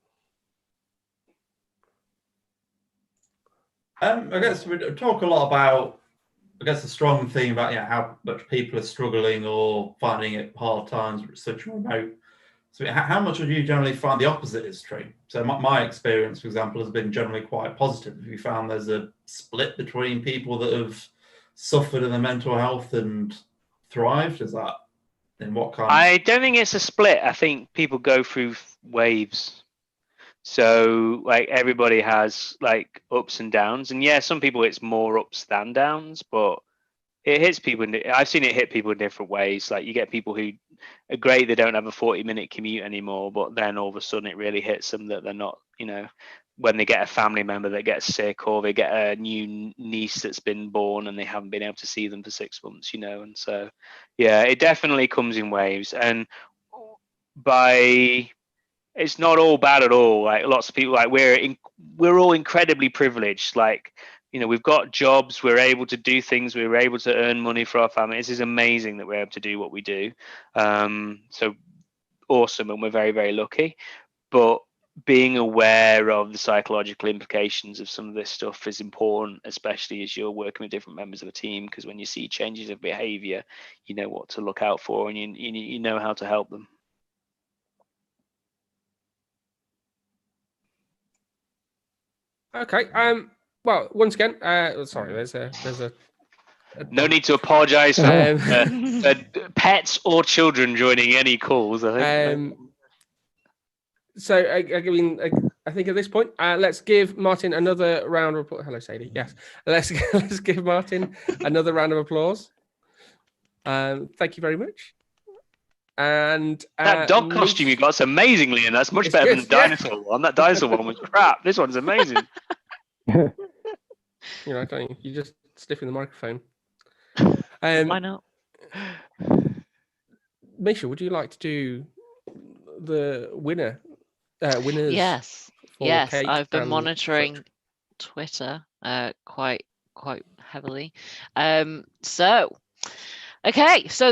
I guess we talk a lot about, I guess, the strong thing about how much people are struggling or finding it hard times switching remote. So how much would you generally find the opposite is true? So my experience, for example, has been generally quite positive. Have you found there's a split between people that have suffered in their mental health and thrived? Is that in what kind? I don't think it's a split. I think people go through waves. So like everybody has like ups and downs, and yeah, some people it's more ups than downs, but it hits people. I've seen it hit people in different ways. Like you get people who are great, they don't have a 40-minute commute anymore, but then all of a sudden it really hits them that they're not, when they get a family member that gets sick, or they get a new niece that's been born and they haven't been able to see them for 6 months, and so yeah, it definitely comes in waves. And it's not all bad at all. Like lots of people, like we're all incredibly privileged. Like, we've got jobs, we're able to do things, we're able to earn money for our family. This is amazing that we're able to do what we do. So awesome, and we're very, very lucky. But being aware of the psychological implications of some of this stuff is important, especially as you're working with different members of a team, because when you see changes of behavior, you know what to look out for, and you know how to help them. Okay. Well, once again, sorry. There's a no need to apologise for pets or children joining any calls. I think. So I mean, I think at this point, let's give Martin another round of applause. Hello, Sadie. Yes, let's give Martin another round of applause. Thank you very much. And that dog costume you got is amazing, Liam. That's much better than the dinosaur one. That dinosaur one was crap. This one's amazing. Don't you just stiffen the microphone. Why not? Misha, would you like to do the winners? Yes. I've been monitoring such. Twitter quite heavily. So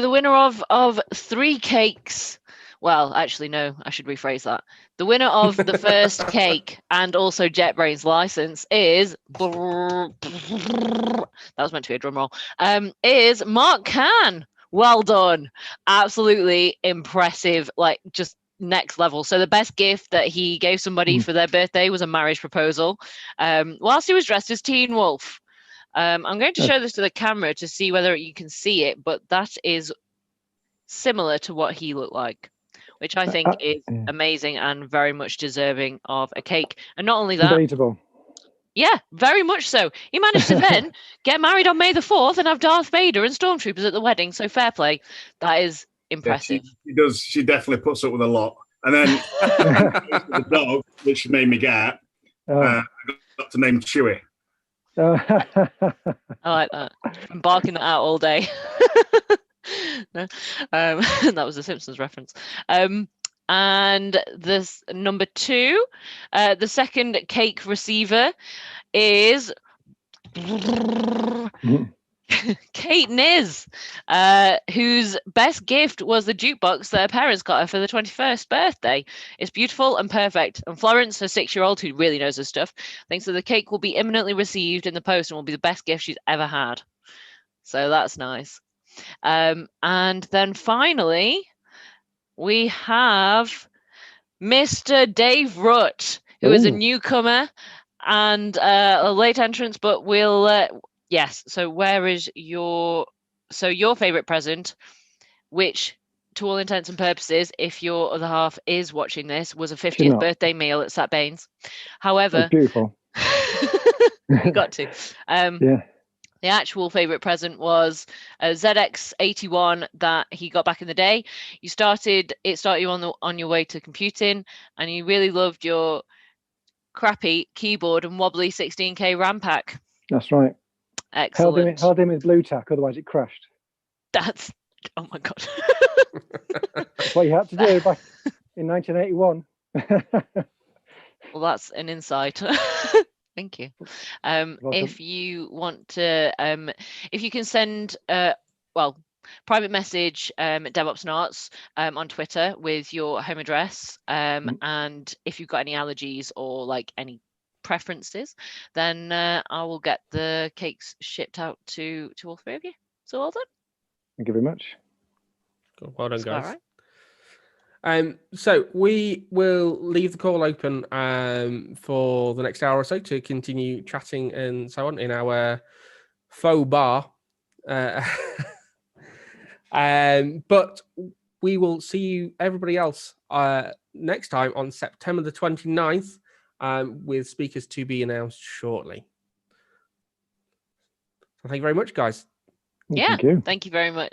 the winner of 3 cakes. Well, actually, no, I should rephrase that. The winner of the first cake and also JetBrains license is that was meant to be a drum roll. Is Mark Can. Well done. Absolutely impressive. Like just next level. So the best gift that he gave somebody for their birthday was a marriage proposal. Whilst he was dressed as Teen Wolf. I'm going to show this to the camera to see whether you can see it, but that is similar to what he looked like, which I think is amazing and very much deserving of a cake. And not only that, debatable. Yeah, very much so. He managed to then get married on May the 4th and have Darth Vader and stormtroopers at the wedding. So fair play. That is impressive. Yeah, she does. She definitely puts up with a lot. And then the dog, which made me get, I got to name Chewie. I like that. I'm barking that out all day. No, that was a Simpsons reference. And this number 2, the second cake receiver is Kate Niz, whose best gift was the jukebox that her parents got her for the 21st birthday. It's beautiful and perfect. And Florence, her 6-year-old, who really knows her stuff, thinks that the cake will be imminently received in the post and will be the best gift she's ever had. So that's nice. And then finally, we have Mr. Dave Rutt, who is a newcomer and a late entrance, but we'll... Yes. So where is your favorite present, which to all intents and purposes, if your other half is watching this, was a 50th birthday meal at Sat Baines. However, beautiful. You got to. Yeah. The actual favorite present was a ZX81 that he got back in the day. It started you on your way to computing, and you really loved your crappy keyboard and wobbly 16K RAM pack. That's right. Excellent. Held him with blue tack, otherwise it crashed. That's, oh my God. That's what you had to do back in 1981. Well, that's an insight. Thank you. If you want to, if you can send, private message DevOps Narts on Twitter with your home address, and if you've got any allergies or like any preferences, then I will get the cakes shipped out to all three of you. So well done. Thank you very much. Cool. Well done, guys. All right. So we will leave the call open for the next hour or so to continue chatting and so on in our faux bar. But we will see you, everybody else, next time on September the 29th. With speakers to be announced shortly. So thank you very much, guys. Thank you very much.